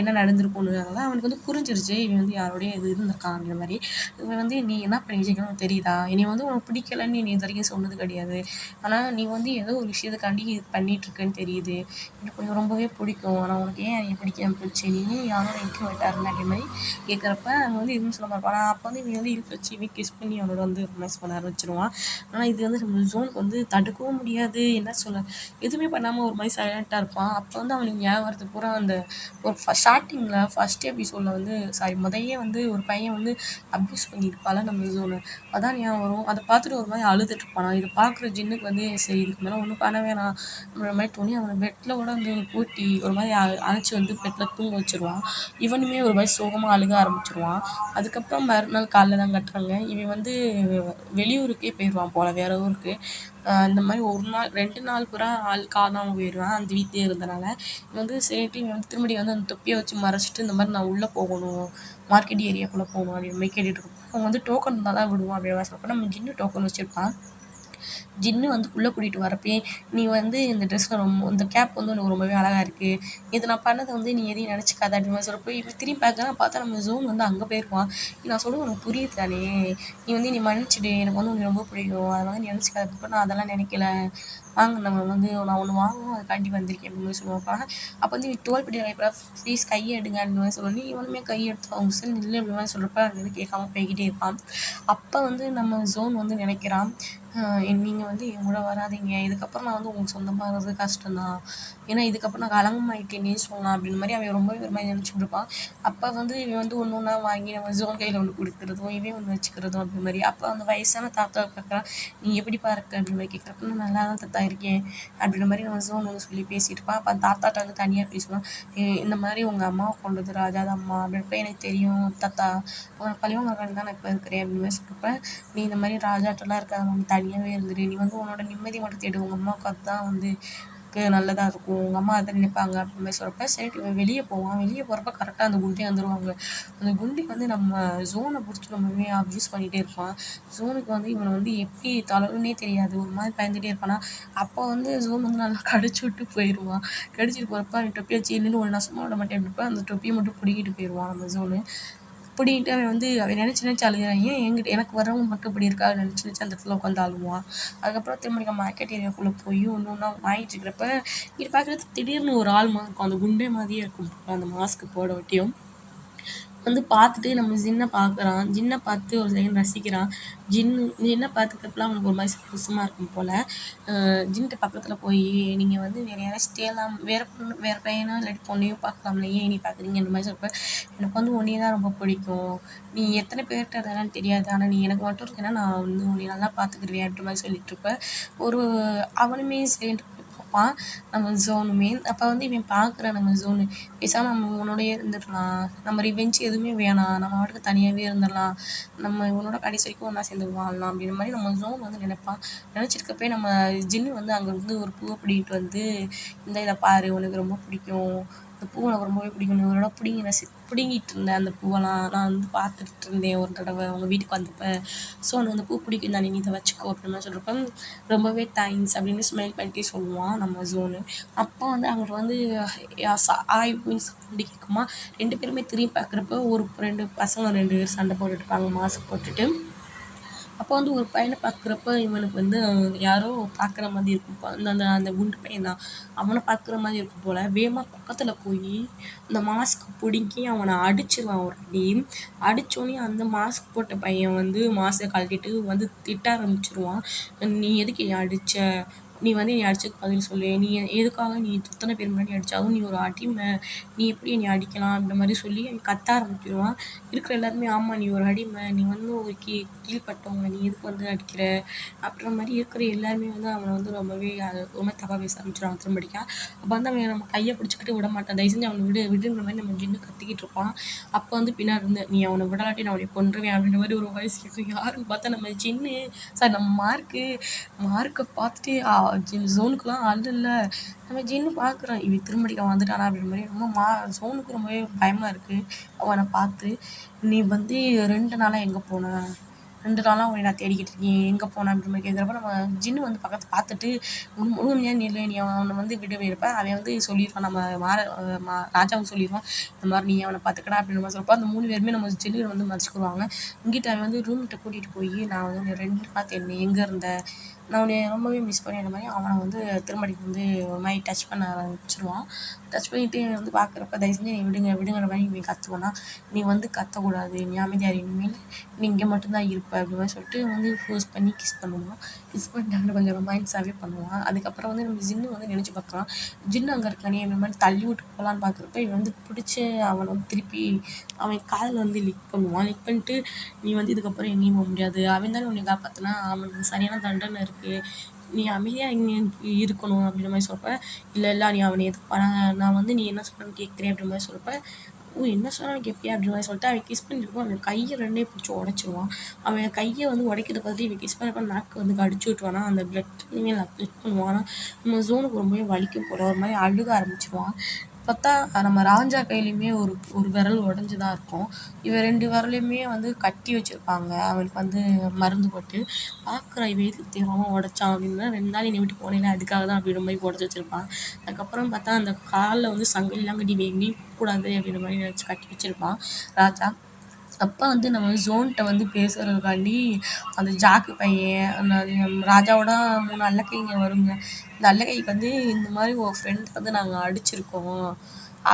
என்ன நடந்திருக்கும்னு. அதனால அவனுக்கு வந்து புரிஞ்சிருச்சு. இவன் வந்து யாரோடய இது இருந்திருக்கான் அப்படின்ற மாரி. இவன் வந்து நீ என்ன பண்ணி வச்சிருக்கன்னு உனக்கு தெரியுதா? என்னைய வந்து உனக்கு பிடிக்கலன்னு நீ இதுவரைக்கும் சொன்னது கிடையாது. ஆனா நீ வந்து ஏதோ ஒரு விஷயத்துக்காண்டி இது பண்ணிட்டுருக்கன்னு தெரியுது. எனக்கு உன்ன ரொம்பவே பிடிக்கும். ஆனா உனக்கு ஏன் என்னைய பிடிக்காம போச்சு? நீ ஏன் யாரோட இன்ட்ரோவர்ட்டா இருந்த? அப்படின்ற மாரி கேட்குறப்ப அவன் வந்து எதுவும் சொல்ல மாட்டான். ஆனா அப்போ வந்து இவன் வந்து இழுத்து வச்சு இவன் கிஸ் பண்ணி அவனோட வந்து ரொமான்ஸ் பண்ண ஆரம்பிச்சுருவான். ஆனா இது வந்து நம்ம ஜோனுக்கு வந்து தடுக்கவும் முடியாது. என்ன சொல்ல? எதுவுமே பண்ணாம ஒரு மாரி சைலண்ட்டா இருப்பான். அப்போ வந்து அவனுக்கு ஞாபகம் வரது பூரா அந்த ஒரு ஸ்டார்ட்டிங்கில் ஃபர்ஸ்ட் எபிசோடில் வந்து சாரி முதயே வந்து ஒரு பையன் வந்து அப்யூஸ் பண்ணியிருப்பால நம்ம ஜோனு. அதான் ஞாபகம் வரும். அதை பார்த்துட்டு ஒரு மாதிரி அழுதுட்டு இருப்பானா. இதை பார்க்குற ஜின்னுக்கு வந்து சரி இதுக்கு மேலே ஒன்றும் பண்ண வேணாம் அப்படின்ற மாதிரி தோணி அவனை பெட்டில் கூட வந்து கூட்டி ஒரு மாதிரி அணைச்சி வந்து பெட்டில் தூங்க வச்சிருவான். இவனுமே ஒரு மாதிரி சோகமாக அழுக ஆரம்பிச்சிருவான். அதுக்கப்புறம் மறுநாள் காலைல தான் கட்டுறாங்க. இவன் வந்து வெளியூருக்கே போயிடுவான் போல் வேற ஊருக்கு. இந்த மாதிரி ஒரு நாள் 2 நாள் பூரா ஆள் காணாமல் போயிடுவான் அந்த வீட்டிலே இருந்தனால. இவன் வந்து சரின்ட்டு இவன் வந்து திரும்படி வந்து அந்த தொப்பியை வச்சு மறைச்சிட்டு இந்த மாதிரி நான் உள்ளே போகணும் மார்க்கெட் ஏரியாக்குள்ளே போகணும் அப்படின்ற மாதிரி கேட்டுட்டு இருப்பான். அவன் வந்து டோக்கன் இருந்தால் தான் விடுவான் அப்படின்னு சொல்கிறப்ப நம்ம ஜின்னு டோக்கன் வச்சுருப்பான். ஜின்னு வந்து உள்ளே கூட்டிகிட்டு வரப்பே நீ வந்து இந்த ட்ரெஸ்ஸில் ரொம்ப இந்த கேப் வந்து உனக்கு ரொம்பவே அழகாக இருக்குது. இது நான் பண்ணதை வந்து நீ எதையும் நினச்சிக்காத அப்படின்னு மாதிரி சொல்கிறப்போ இவன் திரும்பி பார்க்குறான். பார்த்தா நம்ம ஜோன் வந்து அங்கே போயிருவான். நான் சொல்லுவேன் உனக்கு புரியுது தானே நீ வந்து நீ மன்னிச்சிடு எனக்கு வந்து உனக்கு ரொம்ப பிடிக்கும் அதை வந்து நினச்சிக்காத அப்படிப்போ நான் அதெல்லாம் நினைக்கல வாங்க நம்ம வந்து நான் ஒன்று வாங்கணும் அதுக்காண்டி வந்திருக்கேன் அப்படின்னு மாதிரி சொல்லுவாப்பா. அப்போ வந்து நீ தோல்பட்டி வாய்ப்பா ப்ளீஸ் கையை எடுங்க அப்படின்னு மாதிரி சொல்லி இவனுமே கையை எடுத்து அவங்க சரி நில்லு அப்படி மாதிரி சொல்கிறப்ப அது வந்து கேட்காம போய்கிட்டே இருப்பான். அப்போ வந்து நம்ம ஜோன் வந்து நினைக்கிறான் நீங்கள் வந்து என் கூட வராதீங்க இதுக்கப்புறம் நான் வந்து உங்களுக்கு சொந்தமாக இருக்கிறது கஷ்டம்தான். ஏன்னா இதுக்கப்புறம் நான் கலங்கமாயிட்டேனே சொல்லலாம் அப்படின்னு மாதிரி அவன் ரொம்பவே ஒரு மாதிரி நினச்சிட்டு இருப்பான். அப்போ வந்து இவன் வந்து ஒன்று ஒன்றா வாங்கி நம்ம ஜோன் கையில் ஒன்று கொடுக்குறதும் இவன் ஒன்று வச்சுக்கிறதும் அப்படி மாதிரி. அப்போ அந்த வயசான தாத்தா கேட்குறான் நீ எப்படி பார்க்க அப்படின்னு மாதிரி கேட்குறப்ப நான் நல்லா தான் தாத்தா இருக்கேன் அப்படின்ற மாதிரி நம்ம ஜோன் வந்து சொல்லி பேசிட்டு இருப்பான். அப்போ அந்த தாத்தாட்ட வந்து தனியாக பேசுவான். இந்த மாதிரி உங்கள் அம்மாவை கொண்டது ராஜாத அம்மா அப்படின்றப்ப எனக்கு தெரியும் தாத்தா உனக்கு பழிவாங்கறதுக்காண்டி தான் நான் இப்போ இருக்கிறேன் அப்படின்னு மாதிரி சொல்கிறப்ப நீ இந்த மாதிரி ராஜாட்டெல்லாம் இருக்காது நீ தனியாகவே இருந்துரு நீ வந்து உன்னோட நிம்மதி மட்டும் தேடு உங்கள் அம்மாவுக்கு அதுதான் வந்து நல்லதாக இருக்கும் உங்கள் அம்மா அதை நினைப்பாங்க அப்படின்னு மாதிரி சொல்கிறப்ப சரி இவன் வெளியே போவான். வெளியே போகிறப்ப கரெக்டாக அந்த குண்டே வந்துடுவாங்க. அந்த குண்டி வந்து நம்ம ஜோனை பிடிச்சி ரொம்பவே அப்யூஸ் பண்ணிகிட்டே இருப்பான். ஜோனுக்கு வந்து இவனை வந்து எப்படி தளருன்னே தெரியாது ஒரு மாதிரி பயந்துகிட்டே இருப்பானா. அப்போ வந்து ஜோன் வந்து நல்லா கடிச்சு விட்டு போயிடுவான். கடிச்சிட்டு போகிறப்ப அவன் தொப்பி வச்சு இல்லைன்னு ஒரு நசமா விட மாட்டேன் அப்படின்றப்ப அந்த தொப்பியை மட்டும் பிடிக்கிட்டு போயிடுவான் நம்ம ஜோனு. பிடிங்கிட்டு அவன் வந்து அவன் நினச்சி நினச்சி அழுகிறான். ஏன் என்கிட்ட எனக்கு வரவங்க மட்டும் இப்படி இருக்கா நினச்சி நினச்சி அந்த இடத்துல உட்காந்து அழுவான். அதுக்கப்புறம் திரும்ப மார்க்கெட் ஏரியாக்குள்ளே போய் ஒன்று ஒன்றா வாங்கிட்டு இருக்கிறப்ப இங்கே பார்க்குறது திடீர்னு ஒரு ஆள் மாதிரி இருக்கும். அந்த குண்டே மாதிரியே இருக்கும் அந்த மாஸ்க் போட ஒட்டியும் வந்து பார்த்துட்டு நம்ம ஜின்னை பார்க்குறான். ஜின்னை பார்த்து ஒரு செகண்ட் ரசிக்கிறான். ஜின்னை பார்த்துக்கிறப்பலாம் அவனுக்கு ஒரு மாதிரி சந்தோஷமாக இருக்கும் போல். ஜின்கிட்ட பக்கத்தில் போய் நீங்கள் வந்து வேறு யாராச்சும் தேடலாம் வேறு பொண்ணு வேறு பையனோ இல்லாட்டி பொண்ணையோ பார்க்கலாம்ல ஏன் நீ பார்க்குறீங்க இந்த மாதிரி சொல்கிறப்ப எனக்கு வந்து உன்னைய தான் ரொம்ப பிடிக்கும். நீ எத்தனை பேர்கிட்ட அதெல்லாம் தெரியாது ஆனால் நீ எனக்கு மட்டும் இருக்கேன்னா நான் வந்து உன்னை நல்லா பார்த்துக்கிடுவேன் அப்படின்ற மாதிரி சொல்லிட்டுருப்ப ஒரு அவனுமே சரின்ட்டு பார்ப்பான் நம்ம ஜோனுமே. அப்போ வந்து இவன் பார்க்குறான் நம்ம ஜோனு பேசாமல் நம்ம உன்னோடயே இருந்துடலாம் நம்ம ரிவெஞ்ச் எதுவுமே வேணாம் நம்ம வாட்டுக்கு தனியாகவே இருந்துடலாம் நம்ம இவனோட கடைசி வரைக்கும் ஒன்றா சேர்ந்து வாழலாம் அப்படின்ற மாதிரி நம்ம ஜோன் வந்து நினைப்பான். நினச்சிருக்கப்பே நம்ம ஜின்னு வந்து அங்கே வந்து ஒரு பூவை பிடிக்கிட்டு வந்து இந்த இதை பாரு உனக்கு ரொம்ப பிடிக்கும் இந்த பூ எனக்கு ரொம்பவே பிடிக்கும் நீ ஒரு பிடுங்கிட்டு இருந்தேன் அந்த பூவெல்லாம் நான் வந்து பார்த்துட்டு இருந்தேன் ஒரு தடவை உங்கள் வீட்டுக்கு வந்தப்போ ஸோ உனக்கு அந்த பூ பிடிக்கும் தானே நீ இதை வச்சுக்கோ அப்படின்னு சொல்கிறப்ப ரொம்பவே தேங்க்ஸ் அப்படின்னு ஸ்மைல் பண்ணிட்டே சொல்லுவான் நம்ம ஜோனு. அப்போ வந்து அங்கிட்ட வந்து ஆய் சவுண்டு கேட்குமா. 2 பேருமே திரும்பி பார்க்குறப்ப ஒரு 2 பசங்க 2 பேர் சண்டை போட்டுட்ருப்பாங்க மாஸ்க் போட்டுட்டு. அப்போ வந்து ஒரு பையனை பார்க்குறப்ப இவனுக்கு வந்து யாரோ பார்க்குற மாதிரி இருக்கும். அந்த அந்த அந்த குண்டு பையன் தான் அவனை பார்க்குற மாதிரி இருக்கும் போல். வேகமாக பக்கத்தில் போய் அந்த மாஸ்க் பிடுங்கி அவனை அடிச்சிருவான் ஒரு அடி. அடித்தோடனே அந்த மாஸ்க் போட்ட பையன் வந்து மாஸ்க்கை கழட்டிட்டு வந்து திட்ட ஆரம்பிச்சிருவான். நீ எதுக்கு என்னை அடித்த நீ வந்து என்னை அடிச்சதுக்கு பதில் சொல்லு நீ எதுக்காக நீ இத்தனை பேர் முன்னாடி அடித்தாலும் நீ ஒரு அடிமை நீ எப்படி என்னை அடிக்கலாம் அப்படின்ற மாதிரி சொல்லி கத்த ஆரம்பிச்சிருவான். இருக்கிற எல்லாருமே ஆமாம் நீ ஒரு அடிமை நீ வந்து ஒரு கீழ்பட்டவங்க நீ எதுக்கு வந்து அடிக்கிற அப்படின்ற மாதிரி இருக்கிற எல்லாருமே வந்து அவனை வந்து ரொம்பவே ரொம்ப தப்பாக பேச ஆரம்பிச்சிடுவாங்க திரும்படிக்கா. அப்போ வந்து அவன் நம்ம கையை பிடிச்சிக்கிட்டு விட மாட்டான். தயவு செஞ்சு அவனை விடுன்ற மாதிரி நம்ம ஜின்னு கத்திக்கிட்டு இருப்பான். அப்போ வந்து பின்னாடி இருந்து நீ அவனை விடலாட்டி நான் அவனை கொன்றுவேன் அப்படின்ற மாதிரி ஒரு வாய்ஸ் கேட்கும். யாருன்னு பார்த்தா நம்ம ஜின்னு சார் நம்ம மார்க்கை பார்த்துட்டு ஜோனுக்குலாம் ஆள் இல்லை. நம்ம ஜின்னு பார்க்குறான் இவன் திரும்படிக்க வந்துட்டானா அப்படின்ற மாதிரி ரொம்ப ஜோனுக்கு ரொம்பவே பயமாக இருக்குது அவனை பார்த்து. நீ வந்து 2 நாளாக எங்கே போன 2 நாளாக உன்னை நான் தேடிக்கிட்டு இருக்கேன், எங்கே போனேன் அப்படின்ற மாதிரி கேட்குறப்ப நம்ம ஜின்னு வந்து பார்த்துட்டு முழுமையாக நில்லு, நீ அவனை வந்து விடவே இருப்ப. அவன் வந்து சொல்லிடுவான், நம்ம ராஜாவுக்கு சொல்லிடுவான், இந்த மாதிரி நீ அவனை பார்த்துக்கடா அப்படின்ற மாதிரி சொல்கிறப்ப அந்த 3 பேருமே நம்ம ஜின்னு வந்து மறைச்சிக்கிடுவாங்க. இங்கிட்ட அவன் வந்து ரூம்கிட்ட கூட்டிகிட்டு போய் நான் வந்து 2 நாள் தேடினேன், எங்கே இருந்த, நான் உன்னை ரொம்பவே மிஸ் பண்ணி அந்த மாதிரி அவனை வந்து திருமணிக்கு வந்து ஒரு மாதிரி டச் பண்ண ஆரம்பிச்சிருவான். டச் பண்ணிவிட்டு வந்து பார்க்குறப்ப தயவு செஞ்சு நீ விடுங்கிற மாதிரி நீ கற்றுவோன்னா, நீ வந்து கத்தக்கூடாது, நீ அமைதியாக இனிமேல் நீ இங்கே மட்டும்தான் இருப்ப அப்படி மாதிரி சொல்லிட்டு வந்து ஃபோர்ஸ் பண்ணி கிஸ் பண்ணுவான். கிஸ் பண்ணிட்டு கொஞ்சம் ரொமான்ஸாகவே பண்ணுவான். அதுக்கப்புறம் வந்து நம்ம ஜின்னு வந்து நினச்சி பார்க்கலாம், ஜின்னு அங்கே இருக்கானே இந்த மாதிரி தள்ளி விட்டு போகலான்னு பார்க்குறப்ப இவன் வந்து பிடிச்சி அவனை வந்து திருப்பி அவன் காதில் வந்து லிக் பண்ணுவான். லிக் பண்ணிட்டு நீ வந்து இதுக்கப்புறம் எங்கேயும் போக முடியாது, அவன் தானே உன்னை காப்பாற்றினா, அவனுக்கு சரியான தண்டனை இருக்குது, நீ அமைதியாக இங்கே இருக்கணும் அப்படின்ற மாதிரி சொல்கிறப்ப, இல்லை நீ அவனை எதுக்கு நான் வந்து நீ என்ன சொன்னான்னு கேட்குறேன் அப்படின்ற மாதிரி சொல்கிறப்ப, ஓ என்ன சொன்னாலும் கேட்பியா அப்படின்ற மாதிரி சொல்லிட்டு அவன் கிஸ் பண்ணிருப்பான். அவன் கையை 2 பிடிச்சி உடச்சிருவான். அவன் கையை வந்து உடைக்கிறத பார்த்துட்டு இவன் கிஸ் பண்ணப்ப நாக்கு வந்து கடிச்சு விட்டுருவானா, அந்த பிளட் இனிமேல் பிளட் பண்ணுவானா, நம்ம ஜோனுக்கு ரொம்பவே வலிக்கும் போல ஒரு மாதிரி அழுக ஆரம்பிச்சிருவான். பார்த்தா நம்ம ராஜா கையிலையுமே ஒரு விரல் உடஞ்சி தான் இருக்கும். இவன் 2 விரலையுமே வந்து கட்டி வச்சுருப்பாங்க, அவனுக்கு வந்து மருந்து போட்டு. பார்க்குறான் இவன் எதுக்கு தெரியாமல் உடச்சான் அப்படின்னா, 2 நாள் என்னை விட்டு போனேன் அதுக்காக தான் அப்படின்ற மாதிரி உடச்சி வச்சுருப்பான். அதுக்கப்புறம் பார்த்தா அந்த காலில் வந்து சங்கிலிலாம் கட்டி எங்கேயும் போகக்கூடாது அப்படின்ற மாதிரி நினச்சி கட்டி வச்சுருப்பான் ராஜா. அப்போ வந்து நம்ம ஜோன்கிட்ட வந்து பேசுகிறதுக்காண்டி அந்த ஜாக்கு பையன் அந்த ராஜாவோட 3 அல்லக்கைங்க வருங்க. இந்த அல்லக்கைக்கு வந்து இந்த மாதிரி ஒரு ஃப்ரெண்ட் வந்து நாங்கள் அடிச்சிருக்கோம்,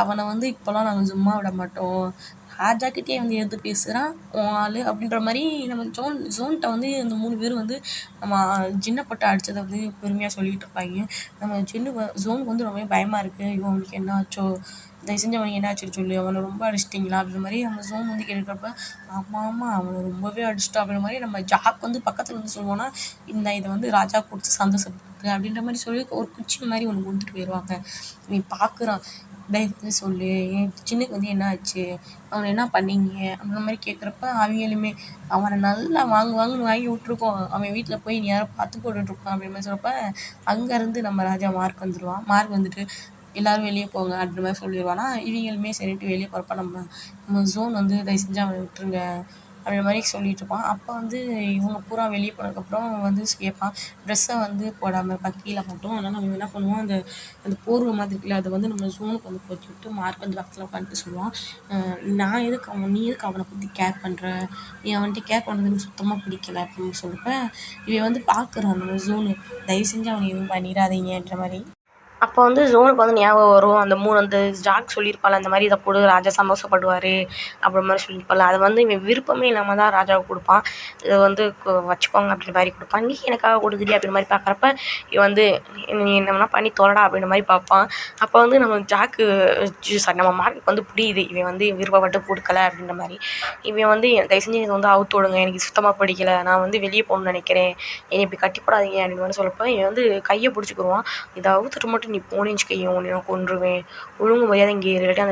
அவனை வந்து இப்போலாம் நாங்கள் சும்மா விட மாட்டோம், ராஜாக்கிட்டே வந்து எதிர்த்து பேசுகிறான் உன் ஆள் அப்படின்ற மாதிரி நம்ம ஜோன்கிட்ட வந்து இந்த 3 பேரும் வந்து நம்ம ஜின்னை போட்டு அடித்ததை வந்து பெருமையாக சொல்லிகிட்டு இருப்பாங்க. நம்ம ஜோனுக்கு வந்து ரொம்ப பயமாக இருக்குது, இவன் அவனுக்கு என்ன ஆச்சோ, தயவு செஞ்சு அவனுக்கு என்ன ஆச்சுன்னு சொல்லு, அவனை ரொம்ப அடிச்சிட்டிங்களா அப்படின்ற மாதிரி நம்ம ஜோன் வந்து கேட்குறப்ப, ஆமாம் அவனை ரொம்பவே அடிச்சிட்டோம் அப்படின்ற மாதிரி நம்ம ஜாக் வந்து பக்கத்தில் வந்து சொல்லுவோன்னா, இதை வந்து ராஜா கொடுத்து சந்தோஷப்பட்டு அப்படின்ற மாதிரி சொல்லி ஒரு குச்சி மாதிரி ஒன்று கொடுத்துட்டு போயிடுவாங்க. நீ பார்க்குறான், தயவு சொல்லு என் சின்னுக்கு வந்து என்ன ஆச்சு, அவனை என்ன பண்ணீங்க அப்படின்ற மாதிரி கேட்குறப்ப அவங்களுமே அவனை நல்லா வாங்குன்னு வாங்கி விட்ருக்கோம், அவன் வீட்டில் போய் நீ யாரோ பார்த்து போட்டுட்ருப்பான் அப்படின்ற மாதிரி சொல்கிறப்ப, அங்கேருந்து நம்ம ராஜா மார்க் வந்துடுவான். மார்க் வந்துட்டு எல்லோரும் வெளியே போங்க அப்படின்ற மாதிரி சொல்லிடுவானா, இவங்களுமே சரின்ட்டு வெளியே போகிறப்ப நம்ம ஜோன் வந்து தயவு செஞ்சு அவனை விட்டுருங்க அப்படின்ற மாதிரி சொல்லிகிட்டு இருப்பான். அப்போ வந்து இவங்க பூரா வெளியே போனதுக்கப்புறம் வந்து கேட்பான், ட்ரெஸ்ஸை வந்து போடாமல் இருப்பான், கீழே மட்டும். அதனால் நம்ம என்ன பண்ணுவோம், அந்த போர்வை மாதிரி இருக்குல்ல அதை வந்து நம்ம ஜோனுக்கு வந்து போட்டு விட்டு மார்க் வந்து பக்கத்தில் உட்காந்துட்டு சொல்லுவான், நீ எதுக்கு அவனை பற்றி கேர் பண்ணுற, நீ அவன்கிட்ட கேர் பண்ணுறது எனக்கு சுத்தமாக பிடிக்கல அப்படின்னு சொல்கிறப்ப, இவன் வந்து பார்க்குறான் நம்ம ஜோனு, தயவு செஞ்சு அவனை எதுவும் பண்ணிடாதீங்கன்ற மாதிரி. அப்போ வந்து ஜோனுக்கு வந்து ஞாபகம் வரும், அந்த ஜாக் சொல்லியிருப்பாள் அந்த மாதிரி இதை போடு ராஜா சந்தோஷப்படுவார் அப்படின்ற மாதிரி சொல்லியிருப்பாள். அதை வந்து இவன் விருப்பமே இல்லாமல் தான் ராஜாவுக்கு கொடுப்பான். இதை வந்து வச்சுக்கோங்க அப்படின்ற மாதிரி கொடுப்பான். நீ எனக்காக கொடுக்குறியா அப்படின்ற மாதிரி பார்க்குறப்ப இவன் வந்து நீ என்ன வேணா பண்ணி தொலைடா அப்படின்ற மாதிரி பார்ப்பான். அப்போ வந்து நம்ம ஜாக்கு நம்ம மார்க்கு வந்து புரியுது, இவன் வந்து விருப்பப்பட்டு கொடுக்கல அப்படின்ற மாதிரி. இவன் வந்து தயவு செஞ்சு இதை வந்து அவுத்து விடுங்க, எனக்கு சுத்தமாக பிடிக்கல, நான் வந்து வெளியே போகணுன்னு நினைக்கிறேன், என்னை இப்படி கட்டிப்படாதீங்க அப்படின்னு மாதிரி சொல்லப்போ இவன் வந்து கையை பிடிச்சிக்கிடுவான். இதை அவுத்துட்டு மட்டும் நீ போனேன்னு வச்சுக்கோயேன், உன்னை நான் கொன்றுவேன், ஒழுங்கு மரியாதை இங்கே இல்லாட்டி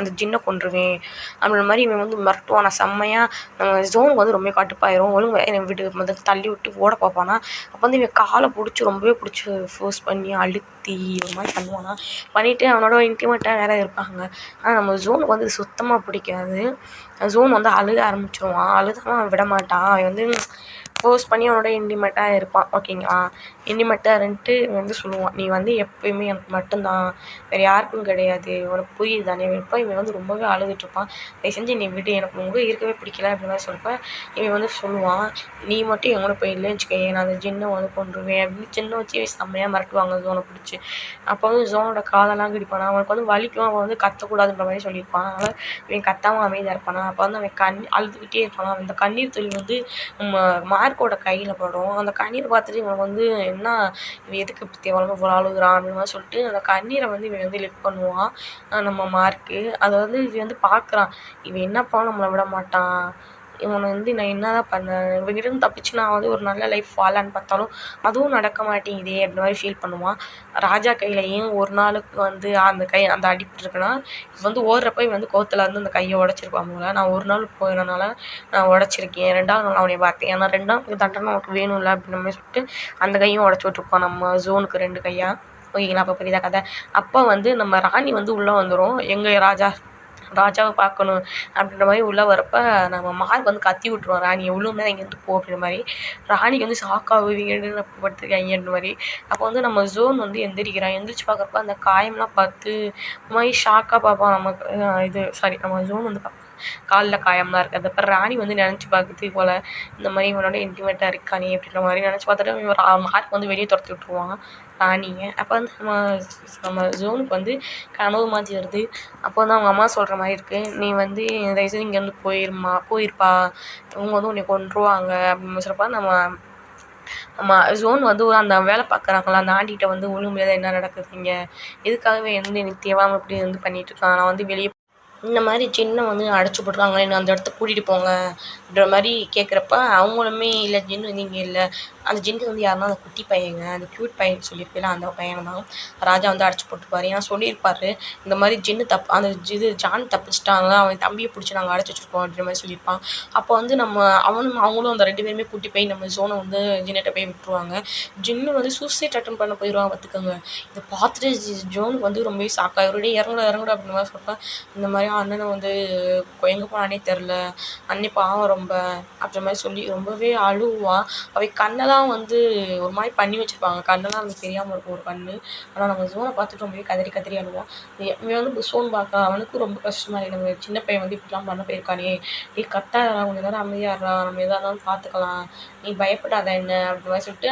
அந்த ஜின்னை கொன்றுவேன் அப்படின்ற மாதிரி இவன் வந்து மிரட்டுவான். நான் செம்மையாக நம்ம ஜோனுக்கு வந்து ரொம்ப கட்டுப்பாயிரும், ஒழுங்கு என்னை விட்டு முதல்ல தள்ளி விட்டு ஓட பார்ப்பானா. அப்போ வந்து இவன் காலை பிடிச்சி ரொம்பவே பிடிச்சி ஃபோர்ஸ் பண்ணி அழுத்தி ஒரு மாதிரி பண்ணுவானா. பண்ணிவிட்டு அவனோட இன்டிமேட்டாக வேறு இருப்பாங்க. ஆனால் நம்ம ஜோனுக்கு வந்து சுத்தமாக பிடிக்காது. ஜோன் வந்து அழுக ஆரம்பிச்சிருவான், அழுதாலும் அவன் விட மாட்டான், அவன் வந்து ஃபோர்ஸ் பண்ணி அவனோட இன்டிமேட்டாக இருப்பான். ஓகேங்களா, இன்டிமேட்டாக இருந்துட்டு வந்து சொல்லுவான், நீ வந்து எப்போயுமே எனக்கு மட்டும்தான், வேறு யாருக்கும் கிடையாது, உனக்கு புரியுது தானே. இப்போ இவன் வந்து ரொம்பவே அழுதுட்ருப்பான், தயவு செஞ்சு நீ விட்டு, எனக்கு ரொம்ப இருக்கவே பிடிக்கல அப்படின்ற மாதிரி சொல்கிறப்ப இவன் வந்து சொல்லுவான், நீ மட்டும் என் கூட போயிடலன்னு வச்சுக்கோயேன், நான் அந்த ஜின்னை வந்து கொன்றுவேன் அப்படின்னு ஜின்னை வச்சு செம்மையாக மிரட்டுவாங்க ஜோனை பிடிச்சி. அப்போ வந்து ஜோனோட காதெல்லாம் கிடிப்பானா, அவனுக்கு வந்து வலிக்கும், அவன் வந்து கத்தக்கூடாதுன்ற மாதிரி சொல்லியிருப்பான். அதனால் இவன் கத்தாமல் அமைதியாக இருப்பானா. அப்போ வந்து அவன் அழுதுகிட்டே இருப்பானா. அந்த கண்ணீர் துளி வந்து மார்க்கோட கையில் படும். அந்த கண்ணீரை பார்த்துட்டு இவன் வந்து என்ன, இவன் எதுக்கு இப்படி தேவையில்லாம இவ்வளோ அழுகுறான் அப்படின்னு மாதிரி சொல்லிட்டு அந்த கண்ணீரை வந்து இவன் வந்து லிக் பண்ணுவான் நம்ம மார்க்கு. அதை வந்து இவன் வந்து பார்க்குறான், இவன் என்னப்பா நம்மளை விட மாட்டான், இவனை வந்து நான் என்ன தான் பண்ணேன், இவங்கிட்ட தப்பிச்சு நான் வந்து ஒரு நல்ல லைஃப் வாழலான்னு பார்த்தாலும் அதுவும் நடக்க மாட்டேங்குதே அப்படின்ற மாதிரி ஃபீல் பண்ணுவான். ராஜா கையில் ஏன் ஒரு நாளுக்கு வந்து அந்த அடிபட்டுருக்குன்னா, இது வந்து ஓடுறப்ப இவன் வந்து கோவத்தில் வந்து அந்த கையை உடச்சிருப்பான் போல, நான் ஒரு நாள் போயிடறனால நான் உடச்சிருக்கேன், 2வது நாள் அவனை பார்த்தேன், ஏன்னா 2வது தண்டனை உனக்கு வேணும்ல அப்படின்ற மாதிரி சொல்லிட்டு அந்த கையும் உடச்சி விட்ருப்பான் நம்ம ஜோனுக்கு 2 கையாக. ஓகேங்களா, அப்போ புரியுதா கதை. அப்போ வந்து நம்ம ராணி வந்து உள்ளே வந்துடும், எங்கள் ராஜா ராஜாவை பார்க்கணும் அப்படின்ற மாதிரி உள்ளே வரப்போ நம்ம மார்க் வந்து கத்தி விட்ருவோம் ராணி எவ்வளோ நேரம் இங்கேருந்து போ அப்படின்ற மாதிரி. ராணிக்கு வந்து ஷாக்காக இவங்க படுத்துருக்காங்கன்ற மாதிரி. அப்போ வந்து நம்ம ஜோன் வந்து எந்திரிக்கிறான். எந்திரிச்சு பார்க்குறப்ப அந்த காயம்லாம் பார்த்து ஒரு மாதிரி ஷாக்காக பார்ப்பான். நம்ம ஜோன் வந்து காலில் காயம்லாம் இருக்குது. அப்புறம் ராணி வந்து நினச்சி பார்க்குது போல் இந்த மாதிரி இவனோட இன்டிமேட்டாக இருக்கானே அப்படின்ற மாதிரி நினச்சி பார்த்துட்டு மார்க் வந்து வெளியே துரத்தி விட்ருவான் ராணியை. அப்போ வந்து நம்ம ஜோனுக்கு வந்து கனவு மாதிரி வருது. அப்போ வந்து அவங்க அம்மா சொல்கிற மாதிரி இருக்குது, நீ வந்து தயவுசெய்து இங்கேருந்து போயிருப்பா, இவங்க வந்து உன்னை கொன்றுவாங்க அப்படின்னு சொல்கிறப்ப நம்ம ஜோன் வந்து அந்த வேலை பார்க்குறாங்களா அந்த ஆண்டிகிட்ட வந்து ஒன்றும் முடியாத என்ன நடக்குது இங்கே, எதுக்காகவே வந்து எனக்கு தேவாமல் இப்படி வந்து பண்ணிகிட்ருக்கான், நான் வந்து வெளியே இந்த மாதிரி ஜின்னை வந்து அடைச்சி போட்டுருக்காங்க, என்ன அந்த இடத்துக்கு கூட்டிகிட்டு போங்க அப்படின்ற மாதிரி கேட்குறப்ப அவங்களுமே இல்லை ஜின்னு வந்து இங்கே இல்லை, அந்த ஜின்னு வந்து யாருன்னா அந்த குட்டி பையங்க, அந்த க்யூட் பையன் சொல்லியிருப்பில்ல அந்த பையனை தான் ராஜா வந்து அடைச்சி போட்டுருப்பாரு. ஏன்னா சொல்லியிருப்பாரு இந்த மாதிரி ஜின்னு அந்த ஜான் தப்பிச்சிட்டாங்க, அவன் தம்பியை பிடிச்சி நாங்கள் அடைச்சி வச்சுருக்கோம் அப்படின்ற மாதிரி சொல்லியிருப்பான். அப்போ வந்து அவங்களும் அந்த 2 பேருமே கூட்டி போய் நம்ம ஜோனை வந்து ஜின்னிட்ட போய் விட்டுருவாங்க. ஜின்னு வந்து சூசைட் அட்டன் பண்ண போயிடுவாங்க பார்த்துக்கோங்க. இதை பார்த்துட்டு ஜோனுக்கு வந்து ரொம்பவே ஷாக்காக இறங்குடா அப்படின்ற மாதிரி சொல்கிறேன். இந்த மாதிரி அண்ணனை வந்து எங்கே போனானே தெரில, அண்ணி பாவம் ரொம்ப அப்படின்ற மாதிரி சொல்லி ரொம்பவே அழுவான். அவை கண்ணெல்லாம் வந்து ஒரு மாதிரி பண்ணி வச்சுருப்பாங்க, கண்ணெல்லாம் அவனுக்கு தெரியாமல் இருக்கும் ஒரு கண்ணு. ஆனால் நம்ம ஜோனை பார்த்துட்டு ரொம்பவே கதறி அழுவான். இவன் வந்து ஜோன் பார்க்க அவனுக்கும் ரொம்ப கஷ்டமாக இருக்குது, நம்ம சின்ன பையன் வந்து இப்படிலாம் பண்ண போயிருக்கானே, கத்தாதடா கொஞ்சம் நேரம் அமைதியாடுறா, நம்ம எதாக இருந்தாலும் பார்த்துக்கலாம், நீ பயப்படாத என்ன அப்படின்ற மாதிரி சொல்லிட்டு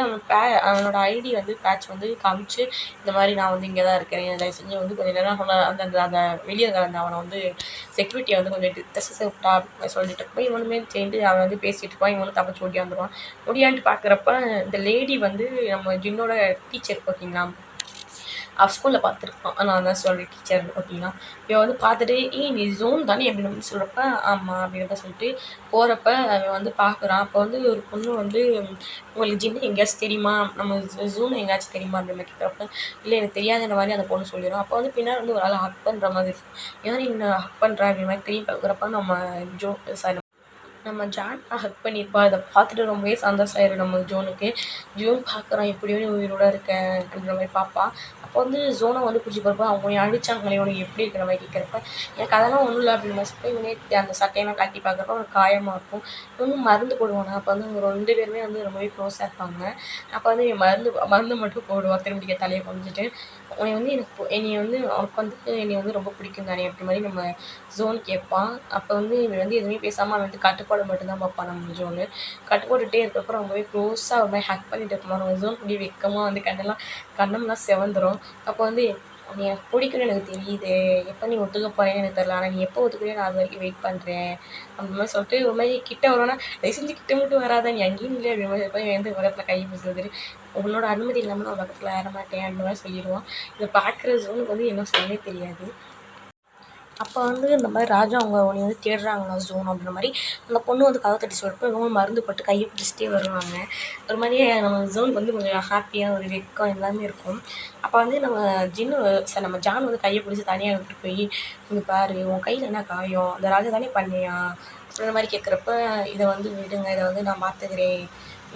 அவனோட ஐடி வந்து பேட்ச் வந்து காமிச்சு இந்த மாதிரி நான் வந்து இங்கே தான் இருக்கிறேன், தயவு செஞ்சு வந்து கொஞ்சம் நேரம் அந்த வெளியே இருந்த அவனை வந்து செக்யூரிட்டியை வந்து கொஞ்சம் திசை விட்டா அப்படின்னு சொல்லிட்டு இருப்போம். இவனுமே சேர்ந்து அவன் வந்து பேசிகிட்டு இருப்பான், இவனும் தப்பிச்சு ஓடியாந்துருவான். ஓடியான்ட்டு பார்க்குறப்ப இந்த லேடி வந்து நம்ம ஜின்னோட டீச்சர் ஓகேங்களா, ஸ்கூலில் பார்த்துருக்கான், நான் தான் சொல்கிறேன் டீச்சர் ஓகேங்களா. இவன் வந்து பார்த்துட்டு நீ ஜோன் தானே அப்படின்னு சொல்கிறப்ப ஆமாம் அப்படின்றத சொல்லிட்டு போகிறப்ப அவன் வந்து பார்க்குறான். அப்போ வந்து ஒரு பொண்ணு வந்து உங்களுக்கு ஜின்னு எங்கேயாச்சும் தெரியுமா, நம்ம ஜோன் எங்கேயாச்சும் தெரியுமா அப்படின்ற மாதிரி கேட்குறப்ப இல்லை எனக்கு தெரியாதுன்ற மாதிரி அந்த பொண்ணு சொல்லிடும். அப்போ வந்து பின்னாடி வந்து ஒரு ஆள் ஹக் பண்ணுற மாதிரி இருக்கும். ஏன்னா நீ ஹக் பண்ணுற அப்படின்ற மாதிரி திரும்பி பார்க்குறப்ப நம்ம ஜான் ஹக் பண்ணியிருப்பா. இதை பார்த்துட்டு ரொம்பவே சந்தோஷம் ஆயிடும் நம்ம ஜோனுக்கு. ஜோன் பார்க்குறான் எப்படியோ நீ உயிரோட இருக்க அப்படின்ற மாதிரி பார்ப்பா. அப்போ வந்து ஜோனை வந்து பிடிச்சி போகிறப்ப அவங்க உன்னை அடித்தாங்களே உனக்கு எப்படி இருக்கிற மாதிரி கேட்குறப்ப எனக்கு அதெல்லாம் ஒன்றும் இல்லை அப்படின்னு சொல்லிட்டு இவனே அந்த சட்டையெல்லாம் கட்டி பார்க்குறப்ப அவனுக்கு காயமாக இருக்கும். இவனும் மருந்து போடுவாங்க. அப்போ வந்து அவங்க 2 பேருமே வந்து ரொம்பவே க்ளோஸாக இருப்பாங்க. அப்போ வந்து இவன் மருந்து மட்டும் போடுவான் திரும்பிக்க தலையை குறைஞ்சிட்டு. உன்னை வந்து என்னை வந்து அவனுக்கு வந்து என்னை வந்து ரொம்ப பிடிக்கும் தானே அப்படி மாதிரி நம்ம ஜோன் கேட்பான். அப்போ வந்து இவன் வந்து எதுவுமே பேசாமல் அவன் வந்து கட்டுப்பாடு மட்டும்தான் பார்ப்பான் நம்ம ஜோனு. கட்டுப்பட்டுகிட்டே இருக்கிறப்ப ரொம்பவே க்ளோஸாக ஒரு மாதிரி ஹக் பண்ணிட்டு இருப்பான். நம்ம ஜோன் அப்படியே வெக்கமாக வந்து கண்ணம்லாம் செவந்துடும். அப்போ வந்து நீ எனக்கு பிடிக்குன்னு எனக்கு தெரியுது, எப்போ நீ ஒத்துக்க போகிறேன்னு எனக்கு தெரியல, ஆனால் நீ எப்போ ஒத்துக்கிறேன் நான் அது வரைக்கும் வெயிட் பண்ணுறேன் அந்த மாதிரி சொல்லிட்டு ஒரு மாதிரி கிட்ட வருவானா, தயவு செஞ்சு கிட்ட மட்டும் வராத நீ அங்கேயும் இல்லை அப்படி மாதிரி இருப்பேன். வந்து பக்கத்தில் கை பேசுறது உன்னோட அனுமதி இல்லாமல் நான் பக்கத்தில் ஏற மாட்டேன் அந்த மாதிரி சொல்லிடுவான். இதை பார்க்குற ஜோனுக்கு வந்து என்ன சொல்லவே தெரியாது. அப்போ வந்து இந்த மாதிரி ராஜா அவங்க உன்னை வந்து தேடுறாங்களா ஜோன் அப்படின்ற மாதிரி அந்த பொண்ணு வந்து கதை தட்டி சொல்கிறப்ப இவங்க மருந்து போட்டு கையை பிடிச்சிட்டே வருவாங்க. ஒரு மாதிரியே நம்ம ஜோனுக்கு வந்து கொஞ்சம் ஹாப்பியாக ஒரு வெக்கம் எல்லாமே இருக்கும். அப்போ வந்து நம்ம ஜான் வந்து கையை பிடிச்சி தனியாக எடுத்துகிட்டு போய் இங்கே பாரு உன் கையில் என்ன காயம், அந்த ராஜா தானே பண்ணியா அந்த மாதிரி கேட்குறப்ப இதை வந்து விடுங்க, இதை வந்து நான் பார்த்துக்கிறேன்,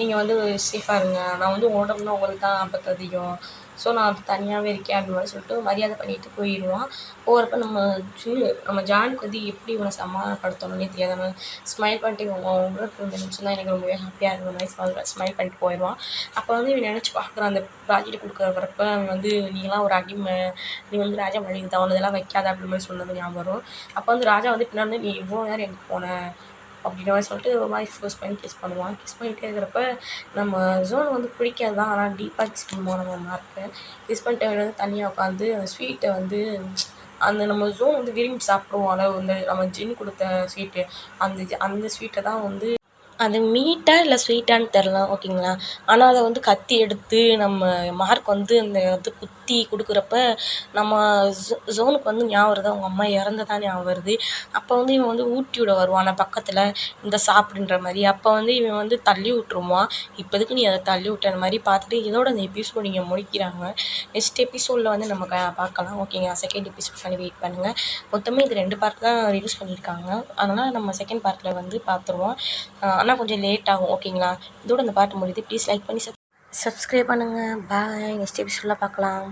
நீங்கள் வந்து சேஃபாக இருங்க, நான் வந்து ஓடணும்னா உங்களுக்கு தான் ஆபத்து அதிகம், ஸோ நான் வந்து தனியாகவே இருக்கேன் அப்படின்னு மாதிரி சொல்லிட்டு மரியாதை பண்ணிட்டு போயிடுவான். போகிறப்ப நம்ம ஜானுக்கு வந்து எப்படி இவனை சமாதானப்படுத்தணும்னே தெரியாது. நம்ம ஸ்மைல் பண்ணிட்டு அவங்களோட 2 நிமிஷம் தான் எனக்கு ரொம்பவே ஹாப்பியாக இருக்கிற மாதிரி ஸ்மைல் பண்ணிட்டு போயிடுவான். அப்போ வந்து இவன் நினச்சி பார்க்குறான் அந்த ப்ராஜெக்ட் கொடுக்குறப்ப அவன் வந்து நீங்களாம் ஒரு அடிமை, நீ வந்து ராஜா மனைவி தான், இதெல்லாம் வைக்காத அப்படின்னு மாதிரி சொன்னது ஞாபகம் வரும். அப்போ வந்து ராஜா வந்து பின்னாடி நீ இவ்வளோ நேரம் எங்கே போன அப்படின்ற மாதிரி சொல்லிட்டு ஒரு மாதிரி ஃபோர்ஸ் பண்ணி கிஸ் பண்ணுவான். கிஸ் பண்ணிகிட்டே இருக்கிறப்ப நம்ம ஜோன் வந்து பிடிக்காது தான், ஆனால் டீப்பாக கிஸ் பண்ணுவோம் நம்ம மார்க்கு. கிஸ் பண்ணிட்டு அவன் வந்து தனியாக உட்காந்து அந்த ஸ்வீட்டை வந்து அந்த நம்ம ஜோன் வந்து விரும்பி சாப்பிடுவோம். அந்த நம்ம ஜின் கொடுத்த ஸ்வீட்டு அந்த ஸ்வீட்டை தான் வந்து அது மீட்டா இல்லை ஸ்வீட்டான்னு தெரில ஓகேங்களா. ஆனால் அதை வந்து கத்தி எடுத்து நம்ம மார்க் வந்து அந்த இது குத்தி கொடுக்குறப்ப நம்ம ஜோனுக்கு வந்து ஞாபகம் வருது, அவங்க அம்மா இறந்ததா ஞாபகம் வருது. அப்போ வந்து இவன் வந்து ஊட்டி விட வருவான் பக்கத்தில் இந்த சாப்பிடுன்ற மாதிரி. அப்போ வந்து இவன் வந்து தள்ளி விட்டுருவான், இப்போதைக்கு நீ அதை தள்ளி விட்ட மாதிரி பார்த்துட்டு இதோட அந்த எபிசோட் நீங்கள் முடிக்கிறாங்க. நெக்ஸ்ட் எபிசோடில் வந்து நம்ம பார்க்கலாம் ஓகேங்களா. செகண்ட் எபிசோட் பண்ணி வெயிட் பண்ணுங்கள். மொத்தமே இது 2 பார்ட் தான் ரிலீஸ் பண்ணியிருக்காங்க, அதனால் நம்ம செகண்ட் பார்ட்டில் வந்து பார்த்துருவோம். ஆனால் கொஞ்சம் லேட் ஆகும் ஓகேங்களா. இதோட இந்த பாட்டு முடியுது. ப்ளீஸ் லைக் பண்ணி சப்ஸ்கிரைப் பண்ணுங்கள். பாய். நெக்ஸ்ட் எபிசோடில் பார்க்கலாம்.